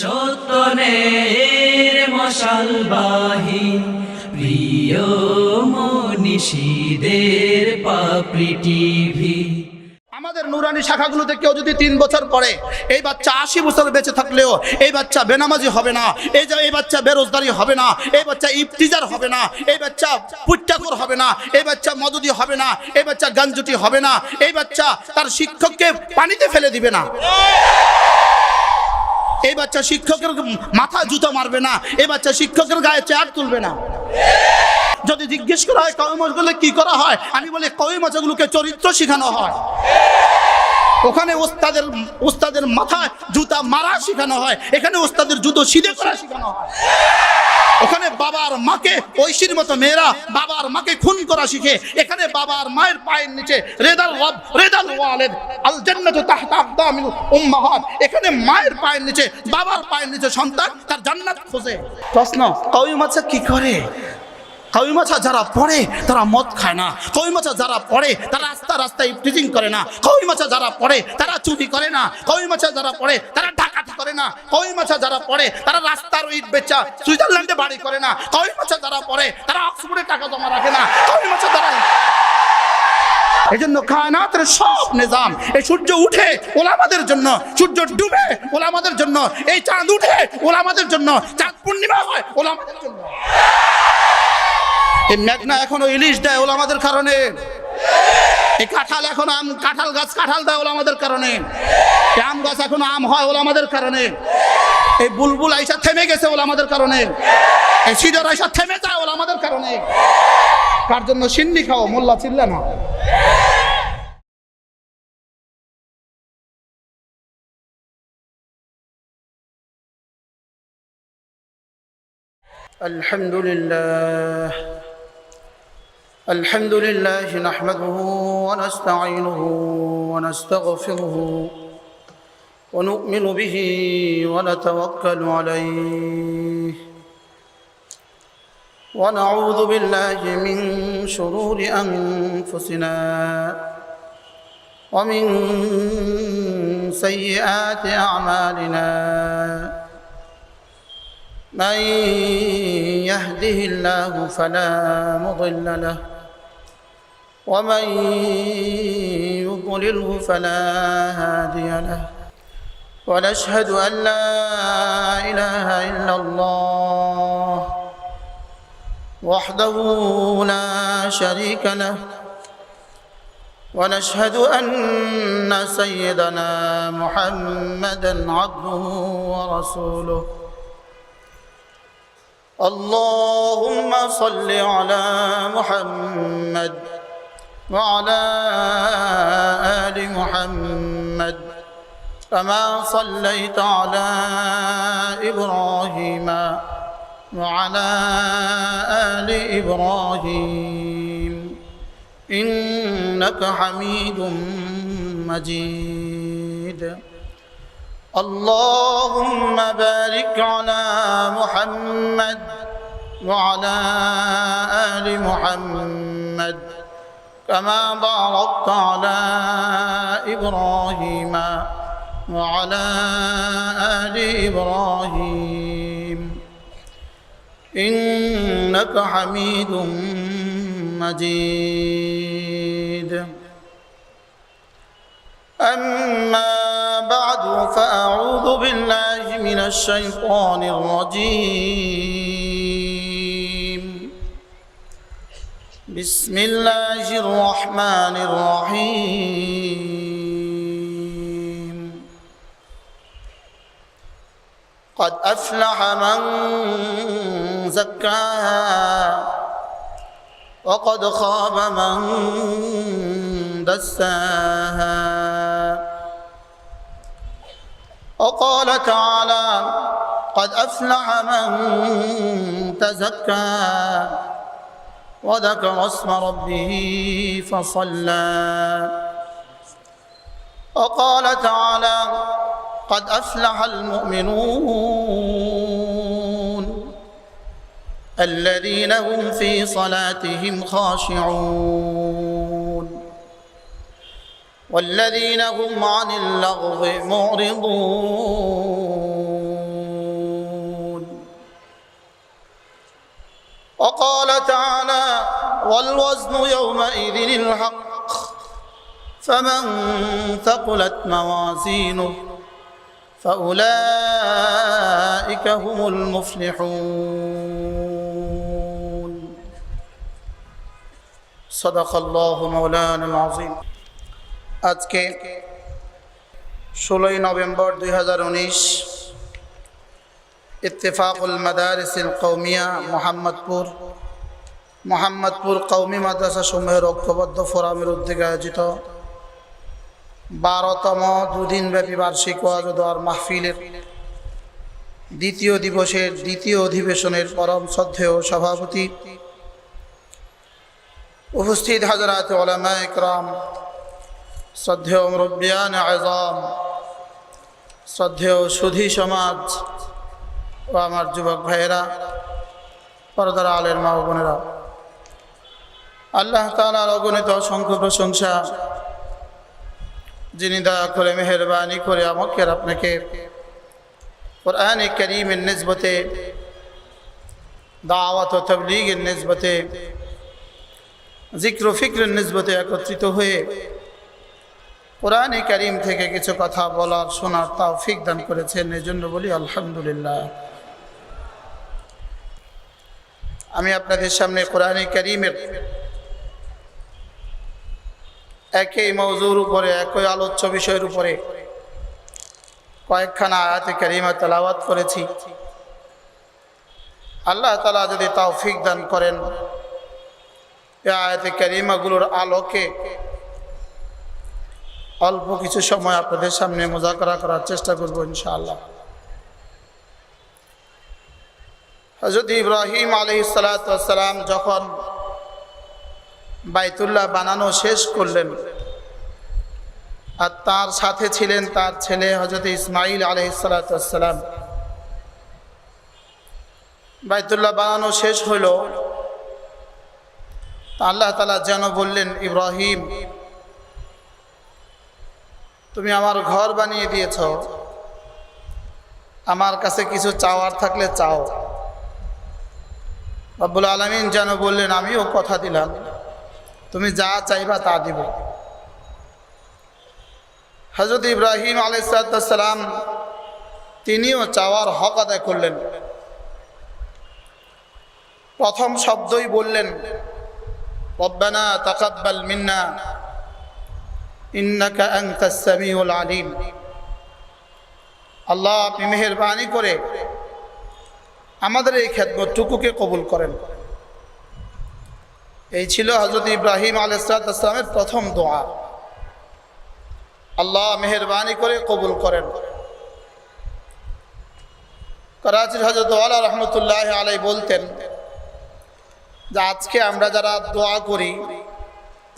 সত্যনের মশালবাহী প্রিয় মনীষীদের পাপড়ি টিভি। আমাদের নুরানি শাখাগুলোতে কেউ যদি 3 বছর পরে এই বাচ্চা 80 বছর বেঁচে থাকলেও এই বাচ্চা বেনামাজি হবে না, এই বাচ্চা বেরোজগারি হবে না, এই বাচ্চা ইফতিজার হবে না, এই বাচ্চা পুট্টাকুর হবে না, এই বাচ্চা মদুদি হবে না, এই বাচ্চা গাঞ্জুটি হবে না, এই বাচ্চা তার শিক্ষককে পানিতে ফেলে দিবে না, এই বাচ্চা শিক্ষকের মাথা জুতো মারবে না, এই বাচ্চা শিক্ষকের গায়ে চেয়ার তুলবে না। যদি জিজ্ঞেস করা হয় কওমি মাছগুলো কি করা হয়, আমি বলি কওমি মাছগুলোকে চরিত্র শেখানো হয়। ওখানে ওস্তাদের মাথায় জুতা মারা শেখানো হয়, এখানে ওস্তাদের জুতো সিধে করা শেখানো হয়। ওখানে বাবার মাকে ঐশীর মতো মেয়েরা বাবার মাকে খুন করা শিখে, এখানে বাবার মায়ের পায়ের নিচে রেদাল রব রেদাল ওয়ালিদ আল জান্নাতু তাহতা আকদামিল উম্মাহাত, এখানে মায়ের পায়ের নিচে বাবার পায়ের নিচে সন্তান তার জান্নাত খোঁজে। প্রশ্ন, কওমি মাছ কি করে? কওমি মাছা যারা পড়ে তারা মদ খায় না, কওমি মাছা যারা পড়ে তারা রাস্তায় ইফতিজিং করে না, কওমি মাছা যারা পড়ে তারা চুরি করে না, কওমি মাছা যারা পড়ে তারা ডাকাতি করে না, কওমি মাছা যারা পড়ে তারা রাস্তার ইট বেচা সুইজারল্যান্ডে বাড়ি করে না, কওমি মাছা যারা পড়ে তারা অক্সফোর্ডে টাকা জমা রাখে না, কওমি মাছা যারা। এই জন্য কায়নাতের সব নিজাম, এই সূর্য উঠে ওলামাদের জন্য, সূর্য ডুবে ওলামাদের জন্য, এই চাঁদ উঠে ওলামাদের জন্য, চাঁদ পূর্ণিমা হয় ওলামাদের জন্য। এই মেঘনা এখনো ইলিশ দেয় ওলামাদের কারণে, এই কাঁঠাল এখন কাঁঠাল গাছ কাঁঠাল দেয় ওলামাদের কারণে, এই আম গাছ এখনো আম হয় ওলামাদের কারণে, এই বুলবুল আইসা থেমে গেছে ওলামাদের কারণে, এই সিডর আইসা থেমে যায় ওলামাদের কারণে। কার জন্য? সিন্নি খাও, মোল্লা চিল্লা না। الحمد لله نحمده ونستعينه ونستغفره ونؤمن به ونتوكل عليه ونعوذ بالله من شرور أنفسنا ومن سيئات أعمالنا من يهده الله فلا مضل له ومن يضلله فلا هادي له ونشهد أن لا إله إلا الله وحده لا شريك له ونشهد أن سيدنا محمدًا عبده ورسوله اللهم صل على محمد وعلى آل محمد كما صليت على إبراهيم وعلى آل إبراهيم إنك حميد مجيد اللهم بارك على محمد وعلى آل محمد كما باركت على إبراهيم وعلى آل إبراهيم إنك حميد مجيد أما بعد فأعوذ بالله من الشيطان الرجيم بسم الله الرحمن الرحيم قد أفلح من زكاها وقد خاب من دساها وقال تعالى قد أفلح من تزكى وذكر اسم ربه فصلى وقال تعالى قد أفلح المؤمنون الذين هم في صلاتهم خاشعون والذين هم عن اللغو معرضون والوزن يومئذ الحق فمن ثقلت موازينه فأولئك هم المفلحون صدق الله مولانا العظيم আজকে 16 নভেম্বর 2019 ইত্তেফাকুল মাদারিসিল কওমিয়া মোহাম্মদপুর কওমি মাদ্রাসা সমূহের ঐক্যবদ্ধ ফোরামের উদ্যোগে আয়োজিত 12তম দুদিনব্যাপী বার্ষিক ওয়াজ ও দোয়ার মাহফিলের দ্বিতীয় দিবসের দ্বিতীয় অধিবেশনের পরম শ্রদ্ধেয় সভাপতি উপস্থিত হযরত উলামায়ে ইকরাম, শ্রদ্ধেয় মুরব্বিয়ান আযম, শ্রদ্ধেয় সুধী সমাজ ও আমার যুবক ভাইয়েরা, পর্দার আলের মা ও বোনেরা, আল্লাহ তাআলার অগণিত অসংখ্য প্রশংসা, যিনি দয়া করে মেহেরবানি করে আমাকে আর আপনাকে কোরআনে কারীমের নিসবতে, দাওয়াত ও তাবলীগের নিসবতে, জিক্র ও ফিক্রের নিসবতে একত্রিত হয়ে কোরআনে কারীম থেকে কিছু কথা বলার শোনার তৌফিক দান করেছেন। এজন্য বলি আলহামদুলিল্লাহ। আমি আপনাদের সামনে কোরআনে কারীমের একই মওজুর উপরে, একই আলোচ্য বিষয়ের উপরে কয়েকখানা আয়াতে কারীমা তেলাওয়াত করেছি। আল্লাহ তাআলা যদি তৌফিক দান করেন, এই আয়াতে কারীমাগুলোর আলোকে অল্প কিছু সময় আপনাদের সামনে মুযাকারা করার চেষ্টা করব ইনশাআল্লাহ। হযরত ইব্রাহিম আলাইহিস সালাতু ওয়াস সালাম যখন বাইতুল্লাহ বানানো শেষ করলেন, আর তার সাথে ছিলেন তার ছেলে হযরত ইসমাঈল আলাইহিস সালাতু ওয়াস সালাম, বাইতুল্লাহ বানানো শেষ হলো, আল্লাহ তাআলা যেন বললেন, ইব্রাহিম, তুমি আমার ঘর বানিয়ে দিয়েছ, আমার কাছে কিছু চাওয়ার থাকলে চাও। রব্বুল আলামিন যেন বললেন, আমিও কথা দিলাম, তুমি যা চাইবা তা দিব। হযরত ইব্রাহিম আলাইহিস সালাম তিনিও চাওয়ার হক আদায় করলেন। প্রথম শব্দই বললেন, রব্বানা তাকাব্বাল মিন্না ইন্নাকা আনতাস সামিউল আলিম। আল্লাহ, আপনি মেহেরবানি করে আমাদের এই খেদমতটুকুকে কবুল করেন। এই ছিল হযরত ইব্রাহিম আলাইহিস সালামের প্রথম দোয়া, আল্লাহ মেহেরবানি করে কবুল করেন। করাচির হযরত ওয়ালা রাহমাতুল্লাহি আলাইহি বলতেন যে আজকে আমরা যারা দোয়া করি,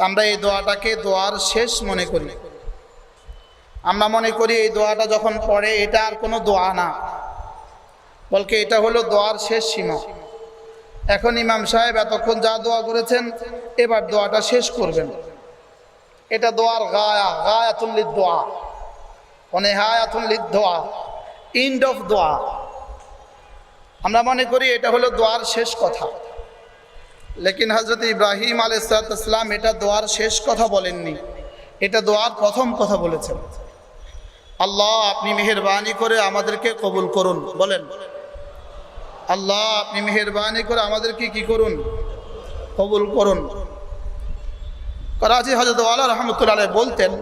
আমরা এই দোয়াটাকে দোয়ার শেষ মনে করি। আমরা মনে করি এই দোয়াটা যখন পড়ে এটা আর কোনো দোয়া না, বলকে এটা হলো দোয়ার শেষ সীমা। এখন ইমাম সাহেব এতক্ষণ যা দোয়া করেছেন, এবার দোয়াটা শেষ করবেন। এটা দোয়ার গায়াতুল লিদ-দোয়া, নিহায়াতুল লিদ-দোয়া, এন্ড অফ দোয়া। আমরা মনে করি এটা হলো দোয়ার শেষ কথা, লেকিন হযরত ইব্রাহিম আলাইহিস সালাম এটা দোয়ার শেষ কথা বলেননি, এটা দোয়ার প্রথম কথা বলেছেন। আল্লাহ, আপনি মেহেরবানি করে আমাদেরকে কবুল করুন। বলেন, আল্লাহ, আপনি মেহেরবানি করে আমাদেরকে কি করুন? কবুল করুন। করাচি হযরত ওয়ালা রাহমাতুল্লাহি আলাইহি বলতেন,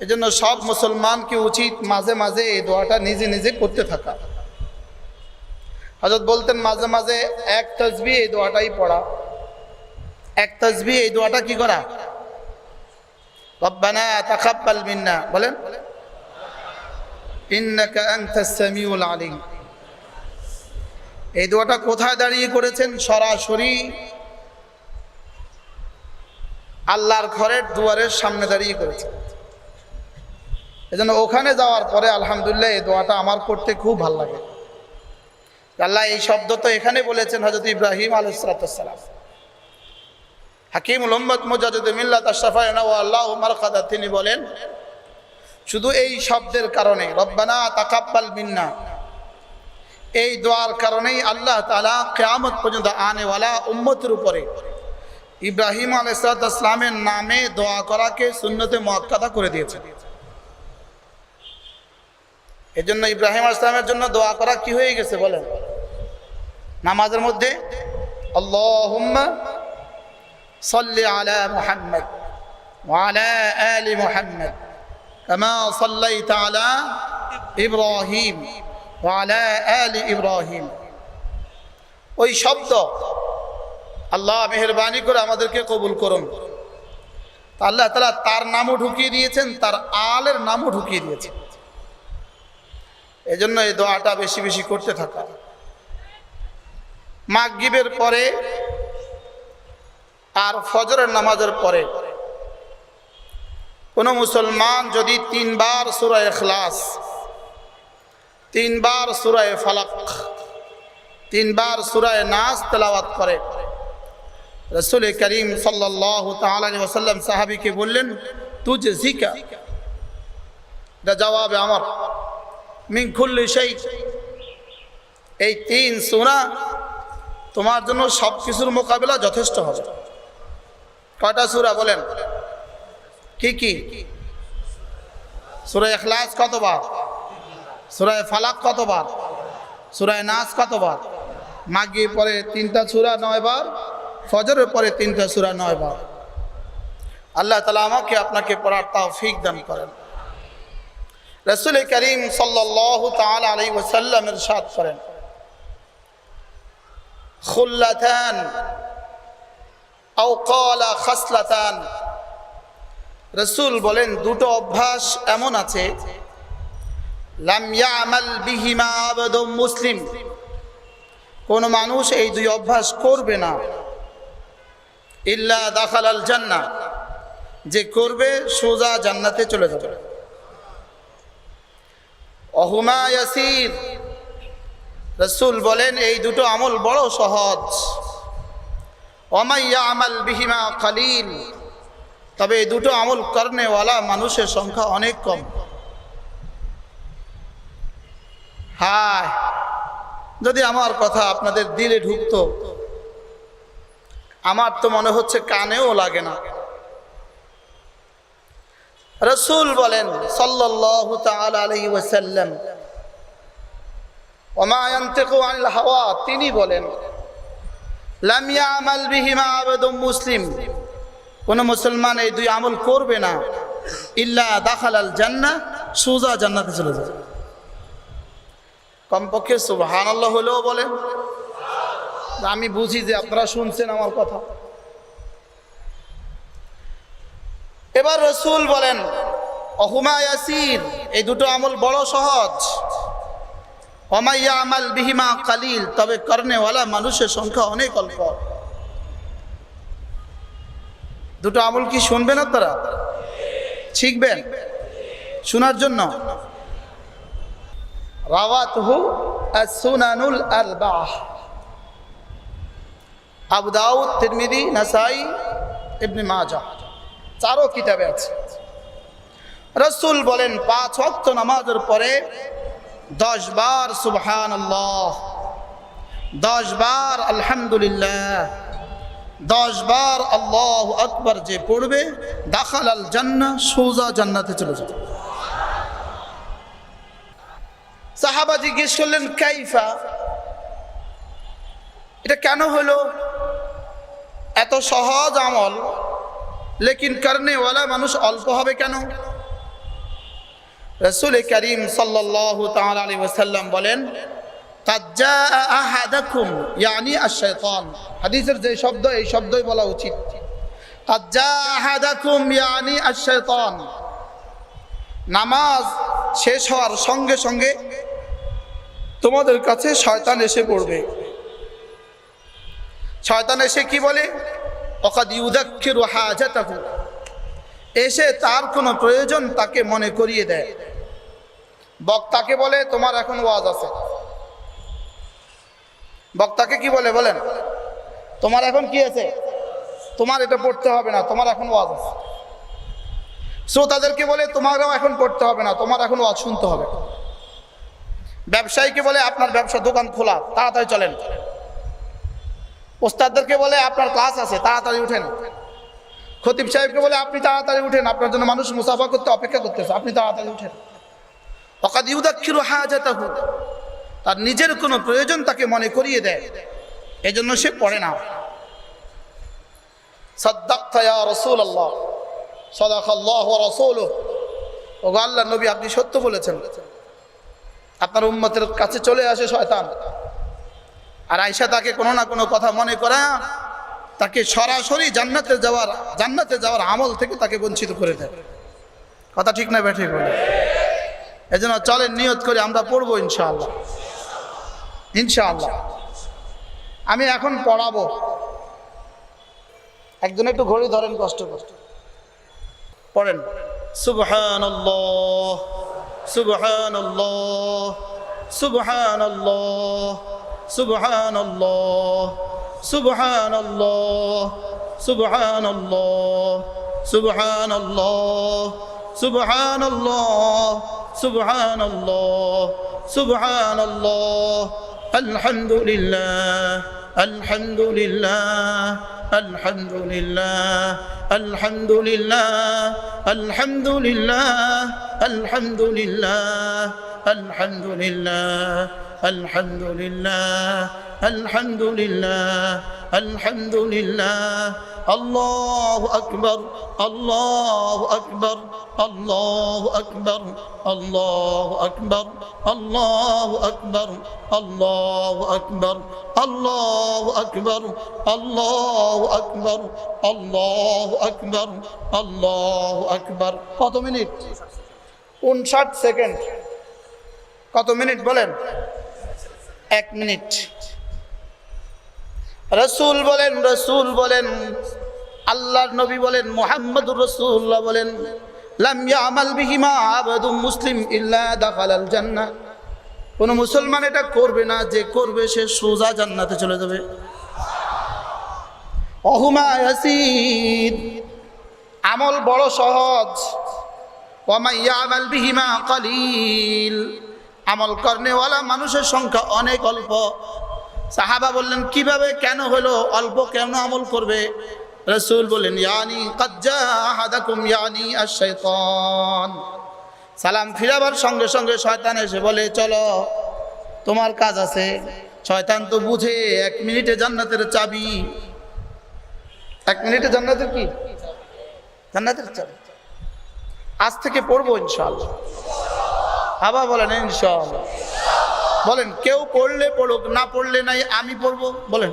এজন্য সব মুসলমানকে উচিত মাঝে মাঝে এই দোয়াটা নিজে নিজে করতে থাকা। হযরত বলতেন মাঝে মাঝে এক তাসবিহ এই দোয়াটাই পড়া, এক তাসবিহ এই দোয়াটা কি করা? রব্বানা তাকাব্বাল মিন্না, বলেন, ইন্নাকা আনতাস সামিউল আলিম। এই দোয়াটা কোথায় দাঁড়িয়ে করেছেন? সরাসরি আল্লাহর ঘরের দুয়ারের সামনে দাঁড়িয়ে করেছেন। এজন্য ওখানে যাওয়ার পরে আলহামদুলিল্লাহ এই দোয়াটা আমার করতে খুব ভালো লাগে। আল্লাহ এই শব্দ তো এখানে বলেছেন হযরত ইব্রাহিম আলাইহিস সালাম। হাকিমুল উম্মত মুজাদ্দিদ মিল্লাত আশ-শাফা'না ওয়া আল্লাহু মারকাদা, তিনি বলেন শুধু এই শব্দের কারণে, রব্বানা তাকাব্বাল মিন্না, এই দোয়ার কারণেই আল্লাহ তাআলা কিয়ামত পর্যন্ত আনেওয়ালা উম্মতের উপরে ইব্রাহিম আলাইহিসসালামের নামে দোয়া করাকে সুন্নতে মুআক্কাদা করে দিয়েছে। এজন্য ইব্রাহিম আলাইহিস সালামের জন্য দোয়া করা কি হয়ে গেছে বলেন? নামাজের মধ্যে আল্লাহুম্মা সাল্লি আলা মুহাম্মদ ওয়া আলা আলি মুহাম্মদ কামা সাল্লাইতা আলা ইব্রাহিম ওয়া আলা আলি ইব্রাহিম। ওই শব্দ আল্লাহ মেহেরবানি করে আমাদেরকে কবুল করুন। আল্লাহ তাআলা তার নামও ঢুকিয়ে দিয়েছেন, তার আলের নামও ঢুকিয়ে দিয়েছেন। এজন্য এই দোয়াটা বেশি বেশি করতে থাকা। মাগরিবের পরে আর ফজরের নামাজের পরে কোন মুসলমান যদি 3 বার সূরা ইখলাস, 3 বার সূরা ফালাক, 3 বার সূরা নাস তেলাওয়াত করে, রাসূল করিম সাল্লাল্লাহু তাআলা আলাইহি ওয়াসাল্লাম সাহাবীকে বললেন তুজজিকা, এটা জবাবে আমার, মিন কুল্লি শাই, এই 3 সূরা তোমার জন্য সব কিছুর মোকাবেলা যথেষ্ট হবে। কয়টা সূরা বলেন? কি কি? সূরা ইখলাস কতবার? সূরা ফালাক কতবার? সূরা নাস কতবার? মাগরিব পরে 3টা সূরা 9 বার, ফজরের পরে 3টা সূরা 9 বার। আল্লাহ তাআলা আমাকে আপনাকে পড়ার তৌফিক দান করেন। রাসূল করিম সাল্লাল্লাহু তাআলা আলাইহি ওয়াসাল্লাম ইরশাদ করেন খুল্লাতান আও ক্বালা খাসলাতান, রাসূল বলেন দুটো অভ্যাস এমন আছে লাম ইয়ামাল বিহিমা আবদুম মুসলিম, কোন মানুষ এই দুই অভ্যাস করবে না ইল্লা দাখালাল জান্নাহ, যে করবে সোজা জান্নাতে চলে যাবে। অহুমা ইয়াসির, রাসূল বলেন এই দুটো আমল বড় সহজ। ওমাইয়া আমাল বিহিমা কালিল, তবে এই দুটো আমল করনেওয়ালা মানুষের সংখ্যা অনেক কম। হায়, যদি আমার কথা আপনাদের দিলে ঢুকতো, আমার তো মনে হচ্ছে কানেও লাগে না। রাসূল বলেন সাল্লাল্লাহু তাআলা আলাইহি ওয়াসাল্লাম ওমা ইয়ানতিকু আনিল হাওয়া, তিনি বলেন লাম ইয়ামাল বিহিমা আবদুম মুসলিম, কোন মুসলমান এই দুই আমল করবে না ইল্লা দাখালাল জান্নাহ, সোজা জান্নাতে চলে যাবে। কমপক্ষে সুবহানাল্লাহ হলেও বলেন, আমি বুঝি যে আপনারা শুনছেন আমার কথা। এবার রাসূল বলেন অহুমা ইয়াসির, এই দুটো আমল বড় সহজ। ওমা ইয়ামাল বিহিমা কালিল, তবে করনেওয়ালা মানুষের সংখ্যা অনেক অল্প। দুটো আমল কি শুনবেন আপনারা? শিখবেন শোনার জন্য। রাওয়াতহু আস-সুনানুল আরবাহ, আবু দাউদ, তিরমিজি, নাসাই, ইবনে মাজাহ, 4 কিতাবে আছে। রাসূল বলেন 5 ওয়াক্ত নামাজের পরে 10 বার সুবহানাল্লাহ, 10 বার আলহামদুলিল্লাহ, 10 বার আল্লাহু আকবার যে পড়বে দাখালাল জান্নাহ, সোজা জান্নাতে চলে যাবে। সাহাবা জিজ্ঞেস করলেন কাইফা, এটা কেন হলো? এত সহজ আমল, লেকিন করনেওয়ালা মানুষ অল্প হবে কেন? রাসূল করিম সাল্লাল্লাহু তাআলা আলাইহি ওয়াসাল্লাম বলেন কাদ জাআ আহাদাকুম, ইয়ানি আশ-শাইতান, হাদিসের যে শব্দ এই শব্দই বলা উচিত। কাদ জাআ আহাদাকুম ইয়ানি আশ-শাইতান, নামাজ শেষ হওয়ার সঙ্গে সঙ্গে তোমাদের কাছে শয়তান এসে পড়বে। শয়তান এসে কি বলে? ওয়াকাদ ইউযাক্কিরু হাজাতাহু, এসে তার কোনো প্রয়োজন তাকে মনে করিয়ে দেয়। বক্তাকে বলে তোমার এখন ওয়াজ আছে। বক্তাকে কি বলে বলেন? তোমার এখন কি আছে, তোমার এটা পড়তে হবে না, তোমার এখন ওয়াজ আছে। শ্রোতাদেরকে বলে তোমারও এখন পড়তে হবে না, তোমার এখন ওয়াজ শুনতে হবে। ব্যবসায়ীকে বলে আপনার ব্যবসা দোকান খোলা, তাড়াতাড়ি চলেন। ওস্তাদদেরকে বলে আপনার ক্লাস আছে, তাড়াতাড়ি উঠেন। খতিব সাহেবকে বলে আপনি তাড়াতাড়ি উঠেন, আপনার জন্য মানুষ মুসাফা করতে অপেক্ষা করতেছে, আপনি তাড়াতাড়ি উঠেন। ওয়াকাদ ইউযাক্কিরু হাজাতাহু, তার নিজের কোনো প্রয়োজন তাকে মনে করিয়ে দেয়, এজন্য সে পড়ে না। সাদ্দাকতা ইয়া রাসূলুল্লাহ, সাদাকাল্লাহু ওয়া রাসূলুহু, ওগো আল্লাহর নবী আপনি সত্য বলেছেন। আপনার উম্মতের কাছে চলে আসে শয়তান, আর আয়েশা তাকে কোনো না কোনো কথা মনে করায় তাকে সরাসরি জান্নাতে যাওয়ার আমল থেকে তাকে বঞ্চিত করে দেয়। কথা ঠিক না ব্যাঠিক বলে? এজন্য চলেন নিয়ত করে আমরা পড়বো ইনশাআল্লাহ, ইনশাআল্লাহ। আমি এখন পড়াবো, একজন একটু ঘড়ি ধরেন, কষ্ট কষ্ট পড়েন। সুবহানাল্লাহ সুবহানাল্লাহ সুবহানাল্লাহ সুবহানাল্লাহ সুবহানাল্লাহ সুবহানাল্লাহ সুবহানাল্লাহ সুবহানাল্লাহ সুবহানাল্লাহ সুবহানাল্লাহ আলহামদুলিল্লাহ আলহামদুলিল্লাহ আলহামদুলিল্লাহ আলহামদুলিল্লাহ আলহামদুলিল্লাহ আলহামদুলিল্লাহ আলহামদুলিল্লাহ আলহামদুলিল্লাহ আলহামদুলিল্লাহ আলহামদুলিল্লাহ আল্লাহু আকবার আল্লাহু আকবার আল্লাহু আকবার আল্লাহু আকবার আল্লাহু আকবার আল্লাহু আকবার আল্লাহু আকবার আল্লাহু আকবার আল্লাহু আকবার আল্লাহু আকবার। কত মিনিট? 59 সেকেন্ড। কত মিনিট বলেন? 1 মিনিট। রসুল বলেন, রসুল বলেন, আল্লাহর নবী বলেন, মুহাম্মদুর রাসূলুল্লাহ বলেন, লাম ইয়ামাল বিহিমা আবাদুম মুসলিম ইল্লা দাখালাল জান্নাহ। কোন মুসলমান এটা করবে না, যে করবে সে সোজা জান্নাতে চলে যাবে। ওহুমা ইয়াসির, আমল বড় সহজ। ওয়া মা ইয়ামাল বিহিমা কালিল, আমল করনেওয়ালা মানুষের সংখ্যা অনেক অল্প। সাহাবা বললেন কিভাবে, কেন হলো অল্প, কেন আমল করবে? রাসূল বলেন, ইয়ানি কাদ জাআ আহাদাকুম ইয়ানি আশ-শাইতান, সালাম ফিরাবার সঙ্গে সঙ্গে শয়তান এসে বলে চলো তোমার কাজ আছে। শয়তান তো বুঝে 1 মিনিটে জান্নাতের চাবি। 1 মিনিটে জান্নাতের কি? জান্নাতের চাবি। আজ থেকে পড়বো ইনশাআল্লাহ। আবার বলেন ইনশাআল্লাহ। বলেন কেউ পড়লে পড়ুক, না পড়লে নাই, আমি পড়বো। বলেন,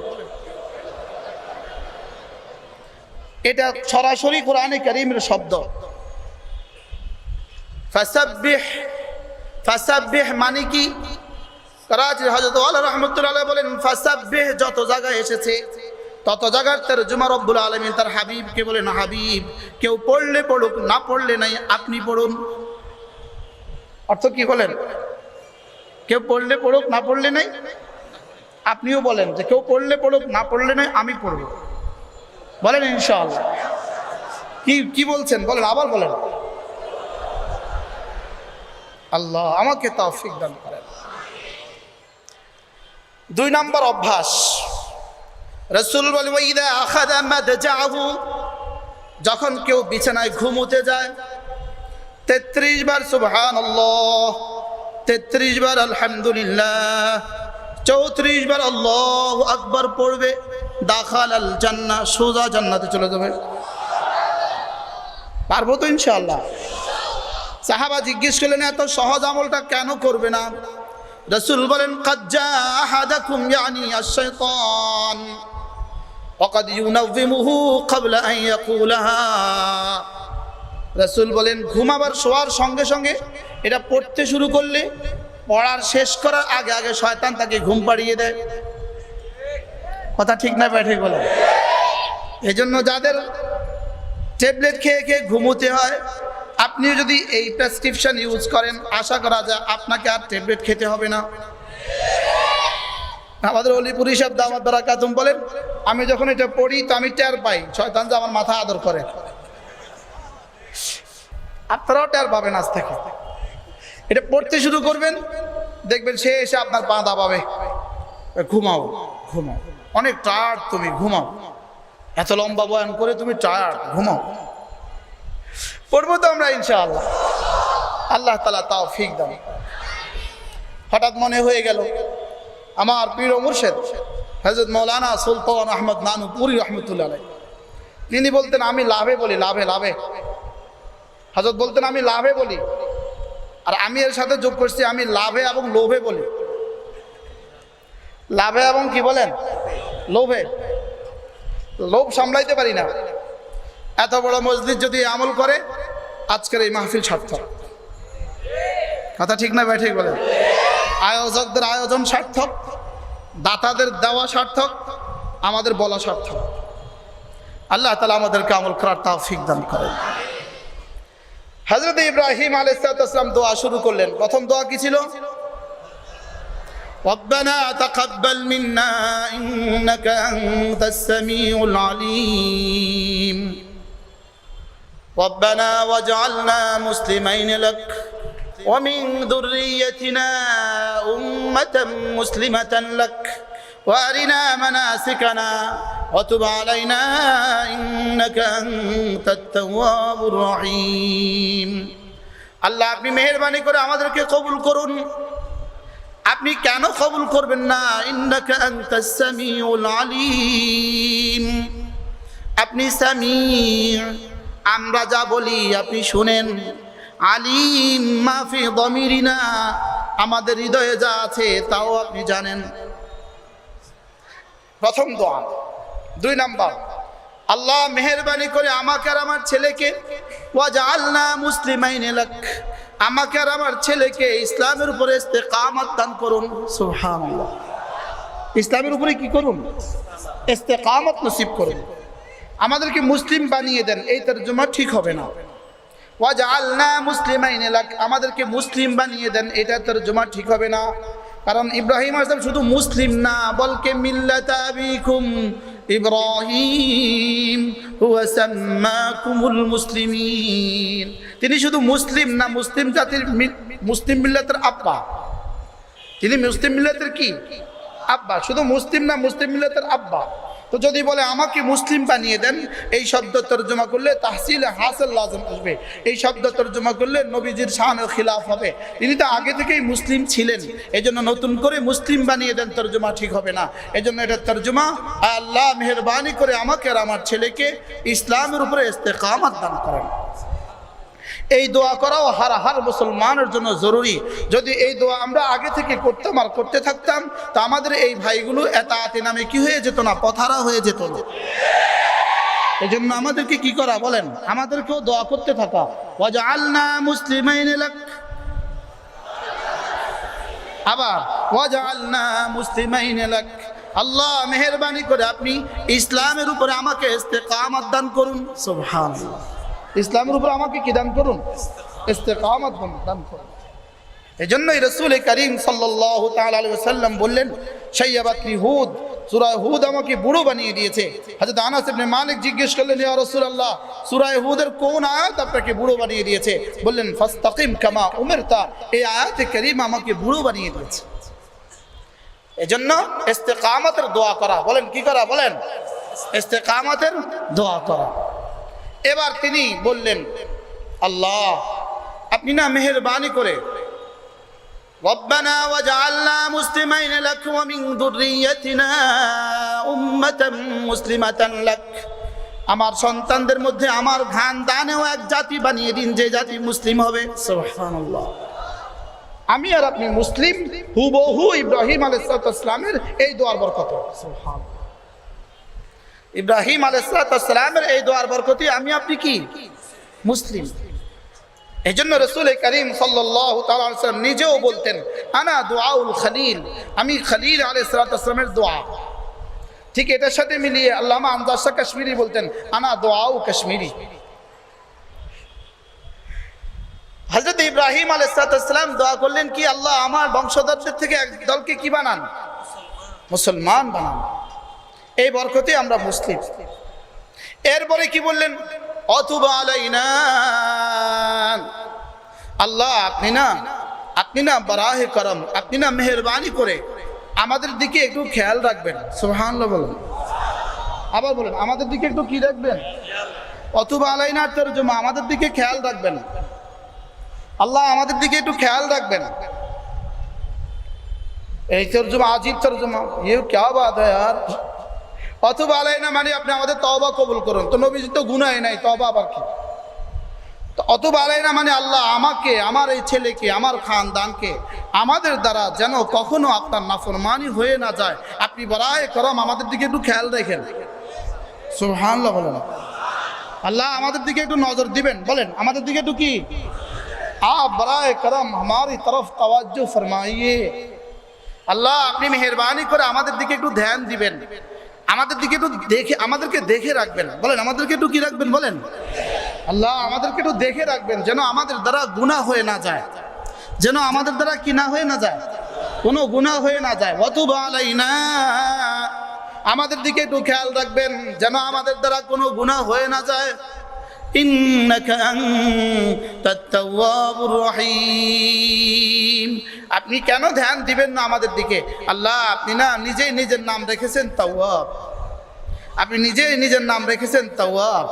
এটা সরাসরি কোরআনে কারীমের শব্দ। ফাসাব্বিহ, ফাসাব্বিহ মানে কি? করাচির হযরত ওয়ালা রাহমাতুল্লাহ আলাইহি বলেন, ফাসাব্বিহ যত জায়গায় এসেছে তত জায়গার তরজমা রব্বুল আলামিন তার হাবিবকে বলেন, হাবিব কেউ পড়লে পড়ুক, না পড়লে নাই, আপনি পড়ুন। অর্থ কি বলেন? কেউ পড়লে পড়ুক, না পড়লে নাই, আপনিও বলেন যে কেউ পড়লে পড়ুক, না পড়লে নাই, আমি পড়ব। বলেন ইনশাআল্লাহ। কি বলছেন বলেন, আবার বলেন। আল্লাহ আমাকে তৌফিক দান করেন। 2 নম্বর অভ্যাস, রাসূল বলেন, ওয়াইদা আখাযা মাদজাহু, যখন কেউ বিছানায় ঘুমোতে যায় 33 বার সুবহানাল্লাহ, 33 বার আলহামদুলিল্লাহ, 34 বার আল্লাহু আকবার পড়বে। দাখালাল জান্নাহ, সোজা জান্নাতে চলে যাবে। পারবো তো ইনশাআল্লাহ? সাহাবা জিজ্ঞেস করলেন এত সহজ আমলটা কেন করবে না? রাসূল বলেন, কাদ জাআ আহাদাকুম ইয়ানি আশ-শাইতান ওয়া কাদ ইউনাযিমুহু ক্বাবলা আন ইয়াকুলাহা। রাসূল বলেন ঘুমাবার শোয়ার সঙ্গে সঙ্গে এটা পড়তে শুরু করলে পড়ার শেষ করার আগে আগে শয়তান তাকে ঘুম পাড়িয়ে দেয়। কথা ঠিক না ব্যাঠিক বলেন? এজন্য যাদের ট্যাবলেট খেয়ে খেয়ে ঘুমোতে হয়, আপনি যদি এই প্রেসক্রিপশন ইউজ করেন, আশা করা যায় আপনাকে আর ট্যাবলেট খেতে হবে না। আমাদের অলিপুরি সাহেব দামাত বারাকাতুম বলেন, আমি যখন এটা পড়ি তো আমি টের পাই শয়তান যে আমার মাথা আদর করে। আপনারাও টের পাবেন। আজ থেকে এটা পড়তে শুরু করবেন, দেখবেন সে এসে আপনার পা দাবাবে, ঘুমাও ঘুমাও, অনেক টায়ার্ড তুমি, ঘুমাও। এত লম্বা বয়ান করে তুমি টায়ার্ড, ঘুমাও। পড়বো তো আমরা ইনশাআল্লাহ, আল্লাহ তাআলা তৌফিক দান। হঠাৎ মনে হয়ে গেল আমার পীর ও মুর্শিদ হযরত মাওলানা সুলতান আহমদ নানুপুরি রহমতুল্লাহ আলাইহি, তিনি বলতেন আমি লাভে বলি, লাভে লাভে। হযরত বলতেন আমি লাভে বলি, আর আমি এর সাথে যোগ করছি আমি লাভে এবং লোভে বলি। লাভে এবং কি বলেন, লোভে। লোভ সামলাইতে পারি না। এত বড় মসজিদ যদি আমল করে আজকের এই মাহফিল সার্থক। কথা ঠিক না ভাই, ঠিক বলেন? আয়োজকদের আয়োজন সার্থক, দাতাদের দেওয়া সার্থক, আমাদের বলা সার্থক। আল্লাহ তাআলা আমাদেরকে আমল করার তৌফিক দান করেন। হযরত ইব্রাহিম আলাইহিস সালাম দোয়া শুরু করলেন। প্রথম দোয়া কি ছিল? ربنا تقبل منا إنك أنت السميع العليم ربنا واجعلنا مسلمين لك ومن ذريتنا أمة مسلمة لك وأرنا مناسكنا وتب علينا إنك أنت التواب الرحيم আল্লাহ আপনি মেহেরবানি করে আমাদেরকে কবুল করুন। আপনি কেন কবুল করবেন না? ইন্নাকা আনতাস সামিউল আলিম, আপনি সামিউ, আমরা যা বলি আপনি শুনেন। আলিম মাফি দমিরিনা, আমাদের হৃদয়ে যা আছে তাও আপনি জানেন। প্রথম দোয়া। 2 নাম্বার, আল্লাহ মেহেরবানি করে আমাকে আর আমার ছেলেকে ওয়াজআলনা মুসলিমাইন লাক, আমাকে আর আমার ছেলেকে ইসলামের উপরে ইস্তেকামত দান করুন। সুবহানাল্লাহ, ইসলামের উপরে কি করুন? ইস্তেকামত নসিব করুন। আমাদেরকে মুসলিম বানিয়ে দেন, এই তরজমা ঠিক হবে না। ওয়াজআলনা মুসলিমাইন লাক, আমাদেরকে মুসলিম বানিয়ে দেন, এটা তরজমা ঠিক হবে না। কারণ ইব্রাহিম আলাইহিস সালাম শুধু মুসলিম না, বলকে মিল্লাতা আবিকুম ইব্রাহিম হুয়া সাম্মাকুমুল মুসলিমিন, তিনি শুধু মুসলিম না, মুসলিম জাতির মুসলিম মিল্লাতের আব্বা। তিনি মুসলিম মিল্লাতের কি আব্বা, শুধু মুসলিম না, মুসলিম মিল্লাতের আব্বা। তো যদি বলে আমাকে মুসলিম বানিয়ে দেন, এই শব্দ তর্জমা করলে তাহসিল হাসিল লাজম আসবে। এই শব্দ তর্জমা করলে নবীজির শানের খিলাফ হবে। তিনি তো আগে থেকেই মুসলিম ছিলেন, এজন্য নতুন করে মুসলিম বানিয়ে দেন তর্জমা ঠিক হবে না। এজন্য এটা তর্জমা আল্লাহ মেহেরবানি করে আমাকে আর আমার ছেলেকে ইসলামের উপরে ইস্তেকামত দান করেন। এই দোয়া করাও হার মুসলমানের জন্য জরুরি। যদি এই দোয়া আমরা আগে থেকে করতাম আর করতে থাকতাম, তা আমাদের এই ভাইগুলো এতাআতে নামে কি হয়ে যেত না, পথারা হয়ে যেত না। এই জন্য আমাদেরকে কি করা বলেন, আমাদেরকেও দোয়া করতে থাকা। ওয়াজআলনা মুসলিমাইন লাক, আবার ওয়াজআলনা মুসলিমাইন লাক, আল্লাহ মেহেরবানি করে আপনি ইসলামের উপরে আমাকে ইস্তেকামত দান করুন। সুবহানাল্লাহ, ইসলামের উপর আমাকে কি দান করুন? ইস্তেকামত দান করুন। এজন্যই রাসূল করিম সাল্লাল্লাহু তাআলা আলাইহি ওয়াসাল্লাম বললেন, শাইয়াবাতনি হুদ, সূরা হুদ আমাকে বুড়ো বানিয়ে দিয়েছে। হযরত আনাস ইবনে মালিক জিজ্ঞেস করলেন, ইয়া রাসূলুল্লাহ, সূরা হুদের কোন আয়াত আপনাকে বুড়ো বানিয়ে দিয়েছে? বললেন, ফাস্তাকিম কামা উমিরতা, এই আয়াতে কারীমা আমাকে বুড়ো বানিয়ে দিয়েছে। এজন্য ইস্তেকামতের দোয়া করা, বলেন কি করা, বলেন ইস্তেকামতের দোয়া করা। এবার তিনি বললেন, আল্লাহ আপনি না মেহেরবানি করে রব্বানা ওয়াজআলনা মুসলিমাইন লাক ওয়া মিন যুররিয়াতিনা উম্মাতান মুসলিমাতান লাক, আমার সন্তানদের মধ্যে আমার খানদানেও এক জাতি বানিয়ে দিন যে জাতি মুসলিম হবে। সুবহানাল্লাহ, আমি আর আপনি মুসলিম হুবহু ইব্রাহিম আলাইহিস সালামের এই দোয়ার বরকতে। সুবহানাল্লাহ, ইব্রাহিম আলাইহিস সালামের এই দোয়ার বরকতে আমি আপনি কি মুসলিম। এজন্য রাসূল করিম সাল্লাল্লাহু তাআলা আলাইহি ওয়াসাল্লাম নিজেও বলতেন, আনা দুআউল খলিল, আমি খলিল আলাইহিস সালামের দোয়া। ঠিক এটার সাথে মিলিয়ে আল্লামা আমজাদ শাহ কাশ্মীরি বলতেন, আনা দুআউ কাশ্মীরি। হযরত ইব্রাহিম আলাইহিস সালাম দোয়া করলেন কি, আল্লাহ আমার বংশধরদের থেকে এক দলকে কি বানান, মুসলমান বানান, এই বরকতে আমরা মুসলিম। এরপরে কি বললেন, অতুব আলাইনা, আল্লাহ আপনি না বারাহে করম, আপনি না মেহেরবানি করে আমাদের দিকে একটু খেয়াল রাখবেন। সুবহানাল্লাহ বলেন। আবার বলেন, আমাদের দিকে একটু কি রাখবেন? অথবা আলাইনা তরজমা, আমাদের দিকে খেয়াল রাখবেন। আল্লাহ আমাদের দিকে একটু খেয়াল রাখবেন। এই তরজমা আজীব তরজমা, ये क्या बात है यार। অথবা আলাইনা মানে আপনি আমাদের তওবা কবুল করুন। তো নবীজি তো গুনাহ নাই, তওবা আবার কি? তো অথবা আলাইনা মানে আল্লাহ আমাকে, আমার এই ছেলেকে, আমার খানদানকে আমাদের দ্বারা যেন কখনো আপনার নাফরমানি হয়ে না যায়, আপনি বরায়ে করম আমাদের দিকে একটু খেয়াল রাখেন। সুবহানাল্লাহ বলেন। আল্লাহ আমাদের দিকে একটু নজর দিবেন। বলেন আমাদের দিকে একটু কি? आप बराए करम हमारी तरफ तवज्जो फरमाइए। আল্লাহ আপনি মেহেরবানি করে আমাদের দিকে একটু ধ্যান দিবেন, আমাদের দিকে একটু দেখে, আমাদেরকে দেখে রাখবেন। বলেন আমাদেরকে একটু কি রাখবেন? বলেন আল্লাহ আমাদেরকে একটু দেখে রাখবেন, যেন আমাদের দ্বারা গুনাহ হয়ে না যায়, যেন আমাদের দ্বারা কি না হয়ে না যায়, কোনো গুনাহ হয়ে না যায়। ওয়াতুব আলাইনা, আমাদের দিকে একটু খেয়াল রাখবেন, যেন আমাদের দ্বারা কোনো গুনাহ হয়ে না যায়। ইন্নাকা আনতাত তাওয়াবুর রহিম। আপনি কেন ধ্যান দিবেন না আমাদের দিকে? আল্লাহ আপনি না নিজেই নিজের নাম রেখেছেন তাওয়াব, আপনি নিজেই নিজের নাম রেখেছেন তাওয়াব।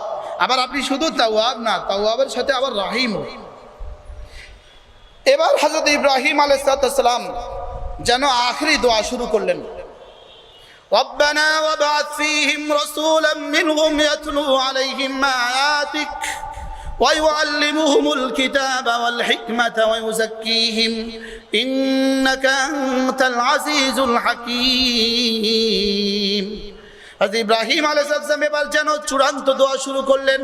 আবার আপনি শুধু তাওয়াব না, তাওয়াবের সাথে আবার রহিম। এবার হযরত ইব্রাহিম আলাইহিস সালাম যেন আখেরি দোয়া শুরু করলেন। ربنا وابعث فيهم رسولا منهم يتلو عليهم آياتك ويعلمهم الكتاب والحكمة ويزكيهم إنك أنت العزيز الحكيم। হযরত ইব্রাহিম আলাইহিস সালাম এবার যেন চূড়ান্ত দোয়া শুরু করলেন।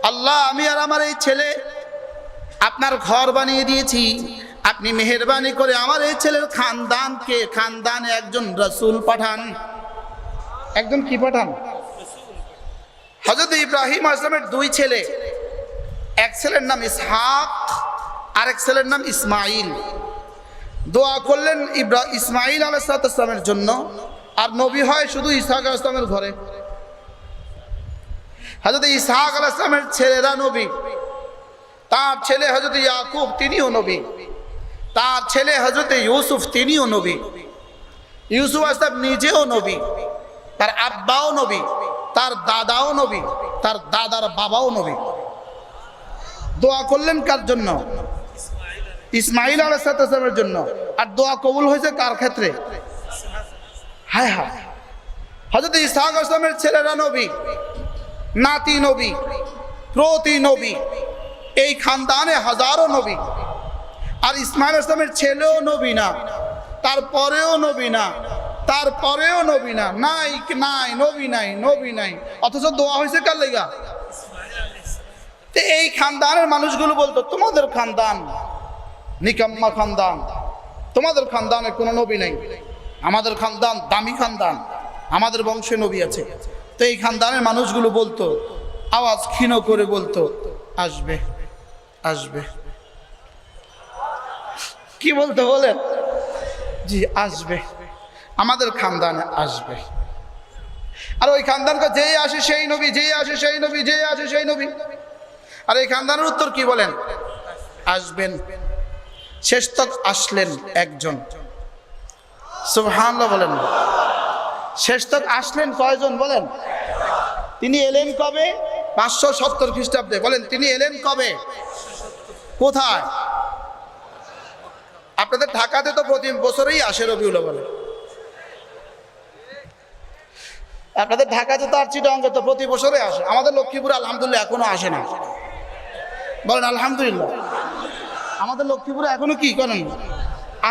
আল্লাহ আমি আর আমার এই ছেলে আপনার ঘর বানিয়ে দিয়েছি, আপনি মেহেরবানি করে আমার এই ছেলের খানদানকে, খানদানে একজন রাসূল পাঠান। একজন কি পাঠান? হযরত ইব্রাহিম আলাইহিস সালামের দুই ছেলে, এক ছেলের নাম ইসহাক আর এক ছেলের নাম ইসমাইল। দোয়া করলেন ইসমাইল আলাইহিস সালামের জন্য, আর নবী হয় শুধু ইসহাক আলাইহিস সালামের ঘরে। হযরত ইসহাক আলাইহিস সালামের ছেলেরা নবী, তার ছেলে হযরত ইয়াকুব তিনিও নবী, তার ছেলে হযরত ইউসুফ তিনিও নবী। ইউসুফ আলাইহিস সালাম নিজেও নবী, তার আব্বাও নবী, তার দাদাও নবী, তার দাদার বাবাও নবী। দোয়া করলেন কার জন্য? ইসমাইল আলাইহিস সালামের জন্য। আর দোয়া কবুল হয়েছে কার ক্ষেত্রে? হায় হায়, হযরত ইসহাক আলাইহিস সালামের ছেলেরা নবী, নাতি নবী, প্রতি নবী, এই খানদানে হাজারো নবী। আর ইসমাইল আলাইহিস সালামের ছেলেও নবী না, তারপরেও নবী না, তারপরেও নবী না, নাই নাই নবী নাই, নবী নাই, অথচ দোয়া হয়েছে কার লাগা? এই খানদানের মানুষগুলো বলতো তোমাদের খানদান নিকাম্মা খানদান, তোমাদের খানদানে কোনো নবী নেই, আমাদের খানদান দামি খানদান, আমাদের বংশে নবী আছে। তো এই খানদানের মানুষগুলো বলতো, আওয়াজ ক্ষীণ করে বলতো আসবে আসবে। কি বলতো বলেন? জি আসবে, আমাদের খানদানে আসবে। আর ওই খানদানকে যেই আসে সেই নবী, যেই আসে সেই নবী, যেই আসে সেই নবী। আর এই খানদানের উত্তর কি বলেন? আসবেন। শেষ তক আসলেন একজন। সুবহানাল্লাহ বলেন। শেষ তক আসলেন কয়জন বলেন? তিনি এলেন কবে? 570 খ্রিস্টাব্দে। বলেন তিনি এলেন কবে? কোথায়? আপনাদের ঢাকাতে তো প্রতি বছরই আসে রবিউল আউয়ালে। আপনাদের ঢাকাতে তো আর চিটাগাঙ্গে তো প্রতি বছরে আসে। আমাদের লক্ষ্মীপুরে আলহামদুলিল্লাহ এখনো আসে না। বলেন আলহামদুলিল্লাহ। আমাদের লক্ষ্মীপুরে এখনো কি করেন?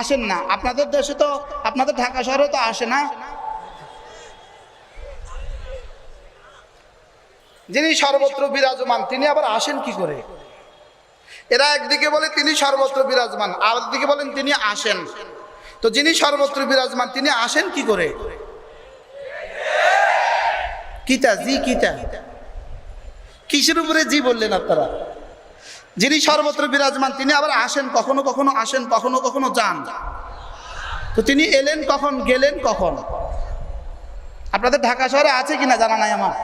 আসেন না। আপনাদের দেশে তো, আপনাদের ঢাকা শহরে তো আসে না। যিনি সর্বত্র বিরাজমান তিনি আবার আসেন কি করে? এরা একদিকে বলে তিনি সর্বত্র বিরাজমান, আর একদিকে বলেন তিনি আসেন। তো যিনি সর্বত্র বিরাজমান তিনি আসেন কি করে? কিতা জি কিতা, কিসের উপরে জি বললেন আপনারা? যিনি সর্বত্র বিরাজমান তিনি আবার আসেন, কখনো কখনো আসেন, কখনো কখনো যান। তো তিনি এলেন কখন, গেলেন কখন? আপনাদের ঢাকা শহরে আছে কিনা জানা নাই আমার।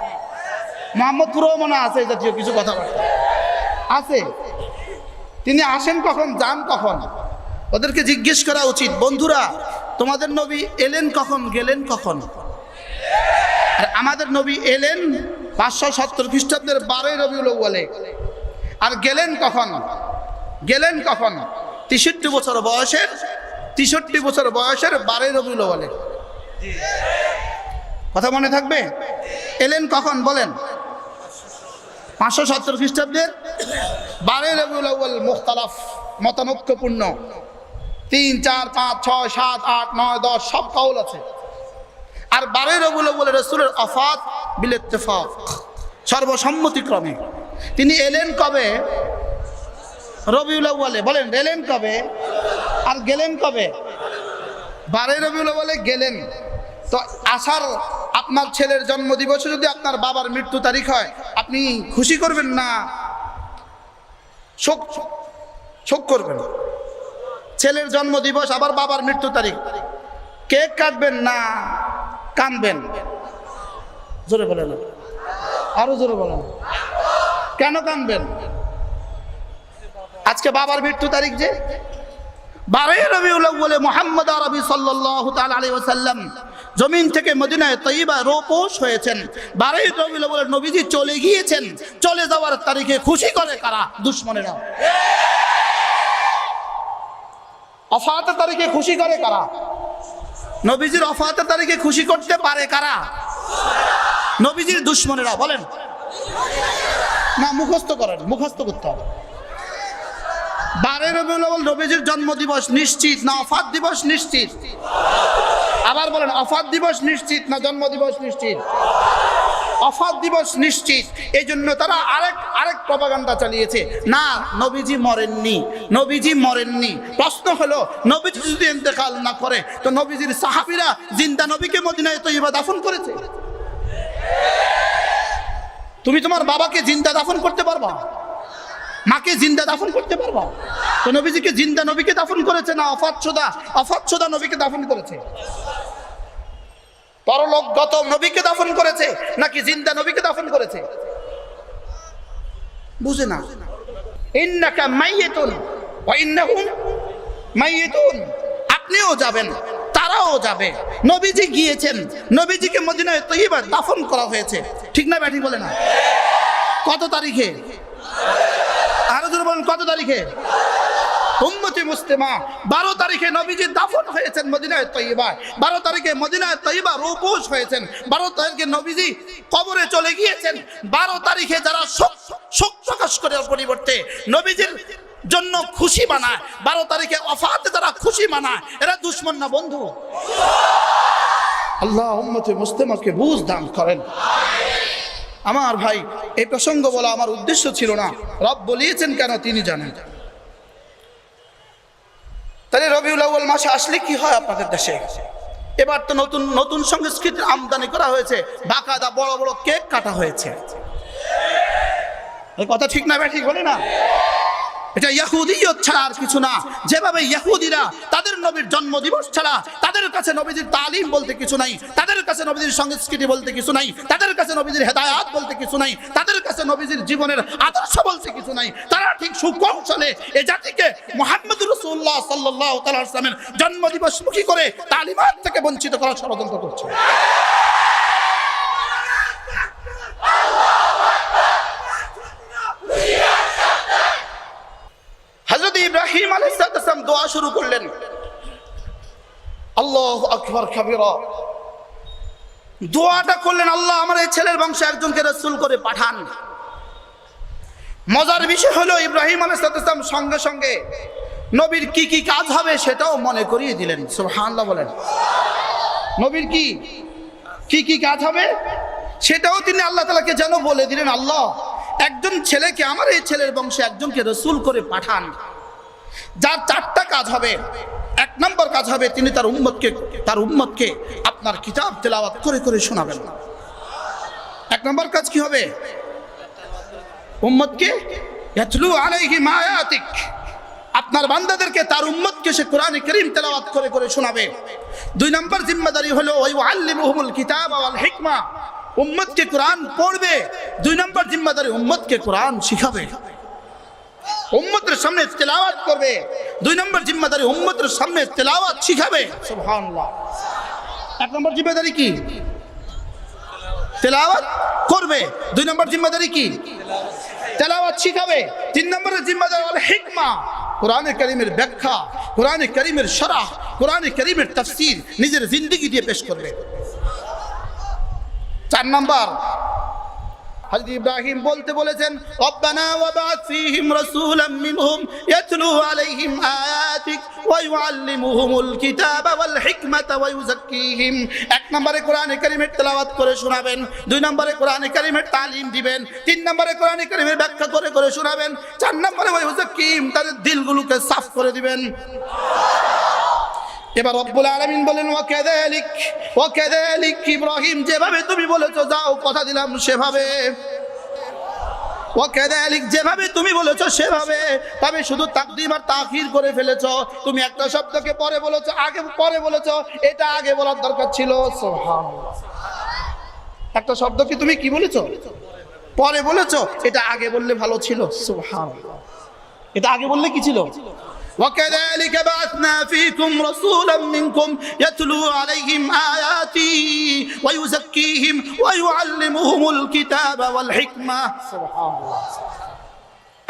মোহাম্মদপুরেও মনে আছে এই জাতীয় কিছু কথাবার্তা আছে। তিনি আসেন কখন, যান কখন, ওদেরকে জিজ্ঞেস করা উচিত। বন্ধুরা তোমাদের নবী এলেন কখন, গেলেন কখন? আর আমাদের নবী এলেন 570 খ্রিস্টাব্দের 12 রবিউল আউয়ালে। আর গেলেন কখন? গেলেন কখন? 63 বছর বয়সের 12 রবিউল আউয়ালে। কথা মনে থাকবে? এলেন কখন বলেন? 570 খ্রিস্টাব্দের 12 রবিউল আউয়াল। মুখতালাফ, মতানৈক্যপূর্ণ, 3, 4, 5, 6, 7, 8, 9, 10 সব কাউল আছে। আর 12 রবিউল আউয়ালে রাসূলের ওফাত বিল ইত্তেফাক, সর্বসম্মতিক্রমে। তিনি এলেন কবে? রবিউল আউয়ালে। বলেন এলেন কবে আর গেলেন কবে? 12 রবিউল আউয়ালে গেলেন। তো আসার আপনার ছেলের জন্মদিবসে যদি আপনার বাবার মৃত্যু তারিখ হয়, আপনি খুশি করবেন না শোক করবেন? ছেলের জন্মদিবস আবার বাবার মৃত্যু তারিখ, কেক কাটবেন না কানবেন? জোরে বলেন, আরো জোরে বলেন। কেন কানবেন? আজকে বাবার মৃত্যু তারিখ যে 12 রবিউল আউয়ালে মুহাম্মদ আরবি সাল্লাল্লাহু তাআলা আলাইহি ওয়াসাল্লাম জমিন থেকে মদিনায় তয়্যিবা রোপোশ হয়েছেন। 12 রবিউল আউয়ালে নবীজি চলে গিয়েছেন। চলে যাওয়ার তারিখে খুশি করে কারা? দুশমনেরা। ওফাতের তারিখে খুশি করে কারা? নবীজির ওফাতের তারিখে খুশি করতে পারে কারা? নবীজির দুশমনেরা। বলেন না, মুখস্থ করেন, মুখস্থ করতে হবে। 12 রবিউল আউয়াল নবীজির জন্মদিবস নিশ্চিত না ওফাত দিবস নিশ্চিত? আবার বলেন, ওফাত দিবস নিশ্চিত না জন্মদিবস নিশ্চিত? ওফাত দিবস নিশ্চিত। এই জন্য তারা আরেক প্রপাগান্ডা চালিয়েছে, না নবীজি মরেননি, নবীজি মরেননি। প্রশ্ন হলো, নবীজি যদি ইন্তেকাল না করে তো নবীজির সাহাবীরা জিন্দা নবীকে মদিনায় তয়্যিবা দাফন করেছে। তুমি তোমার বাবাকে জিন্দা দাফন করতে পারবা? মাকে জিন্দা দাফন করতে পারবা? তো নবীজিকে জিন্দা নবীকে দাফন করেছে না অফাতশোদা নবীকে দাফন করেছে? পরলোকগত নবীকে দাফন করেছে নাকি জিন্দা নবীকে দাফন করেছে? বুঝে না। ইন্নাকা মাইয়িতুন ওয়া ইন্নাহুম মাইয়িতুন। আপনিও যাবেন, তারাও যাবে। নবীজি গিয়েছেন, নবীজিকে মদিনায় তয়্যিবা দাফন করা হয়েছে। ঠিক না ব্যাঠি বলে না? কত তারিখে? আরো জোরে বলেন, কত তারিখে? উম্মতে মুসলিমা 12 তারিখে নবীজি দাফন হয়েছেন মদিনায় তয়্যিবায়। 12 তারিখে মদিনায় তয়্যিবা রূপোশ হয়েছেন। 12 তারিখে নবীজি কবরে চলে গিয়েছেন। 12 তারিখে যারা শোক প্রকাশ করার পরিবর্তে নবীজির জন্য খুশি মানায়, 12 তারিখে ওফাতে যারা খুশি মানায়, এরা দুশমন না বন্ধু? আল্লাহ উম্মতে মুসলিমাকে বুঝ দান করেন। আমার ভাই, এই প্রসঙ্গ বলা আমার উদ্দেশ্য ছিল না। রব বলিয়েছেন কেন তিনি জানেন। তাহলে রবিউল আউয়াল মাসে আসলে কি হয় আপনাদের দেশে? এবার তো নতুন নতুন সংস্কৃতির আমদানি করা হয়েছে, বাকায়দা বড় বড় কেক কাটা হয়েছে। এই কথা ঠিক না ঠিক বলে না? এটা ইহুদিয়ত ছাড়া আর কিছু না। যেভাবে ইহুদিরা তাদের নবীর জন্মদিবস ছাড়া তাদের কাছে নবীজির তালিম বলতে কিছু নাই, তাদের কাছে নবীজির সংস্কৃতি বলতে কিছু নাই, তাদের কাছে নবীজির হেদায়াত বলতে কিছু নাই, তাদের কাছে নবীজির জীবনের আদর্শ বলতে কিছু নাই। তারা ঠিক সুকৌশলে এই জাতিকে মুহাম্মদ রাসূলুল্লাহ সাল্লাল্লাহু তাআলা আলাইহি ওয়াসাল্লামের জন্মদিবস মুখী করে তালিমাত থেকে বঞ্চিত করার ষড়যন্ত্র করছে। হযরত ইব্রাহিম আলাইহিস সালাম দোয়া শুরু করলেন, আল্লাহু আকবার কাবীরা। দোয়াটা করলেন, আল্লাহ আমার এই ছেলের বংশে একজনকে রাসূল করে পাঠান। মজার বিষয় হলো ইব্রাহিম আলাইহিস সালাম সঙ্গে সঙ্গে নবীর কি কি কাজ হবে সেটাও মনে করিয়ে দিলেন। সুবহানাল্লাহ বলেন। নবীর কি কি কাজ হবে সেটাও তিনি আল্লাহ তাআলাকে যেন বলে দিলেন, আল্লাহ একজন ছেলেকে, আমার এই ছেলের বংশে একজনকে রাসূল করে পাঠান, যার 4টা কাজ হবে। 1 নম্বর কাজ হবে তিনি তার উম্মতকে আপনার কিতাব তেলাওয়াত করে করে শোনাবেন। 1 নম্বর কাজ কি হবে? উম্মতকে ইয়াতলু আলাইহিম আয়াতিক, আপনার বান্দাদেরকে, তার উম্মতকে সে কোরআনে কারীম তেলাওয়াত করে করে শোনাবে। 2 নম্বর জিম্মাদারি হলো ওয়া ইউআল্লিমুহুমুল কিতাব ওয়াল হিকমা, উম্মতকে কোরআন পড়বে। 2 নম্বর জিম্মাদারি উম্মতকে কোরআন শিখাবে, উম্মতের সামনে তেলাওয়াত করবে। দুই নম্বর জিম্মাদারি উম্মতের সামনে তেলাওয়াত শিখাবে। সুবহানাল্লাহ। এক নম্বর জিম্মাদারি কি? তেলাওয়াত করবে। দুই নম্বর জিম্মাদারি কি? তেলাওয়াত শিখাবে। তিন নম্বরের জিম্মাদারি হলো হিকমা, কোরআনে কারীমের ব্যাখ্যা, কোরআনে কারীমের শরহ, কোরআনে কারীমের তাফসীর নিজের জিন্দেগি দিয়ে পেশ করবে। চার নম্বর হযরত ইব্রাহিম বলতে বলেছেন, রব্বানা ওয়াবআথ ফীহিম রাসূলাম মিনহুম ইয়াতলু আলাইহিম আয়াতিক ওয়া ইউআল্লিমুহুমুল কিতাবা ওয়াল হিকমাতা ওয়া ইউযাক্কিহিম। এক নম্বরে কোরআনে কারীমের তেলাওয়াত করে শোনাবেন, দুই নম্বরে কোরআনে কারীমের তালিম দিবেন, তিন নম্বরে কোরআনে কারীমের ব্যাখ্যা করে করে শোনাবেন, চার নম্বরে ওয়া ইউযাক্কিহিম, তাদের দিলগুলোকে সাফ করে দিবেন। এবার রব্বুল আলামিন বলেন, ওয়াকাযালিক ইব্রাহিম, যেভাবে তুমি বলেছো যাও কথা দিলাম সেভাবে, ওয়াকাযালিক যেভাবে তুমি বলেছো সেভাবে, তবে শুধু তাকদীম আর তাখির করে ফেলেছো। তুমি একটা শব্দকে পরে বলেছো, আগে পরে বলেছো, এটা আগে বলার দরকার ছিল। সুবহানাল্লাহ। একটা শব্দকে তুমি কি বলেছো? পরে বলেছো, এটা আগে বললে ভালো ছিল। সুবহানাল্লাহ। এটা আগে বললে কি ছিল? وكذلك بعثنا فيكم رسولا منكم يتلو عليهم آياتي ويزكيهم ويعلمهم الكتاب والحكمة. سبحان الله.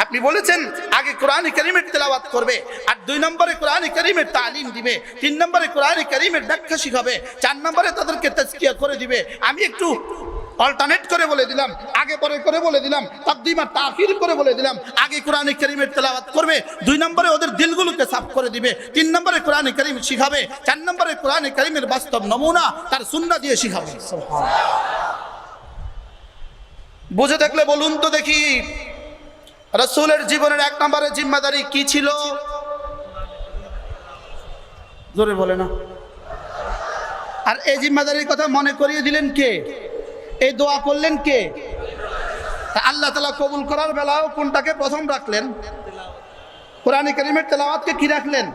আপনি বলেছেন আগে কোরআনে কারীমের তেলাওয়াত করবে, আর দুই নম্বরে কোরআনে কারীমের তালিম দিবে, তিন নম্বরে কোরআনে কারীমের ব্যাখ্যা শিখাবে, চার নম্বরে তাদেরকে তাজকিয়া করে দিবে। আমি একটু অল্টারনেট করে বলে দিলাম, আগে পরে করে বলে দিলাম, তাকদীম আর তাখির করে বলে দিলাম। আগে কোরআনে কারীমের তেলাওয়াত করবে, দুই নম্বরে ওদের দিলগুলোকে সাফ করে দিবে, তিন নম্বরে কোরআনে কারীম শিখাবে, চার নম্বরে কোরআনে কারীমের বাস্তব নমুনা তার সুন্নাহ দিয়ে শিখাবে। বুঝে দেখলে বলুন তো দেখি, রাসূলের জীবনের এক নম্বরের জিম্মাদারি কি ছিল? জোরে বলে না। আর এই জিম্মাদারির কথা মনে করিয়ে দিলেন কে? এই দোয়া করলেন কে? আল্লাহ তাআলা কবুল করার বেলাও কোনটাকে প্রথম রাখলেন? কোরআনে কারীমের তেলাওয়াতকে কি রাখলেন?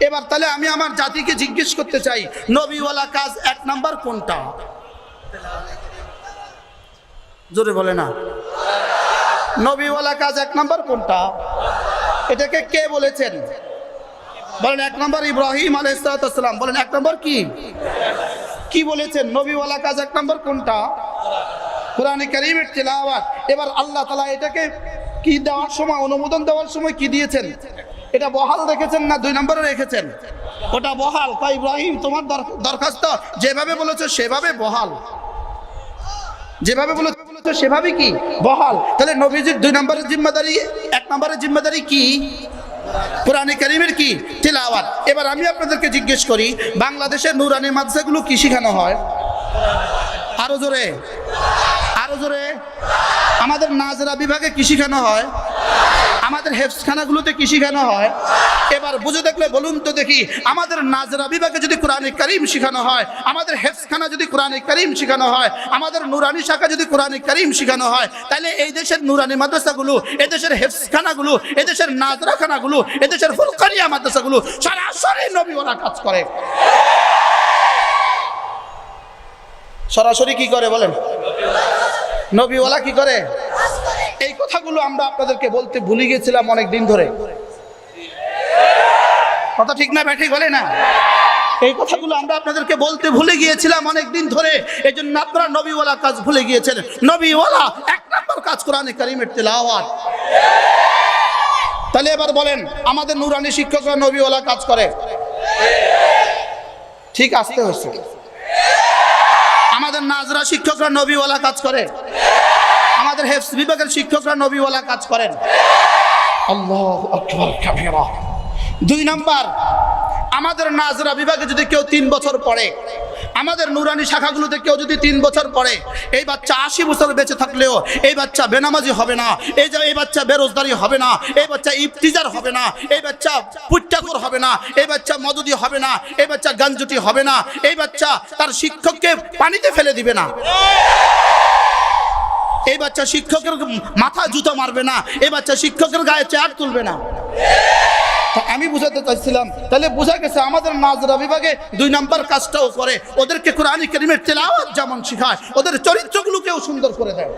এবার তাহলে আমি আমার জাতিকে জিজ্ঞেস করতে চাই, নবীওয়ালা কাজ এক নাম্বার কোনটা? জোরে বলে না। নবীওয়ালা কাজ এক নাম্বার কোনটা? এটাকে কে বলেছেন? বলেন এক নাম্বার ইব্রাহিম আলাইহিস সালাম। বলেন এক নাম্বার কি? কি বলেছেন? নবীওয়ালা কাজ এক নাম্বার কোনটা? কোরআনে কারীমের তেলাওয়াত। এবার আল্লাহ তাআলা এটাকে কি দেওয়ার সময়, অনুমোদন দেওয়ার সময় কি দিয়েছেন? এটা বহাল রেখেছেন না দুই নম্বরে রেখেছেন? ওটা বহাল। তাই ইব্রাহিম তোমার দরখাস্ত যেভাবে বলেছো সেভাবে বহাল, যেভাবে বলেছো সেভাবে কি বহাল। তাহলে নবীজির দুই নম্বরের জিম্মাদারি, এক নম্বরের জিম্মাদারি কি? কোরআনে কারীমের কি? তেলাওয়াত। এবার আমি আপনাদেরকে জিজ্ঞেস করি, বাংলাদেশের নুরানি মাদ্রাসাগুলো কি শেখানো হয়? আরো জোরে, আরো জোরে। আমাদের নাজরা বিভাগে কি শেখানো হয়? আমাদের হেফজখানাগুলোতে কি শেখানো হয়? এবার বুঝে দেখলে বলুন তো দেখি, আমাদের নাজরা বিভাগে যদি কোরআনে কারীম শেখানো হয়, আমাদের হেফজখানা যদি কোরআনে কারীম শেখানো হয়, আমাদের নুরানি শাখা যদি কোরআনে কারীম শেখানো হয়, তাহলে এই দেশের নুরানি মাদ্রাসাগুলো, এদেশের হেফজখানাগুলো, এদেশের নাজরাখানাগুলো, এদেশের ফুরকানিয়া মাদ্রাসাগুলো সরাসরি নবীওয়ালা কাজ করে। সরাসরি কি করে বলেন? নবীওয়ালা কি করে? এই কথাগুলো আমরা আপনাদেরকে বলতে ভুলে গেছিলাম অনেক দিন ধরে। কথা ঠিক না ব্যাঠিক বলে না? এই কথাগুলো আমরা আপনাদেরকে বলতে ভুলে গিয়েছিলাম অনেক দিন ধরে। এই জন্য আপনারা নবীওয়ালা কাজ ভুলে গিয়েছেন। নবীওয়ালা এক নম্বর কাজ কোরআনে কারীমের তেলাওয়াত। তাহলে এবার বলেন, আমাদের নুরানি শিক্ষকরা নবীওয়ালা কাজ করে? ঠিক আসতে হচ্ছে। আমাদের নাজরা শিক্ষকরা নবীওয়ালা কাজ করে? আমাদের হেফজ বিভাগের শিক্ষকরা নবীওয়ালা কাজ করেন? আল্লাহু আকবার কাবীরা। দুই নাম্বার, আমাদের নাজরা বিভাগে যদি কেউ 3 বছর পড়ে, আমাদের নুরানি শাখাগুলোতে কেউ যদি 3 বছর পড়ে, এই বাচ্চা 80 বছর বেঁচে থাকলেও এই বাচ্চা বেনামাজি হবে না, এই বাচ্চা বেরোজগারি হবে না, এই বাচ্চা ইফতিজার হবে না, এই বাচ্চা পুট্টাখোর হবে না, এই বাচ্চা মদুদি হবে না, এই বাচ্চা গাঞ্জুটি হবে না, এই বাচ্চা তার শিক্ষককে পানিতে ফেলে দিবে না, এই বাচ্চা শিক্ষকের মাথা জুতো মারবে না, এই বাচ্চা শিক্ষকের গায়ে চেয়ার তুলবে না। আমি বুঝাতে চাইছিলাম, তাহলে বোঝা গেছে আমাদের নাজরা বিভাগে 2 নম্বর কাজটাও করে। ওদেরকে কোরআন কারীমের তেলাওয়াত যেমন শেখায়, ওদের চরিত্রগুলোকেও সুন্দর করে দেয়।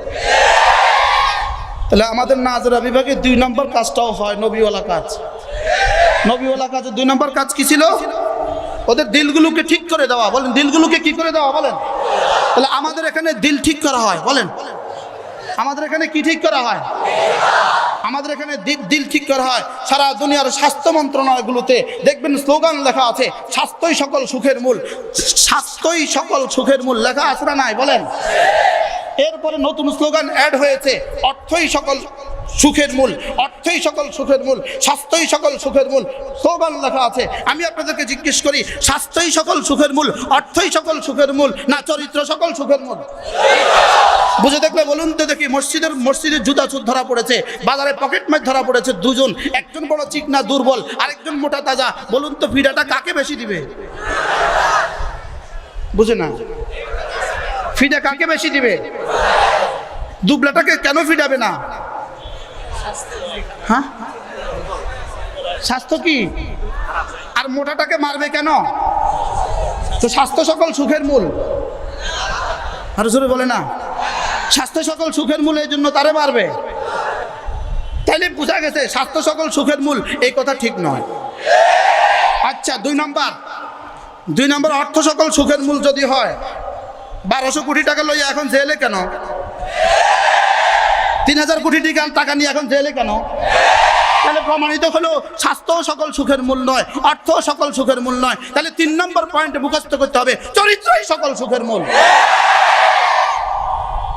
তাহলে আমাদের নাজরা বিভাগে 2 নম্বর কাজটাও হয় নবীওয়ালা কাজ। নবীওয়ালা কাজে 2 নম্বর কাজ কি ছিল? ওদের দিলগুলোকে ঠিক করে দেওয়া। বলেন দিলগুলোকে কি করে দেওয়া? বলেন। তাহলে আমাদের এখানে দিল ঠিক করা হয়। বলেন আমাদের এখানে কি ঠিক করা হয়? আমাদের এখানে দিল ঠিক করা হয়। সারা দুনিয়ার স্বাস্থ্য মন্ত্রণালয়গুলোতে দেখবেন স্লোগান লেখা আছে, স্বাস্থ্যই সকল সুখের মূল। স্বাস্থ্যই সকল সুখের মূল লেখা আছে না নাই? বলেন। এরপরে নতুন স্লোগান অ্যাড হয়েছে, অর্থই সকল সুখের মূল, অর্থই সকল সুখের মূল, স্বাস্থ্যই সকল সুখের মূল। স্লোগান লেখা আছে। আমি আপনাদেরকে জিজ্ঞেস করি, স্বাস্থ্যই সকল সুখের মূল, অর্থই সকল সুখের মূল, না চরিত্র সকল সুখের মূল? বুঝে দেখলে বলুন তো দেখি। মসজিদের জুতা চুর ধরা পড়েছে, বাজারে পকেট মার ধরা পড়েছে দুজন, একজন বড় চিকনা দুর্বল, আরেকজন মোটা তাজা। বলুন তো ফিডাটা কাকে বেশি দিবে? বুঝে না? ফিডা কাকে বেশি দিবে? দুবলাটাকে কেন ফিডাবে না? হ্যাঁ, স্বাস্থ্য কি? আর মোটাটাকে মারবে কেন? তো স্বাস্থ্য সকল সুখের মূল। আর জোরে বলে না, স্বাস্থ্য সকল সুখের মূল, এই জন্য তারে মারবে। তাইলে বোঝা গেছে স্বাস্থ্য সকল সুখের মূল, এই কথা ঠিক নয়। আচ্ছা, 2 নম্বর অর্থ সকল সুখের মূল যদি হয়, 1200 কোটি টাকা লইয়া এখন জেলে কেন? 3000 কোটি টাকা নিয়ে এখন জেলে কেন? তাহলে প্রমাণিত হলো স্বাস্থ্য সকল সুখের মূল নয়, অর্থ সকল সুখের মূল নয়। তাহলে 3 নম্বর পয়েন্ট মুখস্থ করতে হবে, চরিত্রই সকল সুখের মূল।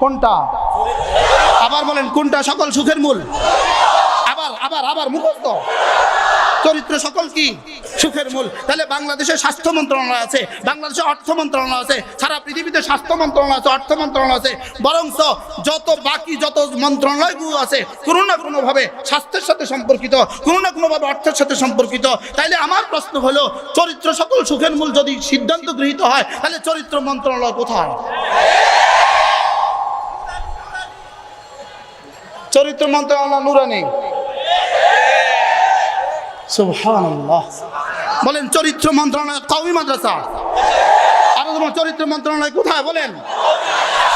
কোনটা? আবার বলেন, কোনটা সকল সুখের মূল? আবার মুখস্থ। চরিত্র সকল কি সুখের মূল। তাহলে বাংলাদেশে স্বাস্থ্য মন্ত্রণালয় আছে, বাংলাদেশে অর্থ মন্ত্রণালয় আছে, সারা পৃথিবীতে স্বাস্থ্য মন্ত্রণালয় আছে, অর্থ মন্ত্রণালয় আছে, বরঞ্চ বাকি যত মন্ত্রণালয়গুলো আছে কোনো না কোনোভাবে স্বাস্থ্যের সাথে সম্পর্কিত, কোনো না কোনোভাবে অর্থের সাথে সম্পর্কিত। তাইলে আমার প্রশ্ন হলো, চরিত্র সকল সুখের মূল যদি সিদ্ধান্ত গৃহীত হয়, তাহলে চরিত্র মন্ত্রণালয় কোথায়? চরিত্র মন্ত্রণালয় নুরানি। সুবহানাল্লাহ। বলেন চরিত্র মন্ত্রণালয় কওমি মাদ্রাসা। আর তোমার চরিত্র মন্ত্রণালয় কোথায়? বলেন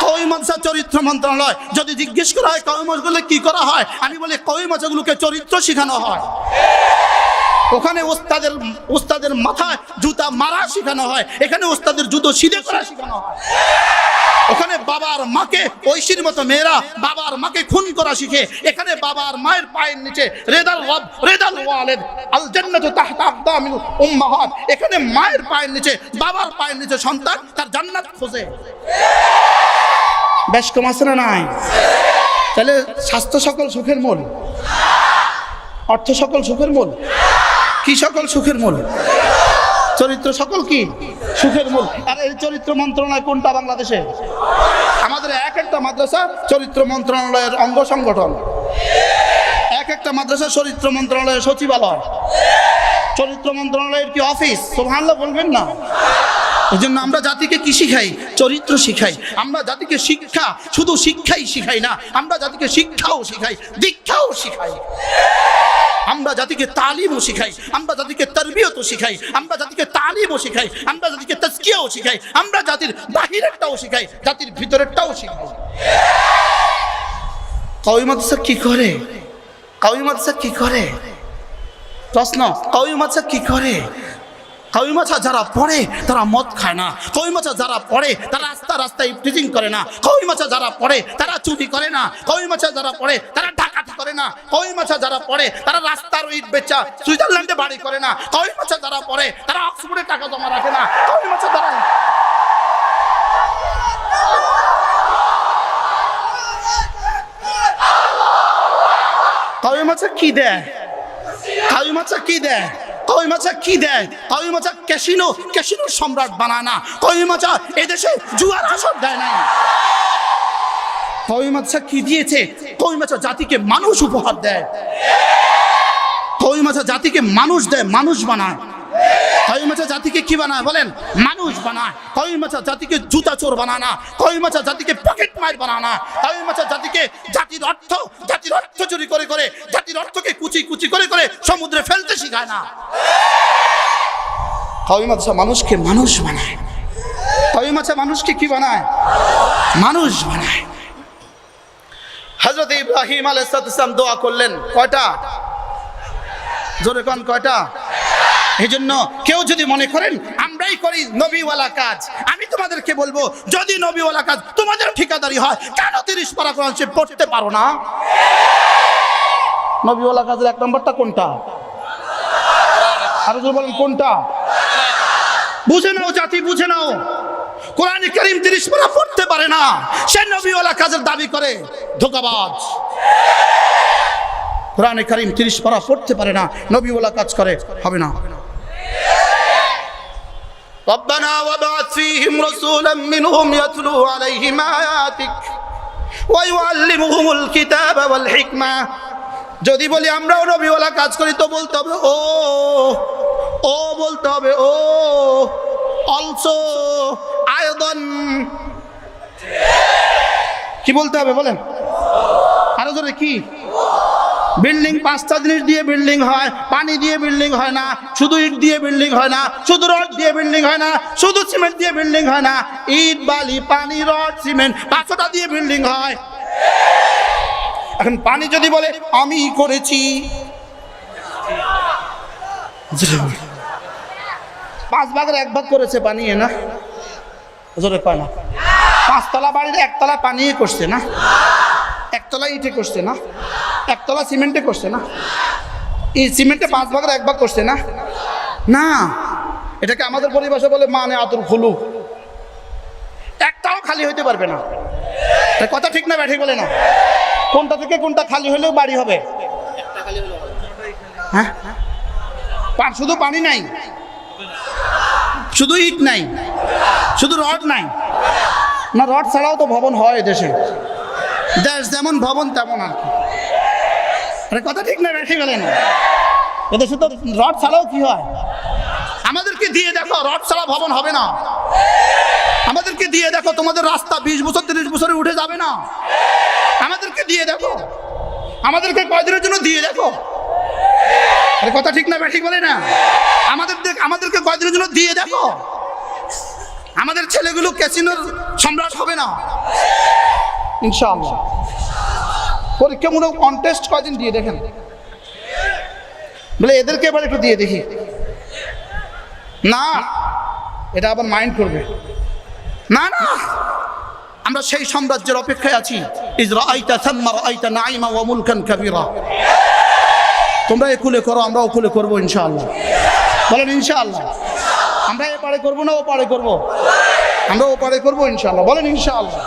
কওমি মাদ্রাসা চরিত্র মন্ত্রণালয়। যদি জিজ্ঞেস করা হয় কওমি মাদ্রাসাগুলো কি করা হয়, আমি বলি কওমি মাদ্রাসাগুলোকে চরিত্র শেখানো হয়। ওখানে ওস্তাদের মাথায় জুতা মারা শেখানো হয়, এখানে ওস্তাদের জুতো সিধে করা শেখানো হয়। ওখানে বাবার মাকে ঐশীর মতো মেয়েরা বাবার মাকে খুন করা শিখে, এখানে বাবার মায়ের পায়ের নিচে রেদাল রব রেদাল ওয়ালিদ আল জান্নাতু তাহতা আকদামিল উম্মাহাত। এখানে মায়ের পায়ের নিচে, বাবার পায়ের নিচে সন্তান তার জান্নাত খোঁজে। বেশ কম আছে না নাই? তাহলে স্বাস্থ্য সকল সুখের মূল, অর্থ সকল সুখের মূল, কি সকল সুখের মূল? চরিত্র সকল কি সুখের মূল। আর এই চরিত্র মন্ত্রণালয় কোনটা বাংলাদেশে? আমাদের একটা মাদ্রাসা চরিত্র মন্ত্রণালয়ের অঙ্গ সংগঠন, একটা মাদ্রাসা চরিত্র মন্ত্রণালয়ের সচিবালয়, চরিত্র মন্ত্রণালয়ের কি অফিস? সুবহানাল্লাহ বলবেন না? এই জন্য আমরা জাতিকে কি শিখাই? চরিত্র শিখাই। আমরা জাতিকে শিক্ষা, শুধু শিক্ষাই শিখাই না, আমরা জাতিকে শিক্ষাও শিখাই, দীক্ষাও শিখাই। আমরা জাতিকে তালিমও শিখাই, আমরা জাতিকে তারবিয়তও শিখাই, আমরা জাতিকে তালিমও শিখাই, আমরা জাতিকে তাজকিয়াও শিখাই, আমরা জাতির বাহিরেরটাও শিখাই, জাতির ভিতরেরটাও শিখাই। কওমি মাদ্রাসা কি করে? কওমি মাদ্রাসা কি করে? প্রশ্ন, কওমি মাদ্রাসা কি করে? কওমি মাদ্রাসা যারা পড়ে তারা মদ খায় না, কওমি মাদ্রাসা যারা পড়ে তারা রাস্তায় ইফটিজিং করে না, কওমি মাদ্রাসা যারা পড়ে তারা চুরি করে না, কওমি মাদ্রাসা যারা পড়ে তারা ডাকাতি করে না, কওমি মাদ্রাসা যারা পড়ে তারা রাস্তার ইট বেচা সুইজারল্যান্ডে বাড়ি করে না, কওমি মাদ্রাসা যারা পড়ে তারা অক্সফোর্ডে টাকা জমা রাখে না, কওমি মাদ্রাসা যারা কওমি মাদ্রাসা কি দেয়? কওমি মাদ্রাসা কি দেয়? কওমি মাদ্রাসা কি দেয়? কওমি মাদ্রাসা ক্যাসিনো সম্রাট বানায় না, কওমি মাদ্রাসা এদেশে জুয়া আসর দেয় না। কওমি মাদ্রাসা কি দিয়েছে? কওমি মাদ্রাসা জাতিকে মানুষ উপহার দেয়, কওমি মাদ্রাসা জাতিকে মানুষ দেয়, মানুষ বানায়। কওমি মাদ্রাসা জাতিকে কি বানায়? বলেন মানুষ বানায়। কওমি মাদ্রাসা জাতিকে জুতা চোর বানায় না, কওমি মাদ্রাসা জাতিকে পকেট মার বানায় না, কওমি মাদ্রাসা জাতিকে জাতির অর্থ চুরি করে জাতির অর্থকে কুচি করে সমুদ্রে ফেলতে শেখায় না। কওমি মাদ্রাসা মানুষকে মানুষ বানায়, কওমি মাদ্রাসা মানুষকে কি বানায়? মানুষ বানায়। হযরত ইব্রাহিম আলাইহিস সালাম দোয়া করলেন কয়টা? জোরে কোন কয়টা? এই জন্য কেউ যদি মনে করেন আমরাই করি নবীওয়ালা কাজ, আমি তোমাদেরকে বলবো যদি নবীওয়ালা কাজ তোমাদের ঠিকাদারি হয়, কেন 30 পারা কোরআন শরীফ পড়তে পারো না? নবীওয়ালা কাজের 1 নম্বরটা কোনটা? আরো জোরে বলেন কোনটা? বুঝে নাও জাতি, বুঝে নাও। কোরআন কারীম 30 পারা পড়তে পারে না, সে নবীওয়ালা কাজের দাবি করে, ধোঁকাবাজ। কোরআন কারীম 30 পারা পড়তে পারে না, নবীওয়ালা কাজ করে, হবে না। ربنا وابعث فيهم رسولا منهم يتلو عليهم آياتك ويعلمهم الكتاب والحكمة। যদি বলি আমরাও নবীওয়ালা কাজ করি তো বলতে হবে ও বলতে হবে অলসো আয়দন। কি বলতে হবে বলেন আরো জোরে? কি? বিল্ডিং 5টা জিনিস দিয়ে বিল্ডিং হয়, পানি দিয়ে বিল্ডিং হয় না, শুধু ইট দিয়ে বিল্ডিং হয় না, শুধু রড দিয়ে বিল্ডিং হয় না, শুধু সিমেন্ট দিয়ে বিল্ডিং হয় না, ইট বালি পানি রড সিমেন্ট 5টা দিয়ে বিল্ডিং হয়। এখন পানি যদি বলে আমি করেছি, 5 ভাগের 1 ভাগ করেছে পানি, না জোরে কয় না? 5 তলা বাড়ির 1 তলা পানি করছে না, 1 তলা ইটে করছে না, 1 তলা সিমেন্টে করছে না, এই সিমেন্টে 5 ভাগের 1 ভাগ করছে না। না, এটাকে আমাদের পরিভাষা বলে মানে আতুর খুলু, একটাও খালি হইতে পারবে না। কথা ঠিক না ব্যাঠিক বলে না? কোনটা থেকে কোনটা খালি হলেও বাড়ি হবে? হ্যাঁ, শুধু পানি নাই, শুধু ইট নাই, শুধু রড নাই না, রড ছাড়াও তো ভবন হয় দেশে, দেশ যেমন ভবন তেমন আর কি। আরে কথা ঠিক না ব্যাঠিক বলে না? এদেশে তো রড ছাড়াও কি হয়? আমাদেরকে দিয়ে দেখো, রড ছাড়া ভবন হবে না। আমাদেরকে দিয়ে দেখো, তোমাদের রাস্তা 20 বছর 30 বছরে উঠে যাবে না। আমাদেরকে দিয়ে দেখো, আমাদেরকে কয়দিনের জন্য দিয়ে দেখো। আরে কথা ঠিক না ব্যাঠিক বলে না? আমাদেরকে কয়দিনের জন্য দিয়ে দেখো, আমাদের ছেলেগুলো ক্যাসিনোর সম্রাট হবে না ইনশাআল্লাহ। পরীক্ষামূলক কন্টেস্ট কয়দিন দিয়ে দেখেন, বলে এদেরকে এবার একটু দিয়ে দেখি না, এটা আবার মাইন্ড করবে না। না, আমরা সেই সাম্রাজ্যের অপেক্ষায় আছি। ইজরাআইতা সাম্মা রাআইতা নাঈমা ওয়া মুলকান কাবীরা। তোমরা একুলে করো, আমরা ওকুলে করব ইনশাআল্লাহ। বলেন ইনশাআল্লাহ। আমরা এপারে করব না ওপারে করব? আমরা ওপারে করব ইনশাআল্লাহ। বলেন ইনশাআল্লাহ।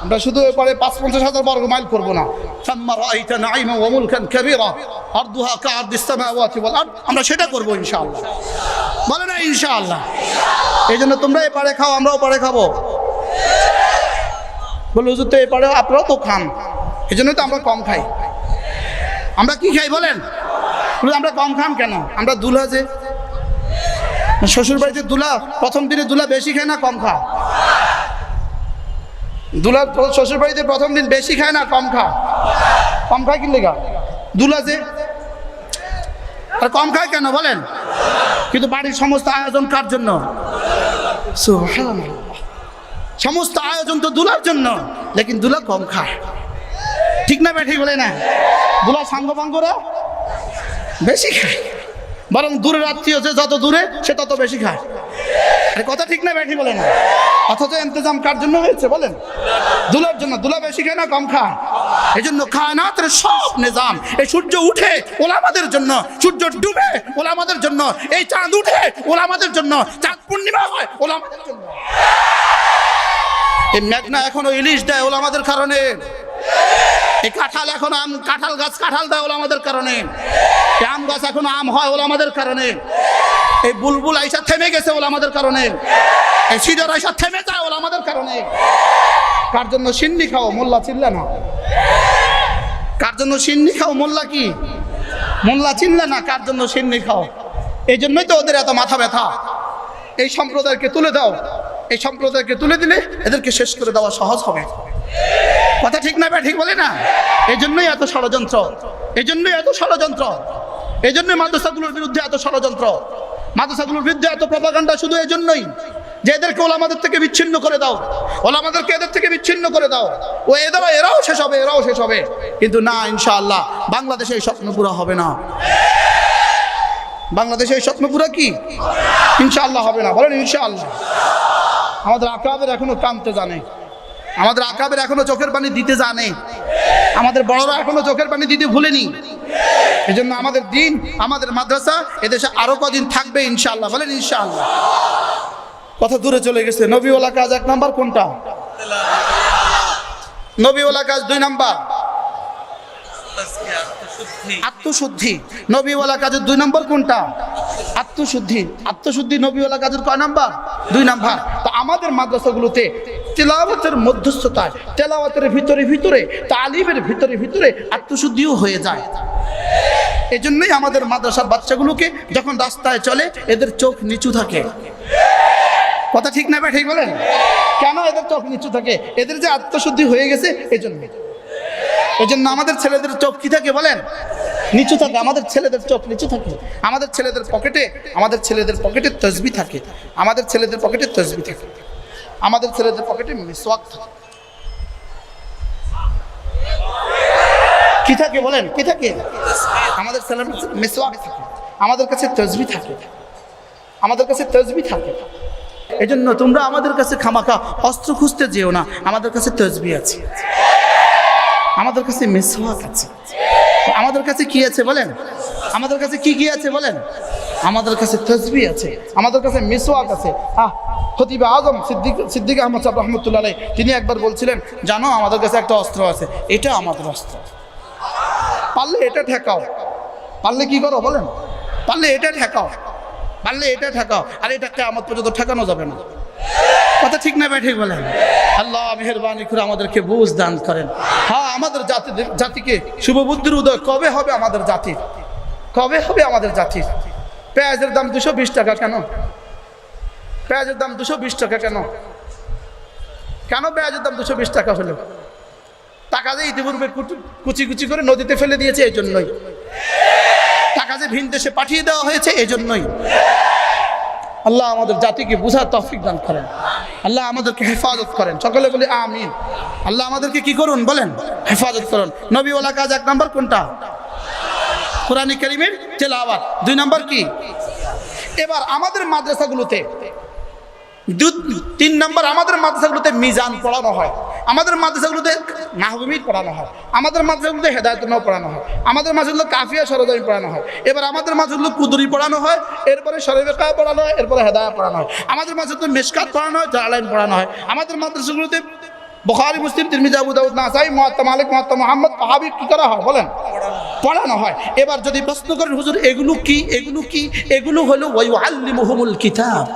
আমরা শুধু এপারে ৫-৫০ হাজার বর্গ মাইল করব না। সাম্মা রাআইতা নাঈমা ওয়া মুলকান কাবীরা আরদুহা কাআরদিস সামাওয়াতি ওয়াল আরদ, আমরা সেটা করব ইনশাআল্লাহ। বলে না ইনশাআল্লাহ। এই জন্য তোমরা এপারে খাও, আমরা ওপারে খাবো। বলে হুজুর তো এপারে আপনারাও তো খান, এই জন্যই তো আমরা কম খাই। আমরা কি খাই বলেন? আমরা কম খান কেন? আমরা দুলা, যে শ্বশুর বাড়িতে দুলা, প্রথম দিনে দুলা বেশি খায় না কম খায়? দুলা শ্বশুর বাড়িতে প্রথম দিন বেশি খায় না কম খায়? কম খায় কি লেগা? দুলা যে আর কম খায় কেন বলেন? কিন্তু বাড়ির সমস্ত আয়োজন কার জন্য? সুবহানাল্লাহ। সমস্ত আয়োজন তো দুলার জন্য, লেকিন দুলা কম খায়। ঠিক না ব্যাঠিক বলে না? দুলা সাঙ্গপাঙ্গরা বেশি খায়, বরং দূরের আত্মীয় যে যত দূরে সে তত বেশি খায়। আরে কথা ঠিক না ব্যাঠিক বলে না? অথচ ইন্তজাম কার জন্য হয়েছে বলেন? দুলার জন্য। দুলা বেশি খায় না কম খায়? এই জন্য কায়নাতের সব নিজাম, এই সূর্য উঠে ওলামাদের জন্য, সূর্য ডুবে ওলামাদের জন্য, এই চাঁদ উঠে ওলামাদের জন্য, চাঁদ পূর্ণিমা হয় ওলামাদের জন্য। এই মেঘনা এখনো ইলিশ দেয় ওলামাদের কারণে। এই কাঁঠাল এখন আম, কাঁঠাল গাছ কাঁঠাল দেয় ওলামাদের কারণে। এই আম গাছ এখনো আম হয় ওলামাদের কারণে। এই বুলবুল আইসা থেমে গেছে ওলামাদের কারণে। এই সিডর আইসা থেমে যায় ওলামাদের কারণে। কার জন্য সিন্নি খাও? মোল্লা চিল্লা না। কার জন্য সিন্নি খাও? মোল্লা কি? মোল্লা চিল্লা না। কার জন্য সিন্নি খাও? এই জন্যই তো ওদের এত মাথা ব্যথা। এই সম্প্রদায়কে তুলে দাও, এই সম্প্রদায়কে তুলে দিলে এদেরকে শেষ করে দেওয়া সহজ হবে। কথা ঠিক না ঠিক বলে না? এই জন্যই এত ষড়যন্ত্র, এই জন্যই এত ষড়যন্ত্র, এই জন্যই মাদ্রাসাগুলোর বিরুদ্ধে এত ষড়যন্ত্র, মাদ্রাসাগুলোর বিরুদ্ধে এত প্রপাগান্ডা। শুধু এই জন্যই যে এদেরকে ওলামাদের থেকে বিচ্ছিন্ন করে দাও, ওলামাদেরকে এদের থেকে বিচ্ছিন্ন করে দাও, ও এরাও শেষ হবে, এরাও শেষ হবে। কিন্তু না, ইনশাআল্লাহ বাংলাদেশে এই স্বপ্ন পুরো হবে না। বাংলাদেশে এই স্বপ্ন পুরা কি ইনশাআল্লাহ হবে না? বলেন ইনশাআল্লাহ। আমাদের আকাবের এখনো কাঁদতে জানে, আমাদের আকাবের এখনো চোখের পানি দিতে জানে, আমাদের বড়রা এখনো চোখের পানি দিতে ভুলেনি। এই জন্য আমাদের দিন, আমাদের মাদ্রাসা এদেশে আরো কদিন থাকবে ইনশাআল্লাহ। বলেন ইনশাআল্লাহ। কথা দূরে চলে গেছে। নবীওয়ালা কাজ 1 নাম্বার কোনটা? নবীওয়ালা কাজ 2 নাম্বার আত্মশুদ্ধি। নবীওয়ালা কাজের 2 নম্বর কোনটা? আত্মশুদ্ধি। আত্মশুদ্ধি নবীওয়ালা কাজের কয় নাম্বার? 2 নাম্বার। তো আমাদের মাদ্রাসাগুলোতে তেলাওয়াতের মধ্যস্থতায়, তেলাওয়াতের ভিতরে ভিতরে, তালিমের ভিতরে ভিতরে আত্মশুদ্ধিও হয়ে যায়। এই জন্যই আমাদের মাদ্রাসার বাচ্চাগুলোকে যখন রাস্তায় চলে এদের চোখ নিচু থাকে। কথা ঠিক না? ঠিক বলেন। কেন এদের চোখ নিচু থাকে? এদের যে আত্মশুদ্ধি হয়ে গেছে এই জন্য। এই জন্য আমাদের ছেলেদের চোখ কি থাকে বলেন? নিচু থাকে। আমাদের ছেলেদের চোখ নিচু থাকে। আমাদের ছেলেদের পকেটে তসবিহ থাকে। আমাদের ছেলেদের পকেটে তসবিহ থাকে। আমাদের ছেলেদের পকেটে মিসওয়াক থাকে। কি থাকে বলেন? কি থাকে? আমাদের ছেলেদের মিসওয়াক থাকে। আমাদের কাছে তসবিহ থাকে। আমাদের কাছে তসবিহ থাকে। এই জন্য তোমরা আমাদের কাছে খামাখা অস্ত্র খুঁজতে যেও না। আমাদের কাছে তসবিহ আছে, আমাদের কাছে মিসওয়াক আছে। আমাদের কাছে কি আছে বলেন? আমাদের কাছে কি আছে বলেন? আমাদের কাছে তসবিহ আছে, আমাদের কাছে মিসওয়াক আছে। খতিব আজম সিদ্দিক আহমদ সাহেব রহমতুল্লাহ আলাইহি তিনি একবার বলছিলেন, জানো আমাদের কাছে একটা অস্ত্র আছে, এটা আমাদের অস্ত্র। পারলে এটা ঠেকাও, পারলে কি করো বলেন? পারলে এটা ঠেকাও, পারলে এটা ঠেকাও। আর এটা কিয়ামত পর্যন্ত ঠেকানো যাবে না। কথা ঠিক না ঠিক বলেন? আল্লাহ মেহেরবানি করে আমাদেরকে বুঝ দান করেন। হ্যাঁ, আমাদের জাতিকে শুভবুদ্ধির উদয় কবে হবে? আমাদের জাতির কবে হবে? আমাদের জাতির পেঁয়াজের দাম 220 টাকা কেন? পেঁয়াজের দাম 220 টাকা কেন? কেন পেঁয়াজের দাম 220 টাকা হলো? টাকা যে ইতিপূর্বে কুচি কুচি করে নদীতে ফেলে দিয়েছে এই জন্যই। টাকা যে ভিন দেশে পাঠিয়ে দেওয়া হয়েছে এই জন্যই। আল্লাহ আমাদের জাতিকে বুঝার তৌফিক দান করেন। আল্লাহ আমাদেরকে হেফাজত করেন। সকলে বলি আমিন। আল্লাহ আমাদেরকে কি করুন বলেন? হেফাজত করুন। নবীওয়ালা কাজ 1 নাম্বার কোনটা? কোরআন কারীমের তেলাওয়াত। 2 নাম্বার কি? এবার আমাদের মাদ্রাসাগুলোতে 3 নাম্বার, আমাদের মাদ্রাসাগুলোতে মিজান পড়ানো হয়। আমাদের মাদ্রাসাগুলোতে মাহবুমিত পড়ানো হয়। আমাদের মাদ্রাসাগুলোতে হেদায়েতুন্নাহ পড়ানো হয়। আমাদের মাদ্রাসাগুলো কাফিয়া সরদারি পড়ানো হয়। এবার আমাদের মাদ্রাসাগুলো কুদরি পড়ানো হয়, এরপরে শরীফা পড়ানো হয়, এরপরে হেদায়েত পড়ানো হয়। আমাদের মাদ্রাসাতে মিশকাত পড়ানো হয়, জালালাইন পড়ানো হয়। আমাদের মাদ্রাসাগুলোতে বুখারী, মুসলিম, তিরমিজি, আবু দাউদ, নাসাই, মুওয়াত্তা মালিক, মুওয়াত্তা মুহাম্মদ, তাহাবী কি করা হয় বলেন? পড়ানো হয়। এবার যদি প্রশ্ন করেন হুজুর এগুলো কি? এগুলো কি? এগুলো হলো ওয়ায়ুআল্লিমুহুমুল কিতাব।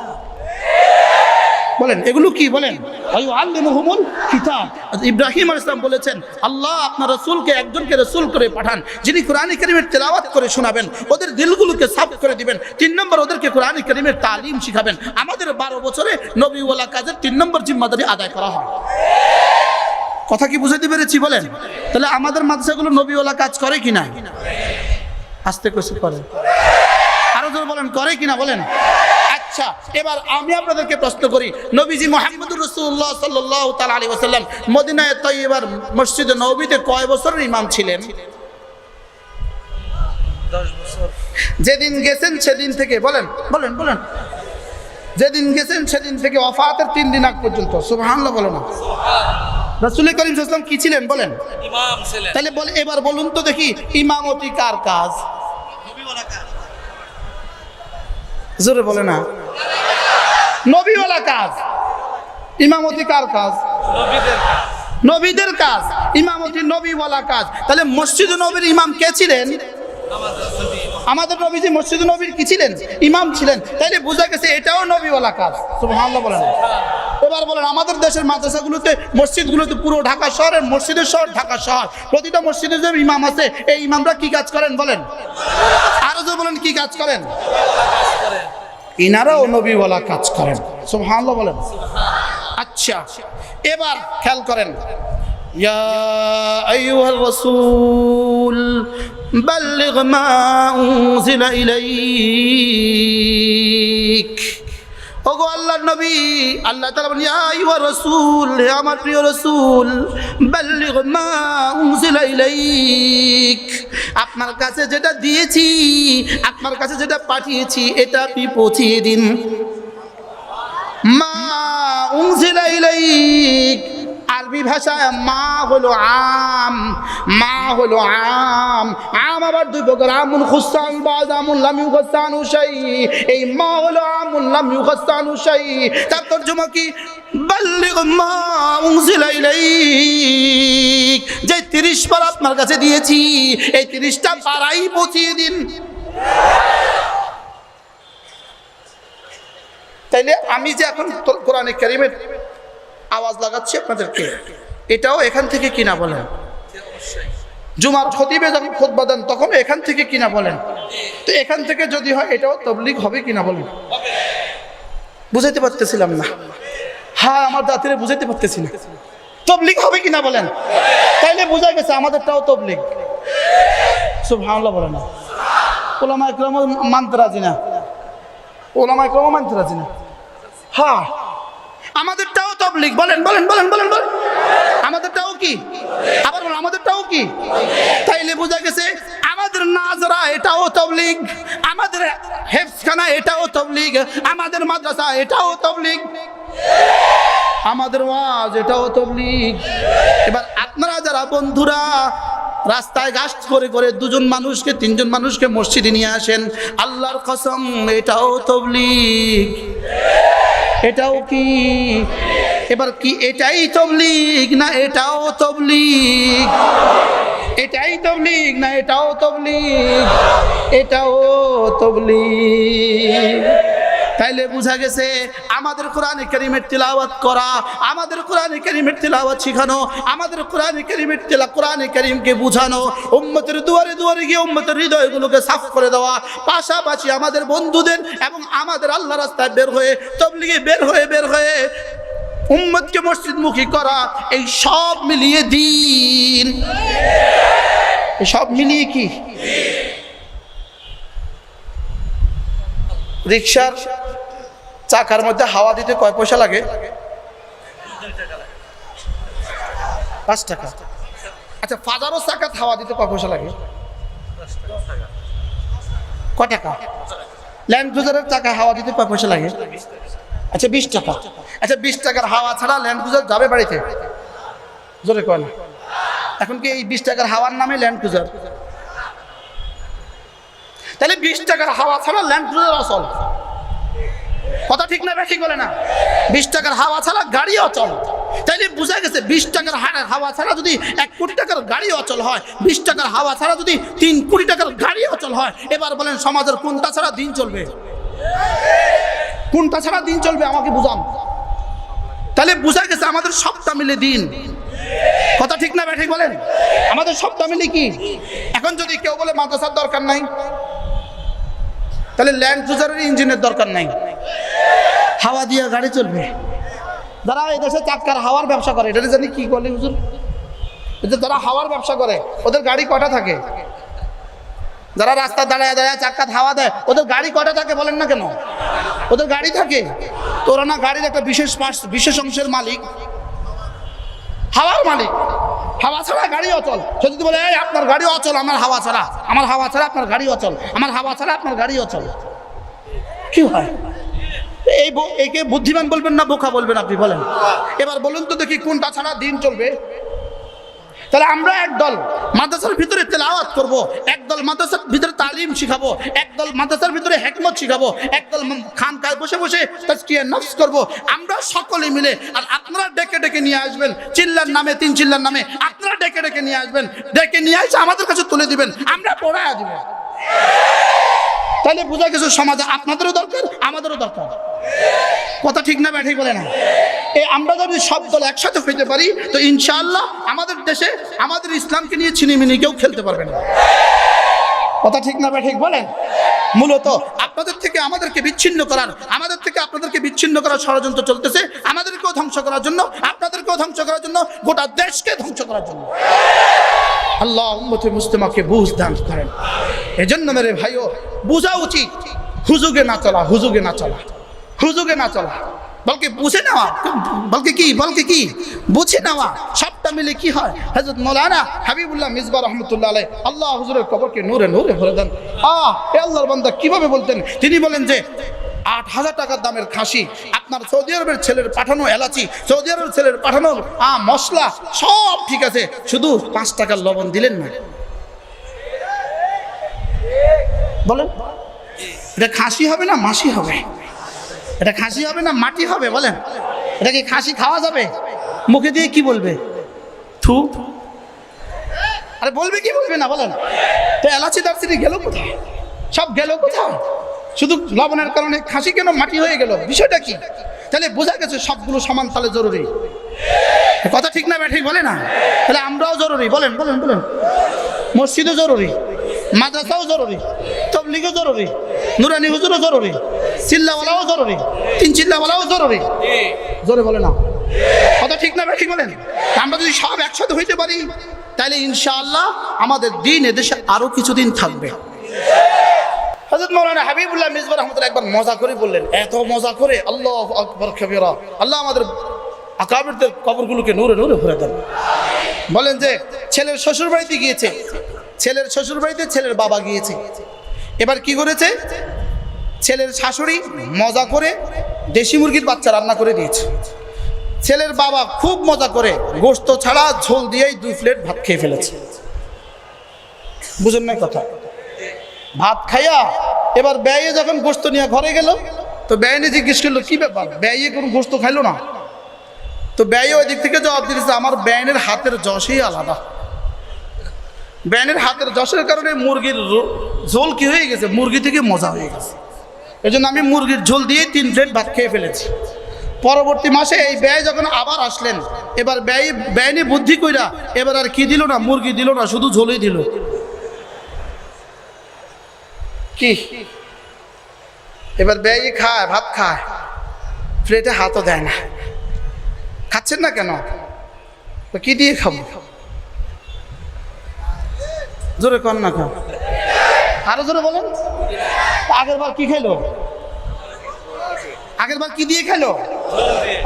বলেন এগুলো কি বলেন? ওয়ায়ুআল্লিমুহুমুল কিতাব। ইব্রাহিম আলাইহিস সালাম বলেছেন, আল্লাহ আপনার রাসূলকে একজনকে রাসূল করে পাঠান, যিনি কোরআন কারীমের তেলাওয়াত করে শোনাবেন, ওদের দিলগুলোকে সাফ করে দিবেন। 3 নম্বর ওদেরকে কোরআন কারীমের তালিম শিখাবেন। আমাদের 12 বছরে নবীওয়ালা কাজের 3 নম্বর জিম্মাদারি আদায় করা হয়। কথা কি বুঝাতে পেরেছি বলেন? তাহলে আমাদের মাদ্রাসাগুলো নবীওয়ালা কাজ করে কিনা? আস্তে করে করে। আরো জোরে বলেন, করে কিনা বলেন? আচ্ছা, এবার আমি আপনাদেরকে প্রশ্ন করি, নবীজি মুহাম্মদুর রাসূলুল্লাহ সাল্লাল্লাহু তাআলা আলাইহি ওয়াসাল্লাম মদিনায়ে তাইয়্যিবার মসজিদে নববীতে কয় বছরের ইমাম ছিলেন? 10 বছর। যেদিন গেছেন সেদিন থেকে বলেন বলেন বলেন, যেদিন গেছেন সেদিন থেকে ওয়াফাতের 3 দিন আগ পর্যন্ত। সুবহানাল্লাহ বলেন না? রাসূল করিম সাল্লাল্লাহু আলাইহি ওয়াসাল্লাম কি ছিলেন বলেন? ইমাম ছিলেন। তাহলে বলে এবার বলুন তো দেখি, ইমামতি কার কাজ? নবীওয়ালা কাজ। জোরে বলে না? নবীওয়ালা কাজ। ইমামতি কার কাজ? নবীদের কাজ। নবীদের কাজ। ইমামতি নবীওয়ালা কাজ। তাহলে মসজিদ নবীর ইমাম কে ছিলেন? আমাদের নবীজি মসজিদ নবীর কি ছিলেন? ইমাম ছিলেন। তাইলে বোঝা গেছে এটাও নবীওয়ালা কাজ। সুবহানাল্লাহ বলেন। এবার বলেন, আমাদের দেশের মাদ্রাসাগুলোতে মসজিদগুলোতে পুরো ঢাকা শহরের মসজিদের শহর ঢাকা শহর, প্রতিটা মসজিদে যে ইমাম আছে এই ইমামরা কি কাজ করেন বলেন? আরো যে বলেন কি কাজ করেন? ইনারাও নবীওয়ালা কাজ করেন। সুবহানাল্লাহ বলেন। আচ্ছা, এবার খেয়াল করেন, ইয়া আইয়ুহার রাসূল বাল্লিগ মা উনজিলা ইলাইক। ওগো আল্লাহর নবী, আল্লাহ তাআলা বলেন, ইয়া আইয়ুহার রাসূল, হে আমার প্রিয় রাসূল, বাল্লিগ মা উনজিলা ইলাইক, আপনার কাছে যেটা দিয়েছি, আপনার কাছে যেটা পাঠিয়েছি, এটা আপনি পৌঁছিয়ে দিন। মা উনজিলা ইলাইক, আরবি ভাষায় মা হলো আম, মা হলো আম। আম আবার দুই প্রকার, আমুল খুসান বাজ আমুল লাম ইউখাসানু শাই। এই মা হলো আমুল লাম ইউখাসানু শাই, তার তরজমা কি? বাল্লিগ মা উনজিলা ইলাইক, যে 30 বার আপনার কাছে দিয়েছি, এই 30টা পারাই পৌঁছিয়ে দিন। তাইলে আমি যে এখন কোরআনে কারীমের আওয়াজ লাগাচ্ছি আপনাদেরকে, এটাও এখান থেকে কিনা বলেন? জুমার খতিবে যখন খুতবা দেন তখন এখান থেকে কিনা বলেন? তো এখান থেকে যদি হয় এটাও তাবলীগ হবে কিনা বলেন? বুঝাইতে পারতেছিলাম না। হ্যাঁ, আমার দাঁতেরে বুঝাইতে পারতেছি না। তাবলীগ হবে কিনা বলেন? তাইলে বোঝা গেছে আমাদেরটাও তাবলীগ। সুবহানাল্লাহ বলেন না। ওলামা ইকরাম মানতে রাজি না, ওলামা ইকরাম মানতে রাজি না। হ্যাঁ, আমাদেরটাও তাবলীগ। বলেন বলেন বলেন বলেন বলেন, আমাদেরটাও কি? আবার বলেন, আমাদেরটাও কি? তাইলে বোঝা গেছে আমাদের নাজরা এটাও তাবলীগ, আমাদের হেফজখানা এটাও তাবলীগ, আমাদের মাদ্রাসা এটাও তাবলীগ, আমাদের ওয়াজ এটাও তাবলীগ। এবার আপনারা যারা বন্ধুরা রাস্তায় গাছ করে করে 2জন মানুষকে 3জন মানুষকে মসজিদে নিয়ে আসেন, আল্লাহর কসম এটাও তাবলীগ। এটাও কি? এবার কি এটাই তাবলীগ না এটাও তাবলীগ? এটাই তাবলীগ না এটাও তাবলীগ? এটাও তাবলীগ। তাইলে বোঝা গেছে আমাদের কোরআনে কারীমের তিলাওয়াত করা, আমাদের কোরআনে কারীমের তিলাওয়াত শিখানো, আমাদের কোরআনে কারীমের কোরআনে কারীমকে বুঝানো, উম্মতের দুয়ারে দুয়ারে গিয়ে উম্মতের হৃদয়গুলোকে সাফ করে দেওয়া, পাশাপাশি আমাদের বন্ধুদের এবং আমাদের আল্লাহ রাস্তায় বের হয়ে তাবলীগে বের হয়ে উম্মতকে মসজিদমুখী করা, এই সব মিলিয়ে দিন। এই সব মিলিয়ে কি? রিকশার চাকার মধ্যে হাওয়া দিতে কয় পয়সা লাগে? 5 টাকা। আচ্ছা, ফাজারও চাকাত হাওয়া দিতে কয় পয়সা লাগে? কয় টাকা? ল্যান্ড ক্রুজারের চাকা হাওয়া দিতে কয় পয়সা লাগে? আচ্ছা 20 টাকা। আচ্ছা 20 টাকার হাওয়া ছাড়া ল্যান্ড ক্রুজার যাবে বাড়িতে? জোরে কয় না। এখন কি এই 20 টাকার হাওয়ার নামে ল্যান্ড ক্রুজার? তাহলে 20 টাকার হাওয়া ছাড়া ল্যান্ড ক্রুজার অচল। কথা ঠিক না ঠিক বলে না? 20 টাকার হাওয়া ছাড়া গাড়ি অচল। তাইলে বোঝা গেছে 20 টাকার হাওয়া ছাড়া যদি 1 কোটি টাকার গাড়ি অচল হয়, 20 টাকার হাওয়া ছাড়া যদি 3 কোটি টাকার গাড়ি অচল হয়, এবার বলেন সমাজের কোনটা ছাড়া দিন চলবে? কোনটা ছাড়া দিন চলবে আমাকে বুঝান। তাহলে বোঝা গেছে আমাদের সবটা মিলে দিন। কথা ঠিক না ঠিক বলেন? আমাদের সবটা মিলে কি? এখন যদি কেউ বলে মাদ্রাসার দরকার নাই, তাহলে ল্যান্ড ক্রুজারের ইঞ্জিনের দরকার নাই, হাওয়া দিয়ে গাড়ি চলবে। যারা এই দেশে চাক্কার হাওয়ার ব্যবসা করে, এটা জানি কি বলে হুজুর, যারা হাওয়ার ব্যবসা করে ওদের গাড়ি কটা থাকে? যারা রাস্তা দাঁড়ায় দাঁড়ায় চাক্কাত হাওয়া দেয় ওদের গাড়ি কটা থাকে বলেন না কেন? ওদের গাড়ি থাকে। তো ওরা না গাড়ির একটা বিশেষ অংশের মালিক, হাওয়ার মালিক। হাওয়া ছাড়া গাড়ি অচল। সে যদি বলে এই আপনার গাড়ি অচল, আমার হাওয়া ছাড়া, আমার হাওয়া ছাড়া আপনার গাড়ি অচল, আমার হাওয়া ছাড়া আপনার গাড়ি অচল, কি হয়? একে বুদ্ধিমান বলবেন না বোকা বলবেন আপনি বলেন? এবার বলুন তো দেখি কোনটা ছাড়া দিন চলবে? তাহলে আমরা একদল মাদ্রাসার ভিতরে তেলাওয়াত করব, একদল মাদ্রাসার ভিতরে তালিম শিখাবো, একদল মাদ্রাসার ভিতরে হিকমত শিখাবো, একদল খানকায় বসে বসে তাজকিয়া নফস করব। আমরা সকলে মিলে, আর আপনারা ডেকে ডেকে নিয়ে আসবেন চিল্লার নামে, 3 চিল্লার নামে আপনারা ডেকে ডেকে নিয়ে আসবেন, ডেকে নিয়ে এসে আমাদের কাছে তুলে দিবেন, আমরা পড়ায়া দিব। তাহলে বোঝা গেছে সমাজে আপনাদেরও দরকার, আমাদেরও দরকার। কথা ঠিক না ঠিক বলে না? আমরা যদি সব দল একসাথে হইতে পারি তো ইনশাআল্লাহ আমাদের দেশে আমাদের ইসলামকে নিয়ে ছিনিমিনি কেউ খেলতে পারবে না। কথা ঠিক না ঠিক বলেন? মূলত আপনাদের থেকে আমাদেরকে বিচ্ছিন্ন করার, আমাদের থেকে আপনাদেরকে বিচ্ছিন্ন করার ষড়যন্ত্র চলতেছে, আমাদেরকেও ধ্বংস করার জন্য, আপনাদেরকেও ধ্বংস করার জন্য, গোটা দেশকে ধ্বংস করার জন্য। আল্লাহ উম্মতে মুসলিমাকে বুঝ দান করেন। এজন্য মেরে ভাইও বুঝা উচিত, হুজুগে না চলা, হুজুগে না চলা, হুজুগে না চলা, বলকে বুঝে নেওয়া, বলকে কি বুঝে নেওয়া, সবটা সবটা মিলে কি হয়? হযরত মাওলানা হাবিবুল্লাহ মিসবাহ রাহমাতুল্লাহ আলাইহি আল্লাহ হুজুরের কবরকে নূরে নূরে ভরে দেন। এ আল্লাহর বান্দা কিভাবে বলতেন, তিনি বলেন যে 8,000 টাকার দামের খাসি, আপনার সৌদি আরবের ছেলের পাঠানো এলাচি, সৌদি আরবের ছেলের পাঠানো মশলা সব ঠিক আছে, শুধু 5 টাকার লবণ দিলেন না। বলেন এটা খাসি হবে না মাসি হবে? এটা খাসি হবে না মাটি হবে? বলেন এটা কি খাসি খাওয়া যাবে? মুখে দিয়ে কি বলবে? থু। আরে বলবে কি বলবে না? বলেন তো এলাচি দারচিনি গেল কোথায়? সব গেল কোথায়? শুধু লবণের কারণে খাসি কেন মাটি হয়ে গেল? বিষয়টা কি? তাহলে বোঝা গেছে সবগুলো সমান তালে জরুরি। কথা ঠিক না ঠিক বলে না? তাহলে আমরাও জরুরি। বলেন বলেন বলেন মসজিদও জরুরি, মাদ্রাসাও জরুরি, তাবলীগও জরুরি, নুরানি হুজুরও জরুরি, চিল্লাওয়ালাও জরুরি, 3 চিল্লাওয়ালাও জরুরি। জোরে বলে না? কথা ঠিক না ঠিক বলেন? আমরা যদি সব একসাথে হইতে পারি তাহলে ইনশাআল্লাহ আমাদের দিন এদেশে আরো কিছুদিন থাকবে। হযরত মাওলানা হাবিবুল্লাহ মিসবাহ রাহমাতুল্লাহ একবার মজা করে বললেন, এত মজা করে, আল্লাহু আকবার কবীরা, আল্লাহ আমাদের আকাবিরদের কবরগুলোকে নূরে নূরে ভরে দেন। বলেন যে ছেলের শ্বশুর বাড়িতে গিয়েছে, ছেলের শ্বশুর বাড়িতে ছেলের বাবা গিয়েছে। এবার কি করেছে? ছেলের শাশুড়ি মজা করে দেশি মুরগির বাচ্চা রান্না করে দিয়েছে। ছেলের বাবা খুব মজা করে গোশত ছাড়া ঝোল দিয়েই 2 প্লেট ভাত খেয়ে ফেলেছে। বুঝেন না কথা? ভাত খাইয়া এবার ব্যয়ে যখন গোশত নিয়ে ঘরে গেল, তো ব্যয়নে জিজ্ঞেস করলো কি ব্যাপার, ব্যয়ে কোনো গোশত খাইলো না? তো ব্যয় ওই দিক থেকে জবাব দিয়েছে, আমার ব্যয়নের হাতের যশই আলাদা। ব্যয়নের হাতের যশের কারণে মুরগির ঝোল কি হয়ে গেছে, মুরগি থেকে মজা হয়ে গেছে। এই জন্য আমি মুরগির ঝোল দিয়ে 3 প্লেট ভাত খেয়ে ফেলেছি। পরবর্তী মাসে এই ব্যয় যখন আবার আসলেন, এবার ব্যয়নে বুদ্ধি কইরা এবার আর কি দিল না, মুরগি দিল না, শুধু ঝোলই দিল। কি এবার ব্যয় খায়, ভাত খায়, প্লেটে হাতও দেয় না। খাচ্ছেন না কেন? কি দিয়ে খাবো? জোরে কর না খাও, আরো জোরে বলেন। আগের বার কি খেলো? আগের বার কি দিয়ে খেলো?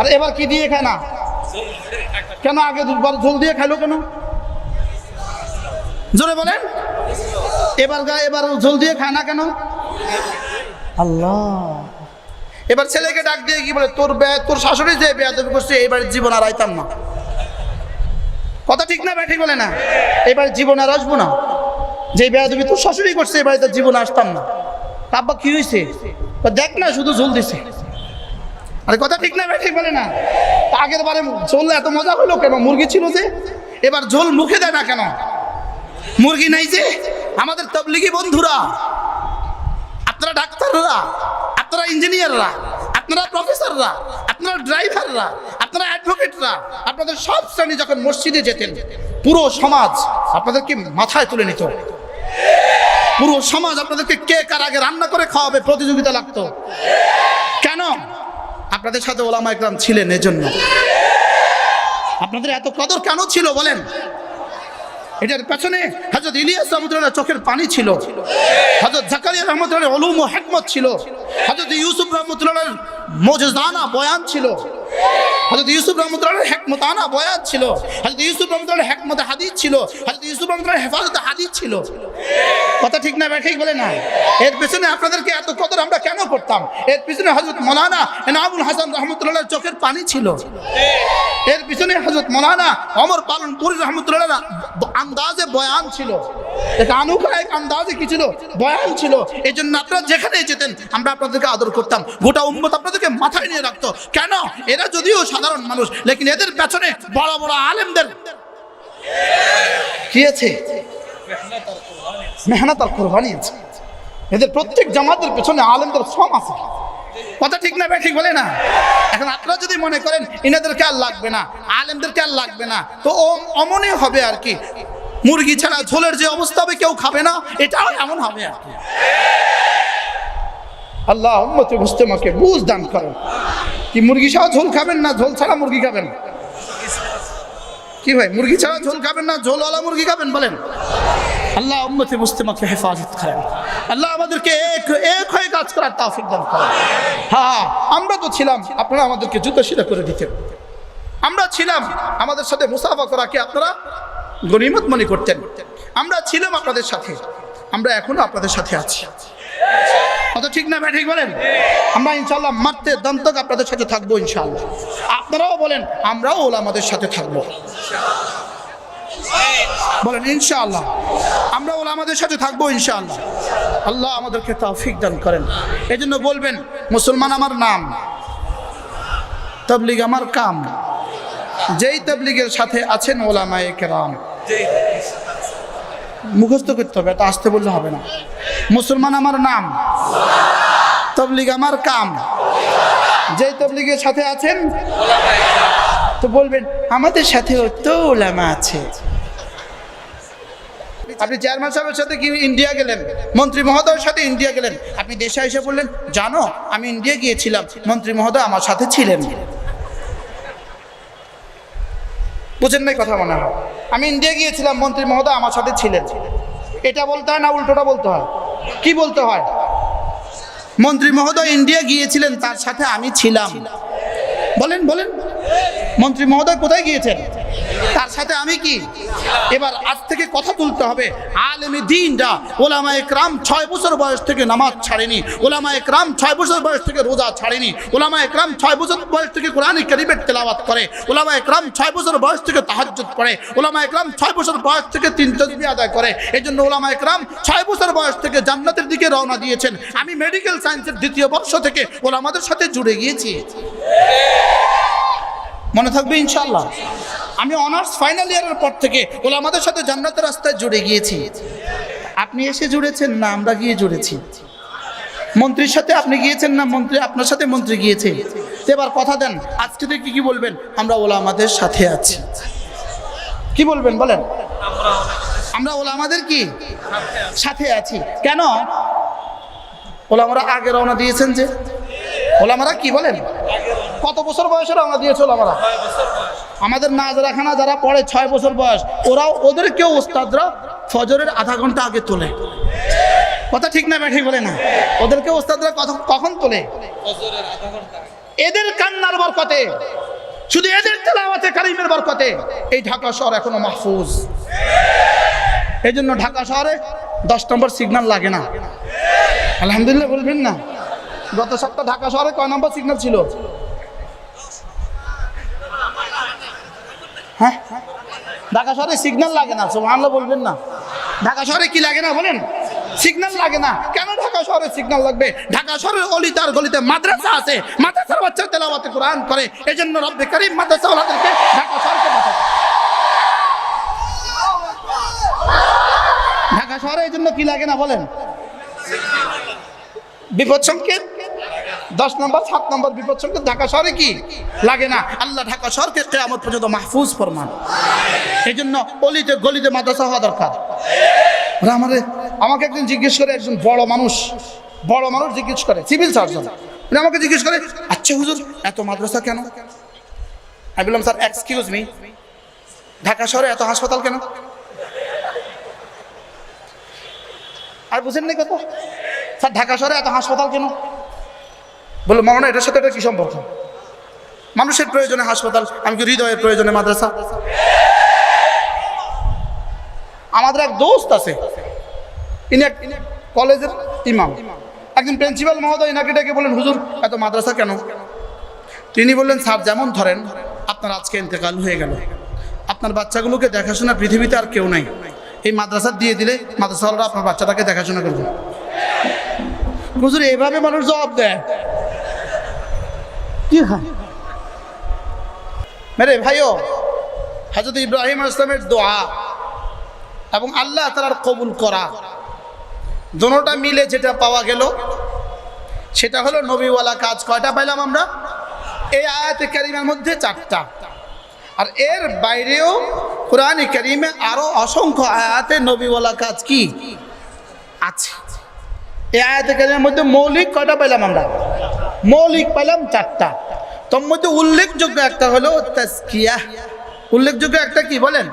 আর এবার কি দিয়ে খায় না কেন? আগে 2 বার ঝোল দিয়ে খাইলো কেন? জোরে বলেন। এবার ঝোল দিয়ে খায় না কেন? আল্লাহ। এবার ছেলেকে ডাক দিয়ে কি বলে, তোর শাশুড়ি যে বেয়াদবি করছে এবার জীবন আর আইতাম না। কথা ঠিক না ঠিক বলে না? এবার জীবন আর আসবো না, যে বেয়াদবি তোর শাশুড়ি করছে এবার তার জীবন আসতাম না। আব্বা কি হয়েছে? দেখ না শুধু ঝোল দিছে। আরে কথা ঠিক না ঠিক বলে না? আগের বারে ঝোল এত মজা হলো কেন? মুরগি ছিল যে। এবার ঝোল মুখে দেয় না কেন? মুরগি নাই যে। আমাদের তাবলীগী বন্ধুরা, আপনারা ডাক্তাররা, আপনারা ইঞ্জিনিয়াররা, আপনারা প্রফেসররা, আপনারা ড্রাইভাররা, আপনারা অ্যাডভোকেটরা, আপনাদের সব শ্রেণী যখন মসজিদে যেতেন, পুরো সমাজ আপনাদেরকে মাথায় তুলে নিত। পুরো সমাজ আপনাদেরকে কে কার আগে রান্না করে খাওয়াবে প্রতিযোগিতা লাগতো। কেন? আপনাদের সাথে ওলামা ইকরাম ছিলেন, এজন্য। আপনাদের এত কদর কেন ছিল বলেন? এটার পেছনে হযরত ইলিয়াস রাহমাতুল্লাহ চোখের পানি ছিল, হযরত জাকারিয়া রাহমাতুল্লাহ উলুম ও হিকমত ছিল, হযরত ইউসুফ রাহমাতুল্লাহ মুজিজানা বয়ান ছিল, হযরত ইউসুফ রাহমাতুল্লাহ হিকমতানা বয়ান ছিল, হযরত ইউসুফ রাহমাতুল্লাহ হিকমত হাদিস ছিল, হযরত ইউসুফ রাহমাতুল্লাহ হেফাজত হাদিস ছিল। কথা ঠিক না ঠিক বলে না? এর পেছনে আপনাদেরকে এত কদর আমরা কেন করতাম? এর পেছনে হযরত মাওলানা এনামুল হাসান রাহমাতুল্লাহ চোখের পানি ছিল। এর পিছনে হযরত মাওলানা ওমর পালনপুরি রাহমাতুল্লাহ আন্দাজে বয়ান ছিল। এটা আনুকা এক আন্দাজে কি ছিল? বয়ান ছিল। এই জন্য আপনারা যেখানে যেতেন আমরা আপনাদেরকে আদর করতাম। গোটা উম্মত আপনাদেরকে মাথায় নিয়ে রাখতো। কেন? এরা যদিও সাধারণ মানুষ, লেকিন এদের পেছনে বড় বড় আলেমদের কি আছে? মেহনত আর কুরবানি আছে। এদের প্রত্যেক জামাতের পেছনে আলেমদের শ্রম আছে। কথা ঠিক না ঠিক বলে না? এখন আপনারা যদি মনে করেন ইনাদেরকে আর লাগবে না, আলেমদেরকে আর লাগবে না, তো অমনই হবে আর কি। মুরগি ছাড়া ঝোলের যে অবস্থা হবে, কেউ খাবে না, এটাও এমন হবে আর কি। আল্লাহ উম্মতে মুসলিমাকে বুঝ দান করেন। কি মুরগি ছাড়া ঝোল খাবেন না ঝোল ছাড়া মুরগি খাবেন? কি ভাই, মুরগি ছাড়া ঝোল খাবেন না ঝোলওয়ালা মুরগি খাবেন? বলেন। আল্লাহ উম্মতে মুসলিমাকে হেফাজত করেন। আল্লাহ আমাদেরকে এক হয়ে কাজ করার তৌফিক দান করেন। হ্যাঁ, আমরা তো ছিলাম, আপনারা আমাদেরকে জুতা সিধা করে দিতেন। আমরা ছিলাম, আমাদের সাথে মুসাফা করাকে আপনারা গনিমত মনে করতেন। আমরা ছিলাম আপনাদের সাথে, আমরা এখনো আপনাদের সাথে আছি। কত ঠিক না ভাই, ঠিক বলেন? আমরা ইনশাআল্লাহ মারতে দন্তক আপনাদের সাথে থাকবো ইনশাআল্লাহ। আপনারাও বলেন আমরাও ওলামাদের সাথে থাকবো, বলেন ইনশাআল্লাহ। আমরা ওলামাদের সাথে থাকবো ইনশাআল্লাহ। আল্লাহ আমাদেরকে তৌফিক দান করেন। এই জন্য বলবেন মুসলমান আমার নাম, তাবলীগ আমার কাম, যেই তাবলীগের সাথে আছেন ওলামায়ে কেরাম। মুখস্থ করতে হবে, এটা আসতে বললে হবে না। মুসলমান আমার নাম, তাবলীগ আমার কাম, যেই তাবলীগের সাথে আছেন, তো বলবেন আমাদের সাথেও তো ওলামা আছে। আপনি চেয়ারম্যান সাহেবের সাথে কি ইন্ডিয়া গেলেন, মন্ত্রী মহোদয়ের সাথে ইন্ডিয়া গেলেন, আপনি দেশে এসে বললেন জানো আমি ইন্ডিয়া গিয়েছিলাম, মন্ত্রী মহোদয় আমার সাথে ছিলেন। বুঝেন নাই কথা মনে হয়? আমি ইন্ডিয়া গিয়েছিলাম, মন্ত্রী মহোদয় আমার সাথে ছিলেন। এটা বলতে হয় না উল্টোটা বলতে হয়? কি বলতে হয়? মন্ত্রী মহোদয় ইন্ডিয়া গিয়েছিলেন, তার সাথে আমি ছিলাম। বলেন বলেন, মন্ত্রী মহোদয় কোথায় গিয়েছেন? তার সাথে আমি কি? এবার আজ থেকে কথা তুলতে হবে, আলেমে দ্বীনরা ওলামায়ে কেরাম 6 বছর বয়স থেকে নামাজ ছাড়েনি, ওলামায়ে কেরাম 6 বছর বয়স থেকে রোজা ছাড়েনি, ওলামায়ে কেরাম 6 বছর বয়স থেকে কোরআন কারীমের তেলাওয়াত করে, ওলামায়ে কেরাম 6 বছর বয়স থেকে তাহাজ্জুদ পড়ে, ওলামায়ে কেরাম 6 বছর বয়স থেকে 3 তাসবিহ আদায় করে। এজন্য ওলামায়ে কেরাম 6 বছর বয়স থেকে জান্নাতের দিকে রওনা দিয়েছেন। আমি মেডিকেল সায়েন্সের 2য় বর্ষ থেকে ওলামাদের সাথে জুড়ে গিয়েছি। মনে থাকবে ইনশাআল্লাহ। আমি অনার্স ফাইনাল ইয়ারের পর থেকে ওলামাদের সাথে জান্নাতের রাস্তায় জুড়ে গিয়েছি। আপনি এসে জুড়েছেন না আমরা গিয়ে জুড়েছি? মন্ত্রীর সাথে আপনি গিয়েছেন না মন্ত্রী আপনার সাথে মন্ত্রী গিয়েছে? এবার কথা দেন, আজকে থেকে কি বলবেন? আমরা ওলামাদের সাথে আছি। কি বলবেন বলেন? আমরা ওলামাদের কি সাথে আছি। কেন? ওলামারা আগে রওনা দিয়েছেন যে। ওলামারা কি বলেন? কত বছর বয়সে রওনা দিয়েছে ওলামারা? আমাদের নাজরাখানা যারা পড়ে 6 বছর বয়স, ওদেরকেও ওস্তাদরা ফজরের আধা ঘন্টা আগে তোলে। কথা ঠিক না ব্যাঠি বলে না? ওদেরকে ওস্তাদরা কখন তোলে? এদের কান্নার বরকতে, শুধু এদের তেলাওয়াতে কারিমের বরকতে এই ঢাকা শহর এখনো মাহফুজ। এই জন্য ঢাকা শহরে 10 নম্বর সিগন্যাল লাগে না। আলহামদুলিল্লাহ বলবেন না? গত সপ্তাহ ঢাকা শহরে কয় নম্বর সিগন্যাল ছিল? হ্যাঁ, ঢাকা শহরে সিগন্যাল লাগে না। সুবহানাল্লাহ বলবেন না? ঢাকা শহরে কি লাগে না বলেন? সিগন্যাল লাগে না। কেন ঢাকা শহরে সিগন্যাল লাগবে? ঢাকা শহরের অলিতার গলিতে মাদ্রাসা আছে, মাদ্রাসার বাচ্চা তেলাওয়াতে কোরআন করে। এজন্য রব্বে কারীম মাদ্রাসাওয়ালাদেরকে ঢাকা শহরকে বাঁচায়। ঢাকা শহরে এই জন্য কি লাগে না বলেন? বিপদ সংকেত 10 নম্বর 7 নম্বর বিপদ সংকেত ঢাকা শহরে কি লাগে না। আল্লাহ ঢাকা শহরকে কিয়ামত পর্যন্ত মাহফুজ ফরমান। এই জন্য অলিতে গলিতে মাদ্রাসা হওয়া দরকার। আমাকে একজন জিজ্ঞেস করে, একজন বড় মানুষ জিজ্ঞেস করে, সিভিল সার্জন আমাকে জিজ্ঞেস করে, আচ্ছা হুজুর এত মাদ্রাসা কেন? আমি বললাম স্যার এক্সকিউজ মি, ঢাকা শহরে এত হাসপাতাল কেন? আর বুঝেন না কথা? স্যার ঢাকা শহরে এত হাসপাতাল কেন? বললো মামা এটার সাথে এটা কি সম্পর্ক? মানুষের প্রয়োজনে হাসপাতাল, আমি কি হৃদয়ের প্রয়োজনে মাদ্রাসা? আমাদের এক দোস্ত আছে, ইনি এক কলেজের ইমাম। একদিন প্রিন্সিপাল মহোদয় ইনাকে ডেকে বললেন, হুজুর এত মাদ্রাসা কেন? তিনি বললেন, স্যার যেমন ধরেন আপনার আজকে ইন্তেকাল হয়ে গেল, আপনার বাচ্চাগুলোকে দেখাশোনা পৃথিবীতে আর কেউ নাই, এই মাদ্রাসা দিয়ে দিলে মাদ্রাসাওয়ালারা আপনার বাচ্চাটাকে দেখাশোনা করবে। হুজুর এভাবে মানুষ জবাব দেয়? কি হয় মেরে ভাইও, হযরত ইব্রাহিম আলাইহিস সালামের দোয়া এবং আল্লাহ তাআলার কবুল করা দুটোটা মিলে যেটা পাওয়া গেল সেটা হলো নবীওয়ালা কাজ। কয়টা পাইলাম আমরা? এই আয়াতে কারিমার মধ্যে 4টা, আর এর বাইরেও কোরআনে কারিমে আরো অসংখ্য আয়াতে নবীওয়ালা কাজ কি আছে। এই আয়াতে কারিমার মধ্যে মৌলিক কয়টা পাইলাম আমরা? মৌলিক পাইলাম 4টা। তোর মধ্যে উল্লেখযোগ্য একটা হলো তাজকিয়া। উল্লেখযোগ্য একটা কি বলেন?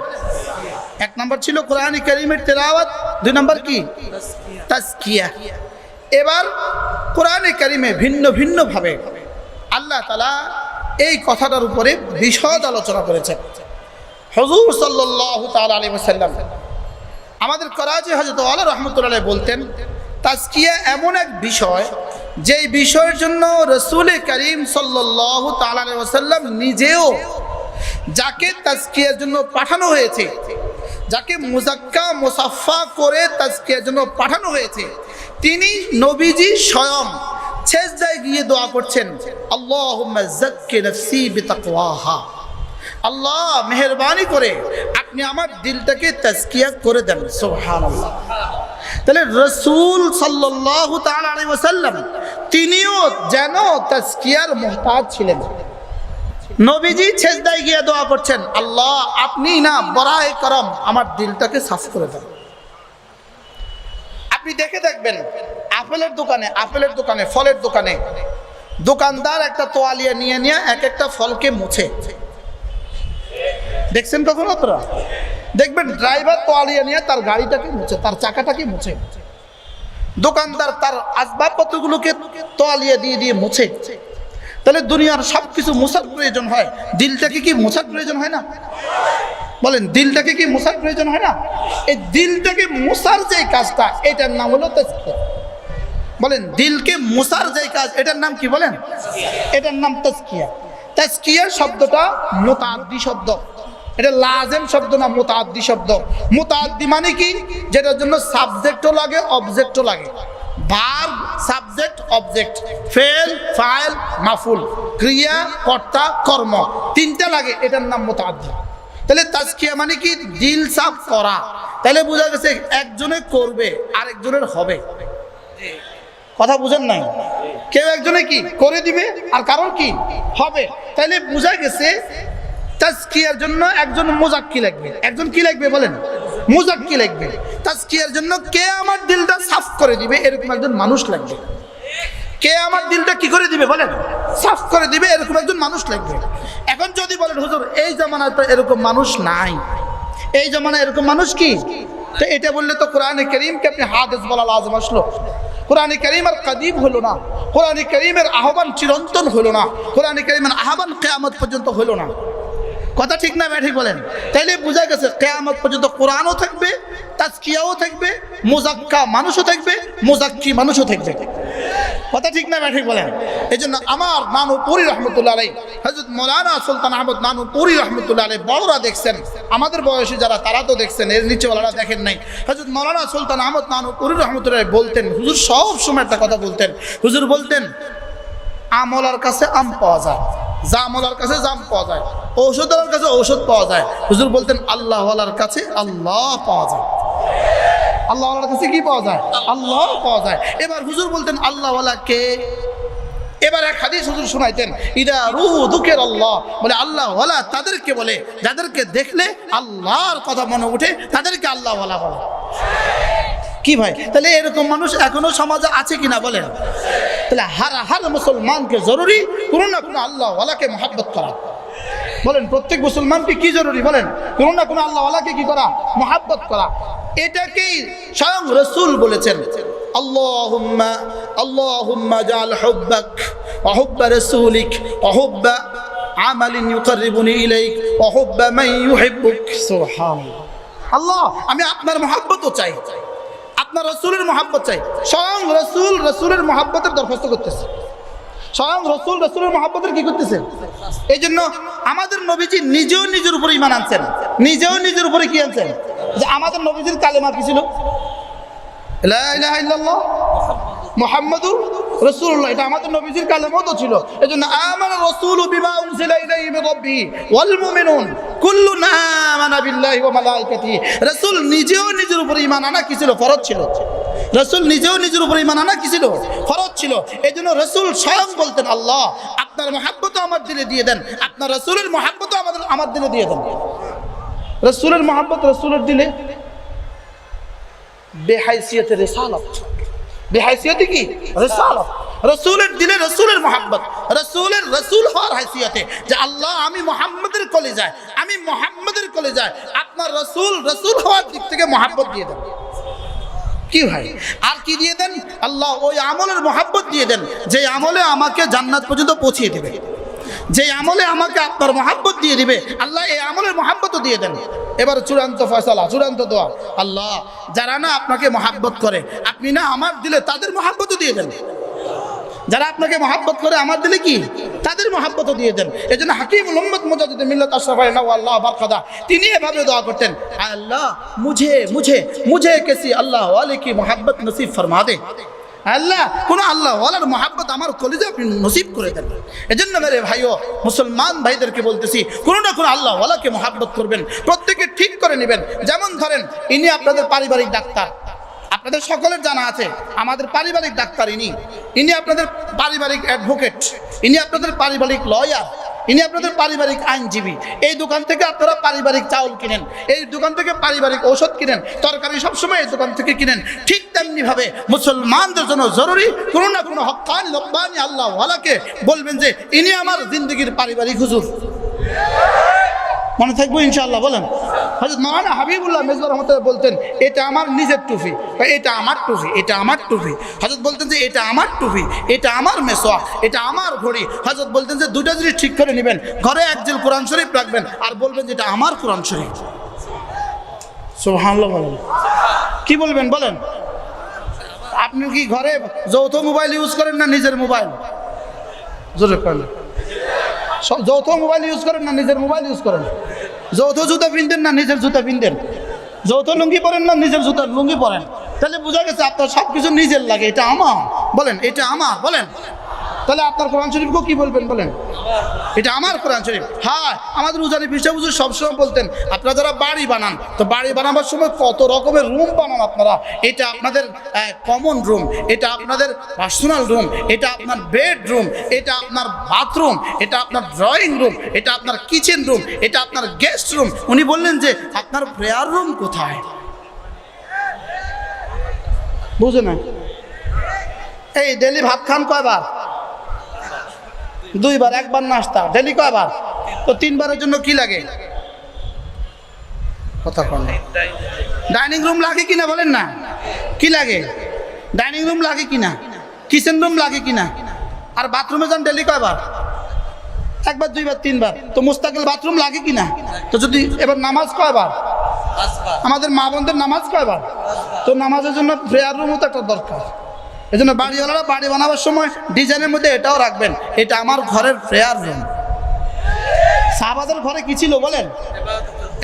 1 নম্বর ছিল কোরআনে কারিমের তেলাওয়াত, 2 নম্বর কি? তাজকিয়া। এবার কোরআনে কারিমে ভিন্ন ভিন্ন ভাবে আল্লাহ তাআলা এই কথাটার উপরে বিশদ আলোচনা করেছেন। হুজুর সাল্লাল্লাহু তাআলা আলাইহি ওয়াসাল্লাম আমাদের করাচি হযরত ওয়ালা রাহমাতুল্লাহ বলতেন, তাজকিয়া এমন এক বিষয় যেই বিষয়ের জন্য রাসূল করিম সাল্লাল্লাহু তাআলা আলাইহি ওয়াসাল্লাম নিজেও যাকে তাজকিয়ার জন্য পাঠানো হয়েছে, যাকে মুজাক্কা মুসাফফা করে তাজকিয়ার জন্য পাঠানো হয়েছে, তিনি নবীজি স্বয়ং সেজদায় গিয়ে দোয়া করছেন, আল্লাহুম্মা যাক্কি নাফসি বিতাকওয়াহা, আল্লাহ মেহেরবানি করে আপনি আমার দিলটাকে তাজকিয়া করে দেন। সুবহানাল্লাহ। তাহলে রাসূল সাল্লাল্লাহু তাআলা আলাইহি ওয়াসাল্লাম তিনিও যেন তাজকিয়ার মুহতাজ ছিলেন। নবীজি সেজদায় গিয়ে দোয়া করছেন, আল্লাহ আপনি না বরায়ে করম আমার দিলটাকে সাফ করে দেন। আপনি দেখে দেখবেন আপেলের দোকানে ফলের দোকানে দোকানদার একটা তোয়ালিয়া নিয়ে নিয়ে এক একটা ফলকে মুছে। দেখছেন কখনো আপনারা? দেখবেন ড্রাইভার তোয়ালিয়া নিয়ে তার গাড়িটাকে মুছে, তার চাকাটাকে মুছে। দোকানদার তার আসবাবপত্রগুলোকে তোয়ালিয়া দিয়ে দিয়ে মুছে। তাহলে দুনিয়ার সব কিছু মোছার প্রয়োজন হয়, দিলটাকে কি মোছার প্রয়োজন হয় না? বলেন, দিলটাকে কি মোছার প্রয়োজন হয় না? এই দিলটাকে মোছার যে কাজটা, এটার নাম হলো তাজকিয়া। বলেন, দিলকে মোছার যে কাজ, এটার নাম কি বলেন? এটার নাম তাজকিয়া। তাজকিয়া শব্দটা মুতাআদ্দি শব্দ, এটা লাজেম শব্দ না, মুতাআদ্দি শব্দ। মুতাআদ্দি মানে কি? যেটার জন্য সাবজেক্টও লাগে অবজেক্টও লাগে। ভার্ব, সাবজেক্ট, অবজেক্ট, ফেল, ফাইল, মাফুল, ক্রিয়া, কর্তা, কর্ম, তিনটা লাগে, এটার নাম মুতাআদ্দি। তাহলে তাজকিয়া মানে কি? দিল সাফ করা। তাহলে বোঝা গেছে একজনে করবে আরেকজনের হবে। কথা বুঝেন নাই? কেউ একজনে কি করে দিবে আর কারণ কি হবে। তাহলে বোঝা গেছে তাজকিয়ার জন্য একজন মুজাক্কি লাগবে। একজন কি লাগবে বলেন? মুজাক্কি লাগবে। তাজকিয়ার জন্য কে আমার দিলটা সাফ করে দিবে, এরকম একজন মানুষ লাগবে। কে আমার দিলটা কি করে দিবে বলেন? সাফ করে দিবে, এরকম একজন মানুষ লাগবে। এখন যদি বলেন হুজুর এই জামানায় তো এরকম মানুষ নাই, এই জামানায় এরকম মানুষ কি? তো এটা বললে তো কোরআনে কারীমকে আপনি হাদিস বলা লাজম আসলো। কোরআনে কারীমের কাদিম হলো না, কোরআনে কারীমের আহ্বান চিরন্তন হলো না, কোরআনে কারীমের আহ্বান কিয়ামত পর্যন্ত হলো না। কথা ঠিক না ঠিক বলেন? তাইলে বোঝা গেছে কিয়ামত পর্যন্ত কোরআনও থাকবে, তাজকিয়াও থাকবে, মুজাক্কা মানুষও থাকবে, মুজাক্কি মানুষও থাকবে। কথা ঠিক না ঠিক বলেন? এই জন্য আমার নানুপুরি রহমতুল্লাহ আলাইহি, হযরত মাওলানা সুলতান আহমদ নানুপুরি রহমতুল্লাহ আলাইহি বড়রা দেখছেন, আমাদের বয়সী যারা তারা তো দেখছেন, এর নিচেওয়ালারা দেখেন নাই। হযরত মাওলানা সুলতান আহমদ নানুপুরি রহমতুল্লাহ বলতেন, হুজুর সব সময় একটা কথা বলতেন। হুজুর বলতেন, আমলার কাছে আম পাওয়া যায়, জামলার কাছে জাম পাওয়া যায়, ঔষধের কাছে ঔষধ পাওয়া যায়। হুজুর বলতেন আল্লাহওয়ালার কাছে আল্লাহ পাওয়া যায়। আল্লাহওয়ালার কাছে কি পাওয়া যায়? আল্লাহ পাওয়া যায়। এবার হুজুর বলতেন আল্লাহওয়ালা কে? এবার এক হাদিস হুজুর শোনাইতেন, ইদা রুহু যুকির আল্লাহ, বলে আল্লাহওয়ালা তাদেরকে বলে যাদেরকে দেখলে আল্লাহর কথা মনে ওঠে, তাদেরকে আল্লাহওয়ালা বলে। কি ভাই, তাহলে এরকম মানুষ এখনো সমাজে আছে কিনা বলেন? তাহলে হার মুসলমানকে জরুরি কোনো না কোনো আল্লাহওয়ালাকে মহব্বত করা। বলেন, প্রত্যেক মুসলমানকে কি জরুরি বলেন? কোনো না কোনো আল্লাহওয়ালাকে কি করা? মহব্বত করা। এটাকেই স্বয়ং রাসূল বলেছেন, আল্লাহুম্মা জাআল হুব্বাক ওয়া হুব্বা রাসূলিক ওয়া হুব্বা আমালিন ইউকাররিবুনি ইলাইক ওয়া হুব্বা মান ইউহিব্বুক। সুবহানাল্লাহ। আল্লাহ, আমি আপনার মহব্বতও চাই, আপনার রাসূলের মহব্বত চাই। স্বয়ং রাসূলের মহব্বতের দরখাস্ত করতেছে, স্বয়ং রাসূলের মহব্বতের কি করতেছে? এই জন্য আমাদের নবীজি নিজেও নিজের উপরে ঈমান আনছেন, নিজেও নিজের উপরে কি আনছেন? যে আমাদের নবীজির কালেমা কি ছিল? লা ইলাহা ইল্লাল্লাহ মুহাম্মাদুর রাসূলুল্লাহ। এটা আমাদের নবীজির কালেমাও তো ছিল। এজন্য আমানা রাসূলু বিমা উনজিলা ইলাইহি মির রাব্বিহি ওয়াল মুমিনুন কুল্লুন আমানা বিল্লাহি ওয়া মালাইকাতিহি। রাসূল নিজেও নিজের উপরে ঈমান আনা কি ছিল? ফরজ ছিল। রাসূল নিজেও নিজের উপরে ঈমান আনা কি ছিল? ফরজ ছিল। এজন্য রাসূল স্বয়ং বলতেন, আল্লাহ আপনার মহব্বত আমার দিলে দিয়ে দেন, আপনার রাসূলের মহব্বত আমার দিলে দিয়ে দেন। রাসূলের মহব্বত রাসূলের দিলে বেহাইসিয়তে রিসালাত, বেহাইসিয়তে কি? রিসালাত। রাসূলের দিলে রাসূলের মহব্বত, রাসূল হওয়ার হাইসিয়তে, যে আল্লাহ আমি মুহাম্মাদের কলিজায়, আমি মুহাম্মাদের কলিজায় আপনার রাসূল হওয়ার দিক থেকে মহব্বত দিয়ে দেন। কি ভাই, আর কি দিয়ে দেন? আল্লাহ ওই আমলের মহব্বত দিয়ে দেন যে আমলে আমাকে জান্নাত পর্যন্ত পৌঁছিয়ে দেবে। যে আমলে আমাকে আপনার মহাব্বত দিয়ে দিবে, আল্লাহ এই আমলের মহাব্বতও দিয়ে দেন। এবার চূড়ান্ত ফয়সালা, চূড়ান্ত দোয়া, আল্লাহ যারা না আপনাকে মহাব্বত করে আপনি না আমার দিলে তাদের মহাব্বতও দিয়ে দেন। যারা আপনাকে মহাব্বত করে আমার দিলে কি তাদের মহাব্বতও দিয়ে দেন। এই জন্য হাকিমুল উম্মত মুজাদ্দিদ মিল্লাত আশরাফ আল্লাহ বারকাদা তিনি এভাবে দোয়া করতেন, আল্লাহ মুঝে মুঝে মুঝে কেসি আল্লাহ ওয়ালে কি মোহাব্বত নসিব ফরমা দে। আল্লাহ কোন আল্লাহ ওয়ালার মোহাব্বত আমার কলিজা আপনি নসিব করে দেন। এই জন্য মেরে ভাইও মুসলমান ভাইদেরকে বলতেছি, কোনো না কোনো আল্লাহ ওয়ালাকে মোহাব্বত করবেন, প্রত্যেকে ঠিক করে নেবেন। যেমন ধরেন ইনি আপনাদের পারিবারিক ডাক্তার, আপনাদের সকলের জানা আছে আমাদের পারিবারিক ডাক্তার ইনি আপনাদের পারিবারিক অ্যাডভোকেট, ইনি আপনাদের পারিবারিক লয়ার, ইনি আপনাদের পারিবারিক আইনজীবী। এই দোকান থেকে আপনারা পারিবারিক চাউল কিনেন, এই দোকান থেকে পারিবারিক ঔষধ কিনেন, তরকারি সবসময় এই দোকান থেকে কিনেন। ঠিক তেমনিভাবে মুসলমানদের জন্য জরুরি কোনো না কোনো হক্কানি রব্বানি আল্লাহ ওয়ালাকে বলবেন যে ইনি আমার জিন্দগির পারিবারিক হুজুর। মনে থাকবো ইনশাআল্লাহ। বলেন হযরত মাওলানা হাবিবুল্লাহ মেজবা রহমাতুল্লাহ বলতেন এটা আমার নিজের টুপি, এটা আমার টুপি, এটা আমার টুপি। হযরত বলতেন যে এটা আমার টুপি, এটা আমার মেসওয়াক, এটা আমার ঘড়ি। হযরত বলতেন যে দুটো জিনিস ঠিক করে নেবেন, ঘরে এক জিল কোরআন শরীফ রাখবেন আর বলবেন যে এটা আমার কোরআন শরীফ। সুবহানাল্লাহ। বলেন কি বলবেন বলেন? আপনি কি ঘরে যৌথ মোবাইল ইউজ করেন না নিজের মোবাইল? জোরে করেন। যৌথ মোবাইল ইউজ করেন না নিজের মোবাইল ইউজ করেন? যৌথ জুতা পিনতেন না নিজের জুতা পিনতেন? যৌথ লুঙ্গি পরেন না নিজের জুতার লুঙ্গি পরেন? তাহলে বোঝা গেছে আপনার সব কিছু নিজের লাগে, এটা আমার। বলেন এটা আমার। বলেন তাহলে আপনার কোরআন শরীফকেও কি বলবেন? বলেন এটা আমার কোরআন শরীফ। হ্যাঁ, আমাদের উজানি পিসা হুজুর সবসময় বলতেন আপনারা যারা বাড়ি বানান তো বাড়ি বানাবার সময় কত রকমের রুম বানান আপনারা। এটা আপনাদের কমন রুম, এটা আপনাদের পার্সোনাল রুম, এটা আপনার বেডরুম, এটা আপনার বাথরুম, এটা আপনার ড্রয়িং রুম, এটা আপনার কিচেন রুম, এটা আপনার গেস্ট রুম। উনি বললেন যে আপনার প্রেয়ার রুম কোথায়? বুঝে না? এই ডেলি ভাত খান কয়বার? 2 বার। 1 বার নাস্তা, ডেলি কয়বার? তো 3 বারের জন্য কি লাগে? কথা কন। ডাইনিং রুম লাগে কিনা বলেন না? কি লাগে? ডাইনিং রুম লাগে কিনা? কিচেন রুম লাগে কিনা? আর বাথরুমে যান ডেলি কয়বার? 1 বার, 2 বার, 3 বার। তো মুস্তাকিল বাথরুম লাগে কিনা? তো যদি এবার নামাজ কয়বার? আমাদের মা বোনদের নামাজ কয়বার? তো নামাজের জন্য প্রেয়ার রুমও তো একটা দরকার। এই জন্য বাড়িওয়ালারা বাড়ি বানাবার সময় ডিজাইনের মধ্যে এটাও রাখবেন, এটা আমার ঘরের প্রেয়ার রুম। সাহাবাদের ঘরে কি ছিল বলেন?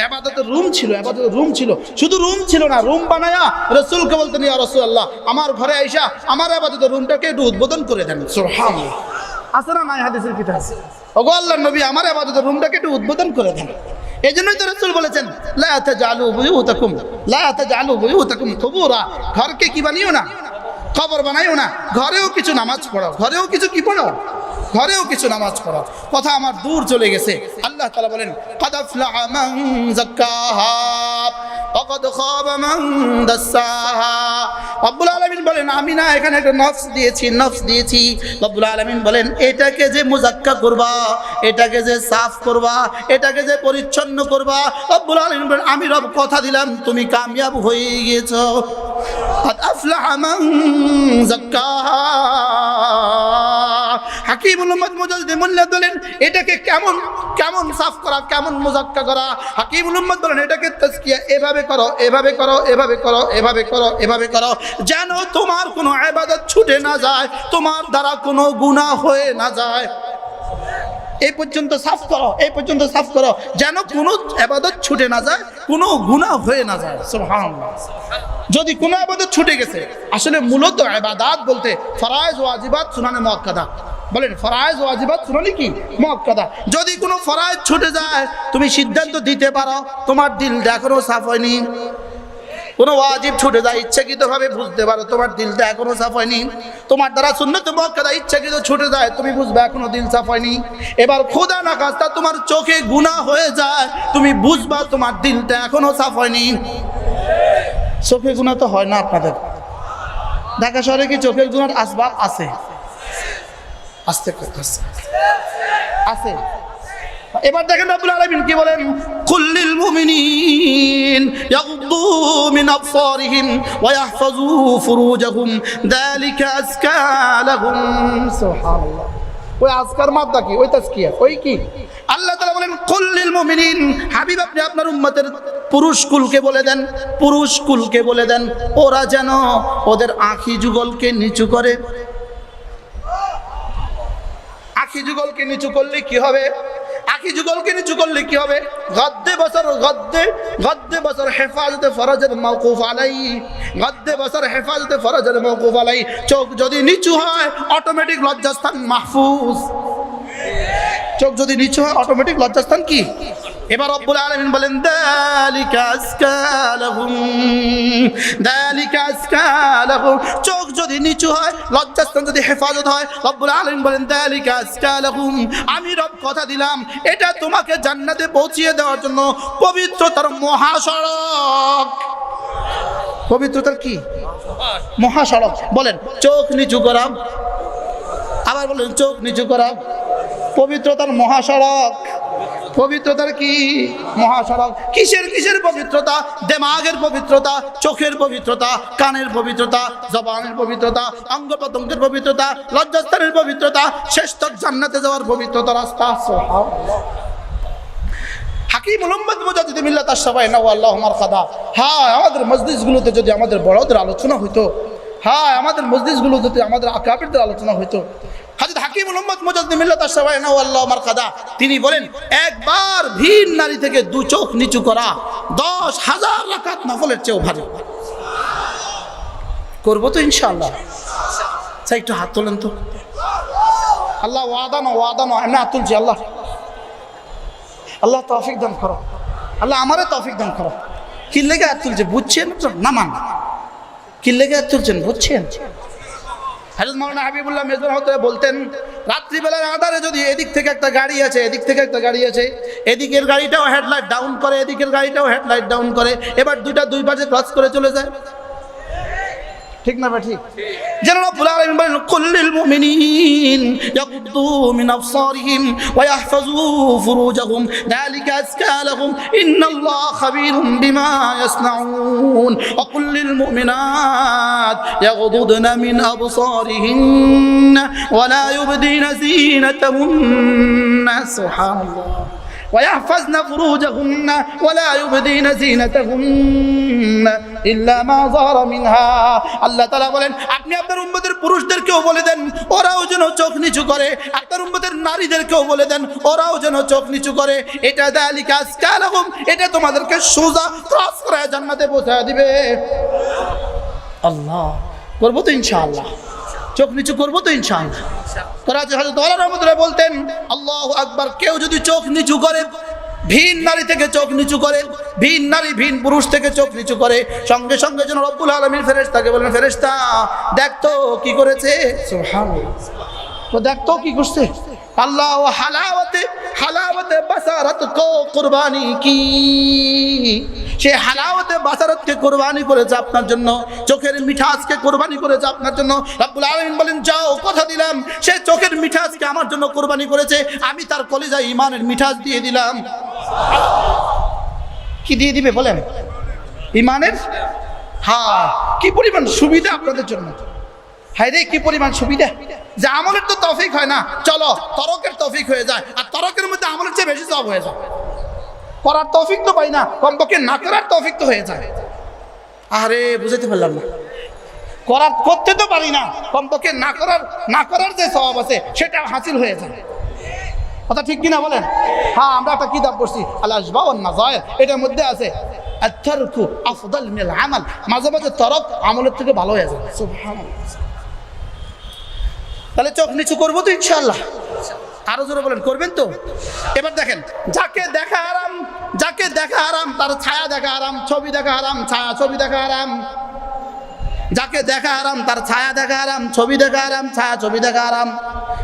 ইবাদতের রুম ছিল, ইবাদতের রুম ছিল। শুধু রুম ছিল না, রুম বানায়া রাসূলকে বলতেন ইয়া রাসূলুল্লাহ আমার ঘরে আইসা আমার ইবাদতের রুমটাকে একটু উদ্বোধন করে দেন। সুবহানাল্লাহ। আছে না নাই হাদিসের কিতাব? ওগো আল্লাহর নবী আমার ইবাদতের রুমটাকে একটু উদ্বোধন করে দেন। এই জন্যই তো রাসূল বলেছেন লা তাজালু বুয়ুতাকুম কুবুরা, ঘরকে কি বানিও না, কবর বানাইও না। ঘরেও কিছু নামাজ পড়ো, ঘরেও কিছু কি পড়ো, ঘরেও কিছু নামাজ পড়ো। কথা আমার দূর চলে গেছে। আল্লাহ তাআলা বলেন কাদ আফলাহা মান যাক্কাহা ওয়া কাদ খাবা মান দাসসাহা। রব্বুল আলামিন বলেন আমি না এখানে একটা নফস দিয়েছি। রব্বুল আলামিন বলেন এটাকে যে মুজাক্কা করবা, এটাকে যে সাফ করবা, এটাকে যে পরিচ্ছন্ন করবা, রব্বুল আলামিন বলেন আমি রব কথা দিলাম তুমি কামিয়াব হয়ে গিয়েছো। কাদ আফলাহা মান যাক্কাহা। হাকিমুল উম্মত মুজাদ্দিদ মুল্লাহ বলেন এটাকে কেমন কেমন সাফ করা, কেমন মুজাক্কা করা। হাকিমুল উম্মত বলেন এটাকে তাজকিয়া এভাবে করো, এভাবে করো, এভাবে করো, এভাবে করো, এভাবে করো, যেন তোমার কোনো ইবাদত ছুটে না যায়, তোমার দ্বারা কোনো গুনাহ হয়ে না যায়। এই পর্যন্ত সাফ করো, এই পর্যন্ত সাফ করো, যেন কোনো ইবাদত ছুটে না যায়, কোনো গুনাহ হয়ে না যায়। সুবহানাল্লাহ। যদি কোনো ইবাদত ছুটে গেছে, আসলে মূলত ইবাদত বলতে ফরায়েজ ওয়াজিবাত সুনানে মুআক্কাদা। বলেন ফরায়েজ ওয়াজিবাত সুনানে কি মুআক্কাদা। যদি কোনো ফরায়েজ ছুটে যায় তুমি সিদ্ধান্ত দিতে পারো তোমার দিলটা এখনো সাফ হয়নি। কোনো ওয়াজিব ছুটে যায় ইচ্ছাকৃতভাবে বুঝতে পারো তোমার দিলটা এখনো সাফ হয়নি। তোমার দ্বারা সুন্নাত মুআক্কাদা ইচ্ছাকৃত ছুটে যায় তুমি বুঝবে এখনো দিল সাফ হয়নি। এবার খোদা না খাস্তা তোমার চোখে গুনাহ হয়ে যায় তুমি বুঝবা তোমার দিলটা এখনো সাফ হয়নি। চোখের গুনাহ তো হয় না আপনাদের? ঢাকা শহরে কি চোখের গুনার আসবাব আছে? আস্তে আছে। এবার দেখেন রব্বুল আলামিন কি বলেন কুল্লিল মুমিনিন ইয়াগুদ্দু মিন আবসারিহিম ওয়া ইয়াহফাযু ফুরুজাহুম যালিকা আযকা লাহুম। সুবহানাল্লাহ। ওই আজকার মাদ্দা কি, ওই তাজকিয়া, ওই কি? আল্লাহ তাআলা বলেন কুল্লিল মুমিনিন, হাবিব আপনি আপনার উম্মতের পুরুষ কুলকে বলে দেন, পুরুষ কুলকে বলে দেন ওরা যেন ওদের আঁখি যুগলকে নিচু করে। আঁখি যুগলকে নিচু করলে কি হবে? আঁখি যুগলকে নিচু করলে কি হবে? গদ্দে বসর হেফাজতে ফরজের মওকুফ আলাইহি, গদ্দে বসর হেফাজতে ফরজের মওকুফ আলাইহি। চোখ যদি নিচু হয় অটোমেটিক লজ্জাস্থান মাহফুজ। চোখ যদি নিচু হয় অটোমেটিক লজ্জাস্থান কি? এবার রব্বুল আলামিন বলেন যালিকা আজকা লাহুম, যালিকা আজকা লাহুম। চোখ যদি নিচু হয়, লজ্জাস্থান যদি হেফাজত হয়, রব্বুল আলামিন বলেন যালিকা আজকা লাহুম, আমি রব কথা দিলাম এটা তোমাকে জান্নাতে পৌঁছিয়ে দেওয়ার জন্য পবিত্রতার মহাসড়ক। পবিত্রতার কি মহাসড়ক? বলেন চোখ নিচু করা, আবার বলেন চোখ নিচু করা। পবিত্রতার মহাসড়ক। পবিত্রতার কি মহাসড়ক? কিসের কিসের পবিত্রতা? দেমাগের পবিত্রতা, চোখের পবিত্রতা, কানের পবিত্রতা, জবানের পবিত্রতা, অঙ্গ প্রত্যঙ্গের পবিত্রতা, লজ্জাস্থানের পবিত্রতা, শেষ তক জান্নাতে যাওয়ার পবিত্রতা রাস্তা। সুবহানাল্লাহ। হাকিমুল উম্মত মুজাদ্দিদ মিল্লাত আশ-শাফাঈ আল্লাহু মারকাদা। হ্যাঁ, আমাদের মজলিসগুলোতে যদি আমাদের বড়দের আলোচনা হইতো, হ্যাঁ আমাদের মজলিসগুলোতে যদি আমাদের আকাবিরদের আলোচনা হইতো। হযরত হাকিমুল উম্মত মুজাদ্দিদ মিল্লাত আশ-শাফাঈ আল্লাহু মারকাদা তিনি বলেন একবার ভিন নারী থেকে দু চোখ নিচু করা 10,000 রাকাত নফলের চেয়েও ভারী। করবো তো ইনশাআল্লাহ। চাই একটু হাত তোলেন তো। আল্লাহ ওয়াদা না এমনি হাত তুলছি। আল্লাহ আল্লাহ তৌফিক দান করো, আল্লাহ আমারে তৌফিক দান করো। কি লেগে হাত তুলছে বুঝছেন? নামান কি লেগে হাত তুলছেন বুঝছেন? হযরত মাওলানা হাবিবুল্লাহ মেজবাহ রহমাতুল্লাহ বলতেন রাত্রিবেলার আঁধারে যদি এদিক থেকে একটা গাড়ি আছে, এদিক থেকে একটা গাড়ি আছে, এদিকের গাড়িটাও হেডলাইট ডাউন করে, এদিকের গাড়িটাও হেডলাইট ডাউন করে, এবার দুইটা দুই পাশে ক্রস করে চলে যায়। ঠিক না? ঠিক। যেন রব্বুল আলামিন বলেন কুল্লিল মুমিনিন ইয়াগুদ্দু মিন আবসারিহিম ওয়া ইয়াহফাযু ফুরুজাহুম যালিকা আযকা লাহুম ইন্নাল্লাহা খাবীরুম বিমা ইয়াসনাউন ওয়া কুল্লিল মুমিনাত ইয়াগুদুদনা মিন আবসারিহিন্না ওয়া লা ইউবদিনা যিনাতাহুন্না সুবহানাল্লাহ ويحفظن فروجهن ولا يبدين زينتهن إلا ما ظهر منها। আল্লাহ তাআলা বলেন আপনি আপনার উম্মতের পুরুষদেরকেও বলে দেন ওরাও যেন চোখ নিচু করে, আপনার উম্মতের নারীদেরকেও বলে দেন ওরাও যেন চোখ নিচু করে। এটা যালিকা আযকা লাহুম, এটা তোমাদেরকে সোজা ক্রস করে জান্নাতে পৌঁছে দিবে। আল্লাহ করবো তো ইনশাআল্লাহ, চোখ নিচু করবো তো ইনশাআল্লাহ। করাচি হযরত ওমর রাহমাতুল্লাহ বলতেন আল্লাহু আকবার, কেউ যদি চোখ নিচু করে, ভিন নারী থেকে চোখ নিচু করে, ভিন নারী ভিন পুরুষ থেকে চোখ নিচু করে, সঙ্গে সঙ্গে যেন রব্বুল আলামিন ফেরেশতাকে বলেন ফেরেশতা দেখ তো কি করেছে। সুবহানাল্লাহ। তো দেখ তো কি করছে। আল্লাহ হালাওয়াতে বাসারত কো কুরবানি কি, সে হালাওয়াতে বাসারতকে কুরবানি করেছে আপনার জন্য, চোখের মিঠাসকে কুরবানি করেছে আপনার জন্য। রব্বুল আলামিন বলেন যাও কথা দিলাম সে চোখের মিঠাসকে আমার জন্য কুরবানি করেছে, আমি তার কলিজায় ঈমানের মিঠাস দিয়ে দিলাম। কি দিয়ে দিবে বলেন? ঈমানের। হ্যাঁ, কি পরিমাণ সুবিধা আপনাদের জন্য। হায় রে কি পরিমাণ সুবিধা যে আমলের তো তৌফিক হয় না, চলো তরকের তৌফিক হয়ে যায়, আর তরকের মধ্যে আমলের চেয়ে বেশি সওয়াব হয়ে যায়। করার তৌফিক তো পাই না, কমপক্ষে না করার তৌফিক তো হয়ে যায়। আরে বুঝাতে পারলাম না, করতে তো পারি না, কমপক্ষে না করার যে সওয়াব আছে সেটা হাসিল হয়ে যায়। কথা ঠিক কিনা বলেন? হ্যাঁ, আমরা একটা কিতাব পড়ছি আল আশবা ওয়ান নাযায়ের, এটার মধ্যে আছে আত-তারকু আফদাল মিনাল আমাল, মাঝে মাঝে তরক আমলের থেকে ভালো হয়ে যায়। সুবহানাল্লাহ। তাহলে চোখ নিচু করবো তো ইনশাআল্লাহ। আরো জোরে বলেন করবেন তো? এবার দেখেন যাকে দেখা হারাম তার ছায়া দেখা হারাম, ছবি দেখা হারাম, ছায়া ছবি দেখা হারাম। যাকে দেখা হারাম তার ছায়া দেখা হারাম, ছবি দেখা হারাম, ছায়া ছবি দেখা হারাম।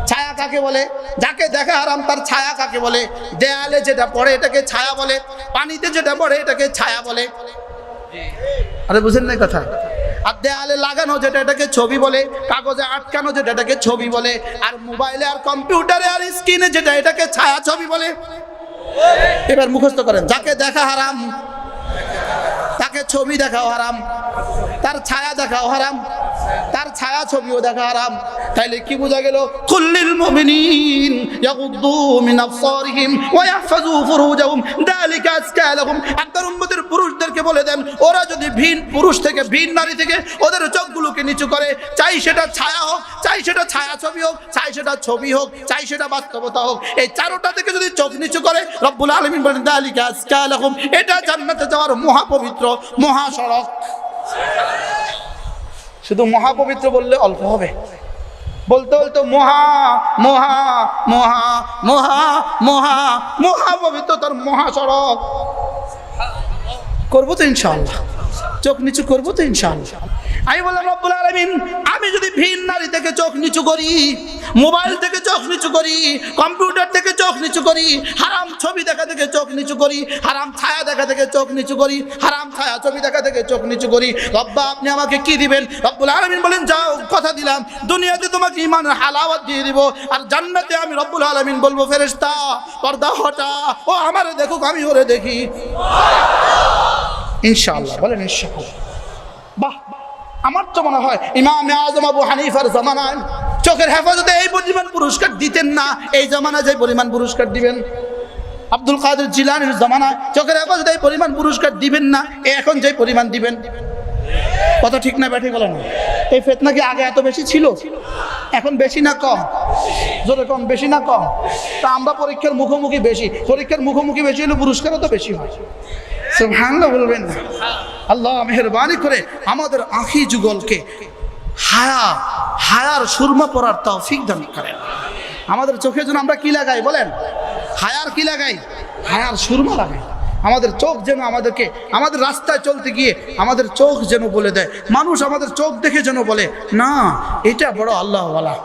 ছায়া কাকে বলে? যাকে দেখা হারাম তার ছায়া কাকে বলে? দেয়ালে যেটা পড়ে এটাকে ছায়া বলে, পানিতে যেটা পড়ে এটাকে ছায়া বলে। আরে বুঝেন না কথা? আর দেয়ালে লাগানো যেটা এটাকে ছবি বলে, কাগজে আটকানো যেটা এটাকে ছবি বলে, আর মোবাইলে আর কম্পিউটারে আর স্ক্রিনে যেটা এটাকে ছায়া ছবি বলে। এবার মুখস্থ করেন যাকে দেখা হারাম তাকে ছবি দেখাও হারাম, তার ছায়া দেখাও হারাম, তার ছায়া ছবিও দেখা হারাম। তাইলে কি বোঝা গেল? কুল্লিল মুমিনিন ইয়াগুদ্দু মিন আবসারিহিম ওয়া ইয়াহফাযু ফুরুজাহুম যালিকা আযকা লাহুম। আপনার উম্মতের পুরুষদেরকে বলে দেন, ওরা যদি ভিন পুরুষ থেকে, ভিন নারী থেকে ওদের চোখগুলোকে নিচু করে, চাই সেটা ছায়া হোক, চাই সেটা ছায়া ছবি হোক, চাই সেটা ছবি হোক, চাই সেটা বাস্তবতা হোক, এই চারোটা থেকে যদি চোখ নিচু করে, রব্বুল আলামিন বলেন যালিকা আযকা লাহুম, এটা জান্নাতে যাওয়ার মহাপবিত্র মহাসড়ক। শুধু মহাপবিত্র বললে অল্প হবে, বলতে বলতে মহা মহা মহা মহা মহা মহাপবিত্র তার মহাসড়ক করবো তো ইনশাআল্লাহ, চোখ নিচু করবো তো ইনশাআল্লাহ। আমি বললাম রব্বুল আলামিন, আমি যদি ভিন নারী থেকে চোখ নিচু করি, মোবাইল থেকে চোখ নিচু করি, কম্পিউটার থেকে চোখ নিচু করি, হারাম ছবি দেখা থেকে চোখ নিচু করি, হারাম ছায়া দেখা থেকে চোখ নিচু করি, হারাম ছায়া ছবি দেখা থেকে চোখ নিচু করি, রব্বা আপনি আমাকে কি দিবেন? রব্বুল আলামিন বলেন, যাও, কথা দিলাম দুনিয়াতে তোমাকে ঈমানের হালাওয়াত দিয়ে দিব, আর জান্নাতে আমি রব্বুল আলামিন বলবো, ফেরেশতা পর্দা হটা, ও আমারে দেখুক, আমি ওরে দেখি ইনশাআল্লাহ। বলেন ইনশাআল্লাহ। বাহ, আমার তো মনে হয় ইমাম আযম আবু হানিফার জামানায় চোখের হেফাজতে এই পরিমাণ পুরস্কার দিতেন না, এই জামানায় যে পরিমাণ পুরস্কার দিবেন। আব্দুল কাদের জিলানীর জামানায় চোখের হেফাজতে এই পরিমাণ পুরস্কার দিবেন না, এখন যে পরিমাণ দিবেন। কথা ঠিক না ব্যাঠি বলেন? এই ফিতনা কি আগে এত বেশি ছিল? এখন বেশি না কম? জোরে কম, বেশি না কম? তা আমরা পরীক্ষার মুখোমুখি বেশি, পরীক্ষার মুখোমুখি বেশি হলে পুরস্কারও তো বেশি হয়। সুবহানাল্লাহ বলবেন না? আল্লাহ মেহেরবানি করে আমাদের আঁখি যুগলকে হায়ার সুরমা পরার তৌফিক দান করেন। আমাদের চোখে যেন আমরা কি লাগাই বলেন? হায়ার কি লাগাই? হায়ার সুরমা লাগাই। আমাদের চোখ যেন আমাদেরকে, আমাদের রাস্তায় চলতে গিয়ে আমাদের চোখ যেন বলে দেয়, মানুষ আমাদের চোখ দেখে যেন বলে, না এটা বড় আল্লাহওয়ালা,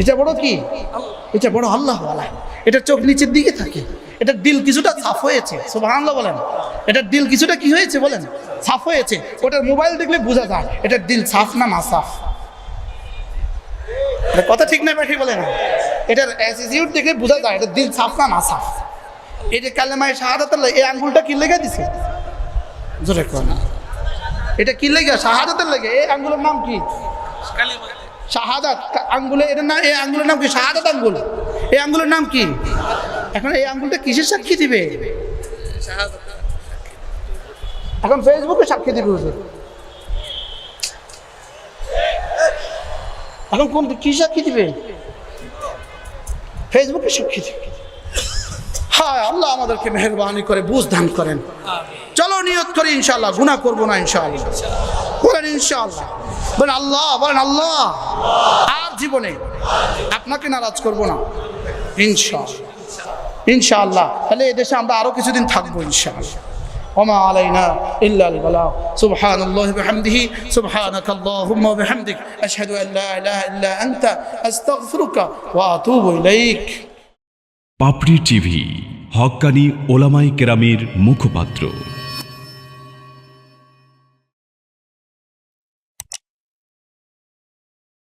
এটা বড় কি, এটা বড় আল্লাহওয়ালা, এটা চোখ নিচের দিকে থাকে, এটার দিল কিছুটা সাফ হয়েছে। সুবহানাল্লাহ বলেন। এটার দিল কিছুটা কি হয়েছে বলেন? সাফ হয়েছে। ওটার মোবাইল দেখলে বোঝা যায় এটার দিল সাফ না না সাফ। কথা ঠিক না ব্যাঠি বলেন? এটার অ্যাটিটিউড দেখে বোঝা যায় এটার দিল সাফ না না সাফ। এই যে কালেমায়ে শাহাদাত, এই আঙ্গুলটা কি লেগে দিছে? জোরে কোন, এটা কি লেগে? শাহাদাতের লেগে। এই আঙ্গুলের নাম কি? শাহাদাত আঙ্গুলে, এটা না, এই আঙ্গুলের নাম কি? শাহাদাত আঙ্গুল। এই আঙ্গুলের নাম কি? এখন এই আঙ্গুলটা কিসের সাক্ষী দিবে? এখন ফেসবুকে সাক্ষী দিবে হুজুর। এখন কোন কি সাক্ষী দিবে? ফেসবুকে সাক্ষী দিবে। হ্যাঁ, আল্লাহ আমাদেরকে মেহেরবানি করে বুঝ দান করেন। চলো নিয়ত করি ইনশাআল্লাহ, গুনাহ করবো না ইনশাআল্লাহ। বলেন ইনশাআল্লাহ, বলেন আল্লাহ, বলেন আল্লাহ, আর জীবনে আপনাকে নারাজ করবো না ইনশাআল্লাহ, ইনশাআল্লাহ। তাহলে এদেশে আমরা আরো কিছুদিন থাকবো ইনশাআল্লাহ। ওমা আলাইনা ইল্লা আল বালাগ। সুবহানাল্লাহি ওয়া বিহামদিহি, সুবহানাকাল্লাহুম্মা ওয়া বিহামদিক, আশহাদু আল লা ইলাহা ইল্লা আনতা, আস্তাগফিরুকা ওয়া আতুবু ইলাইক। পাপড়ি টিভি, হক্কানি ওলামায়ে কেরামের মুখপাত্র।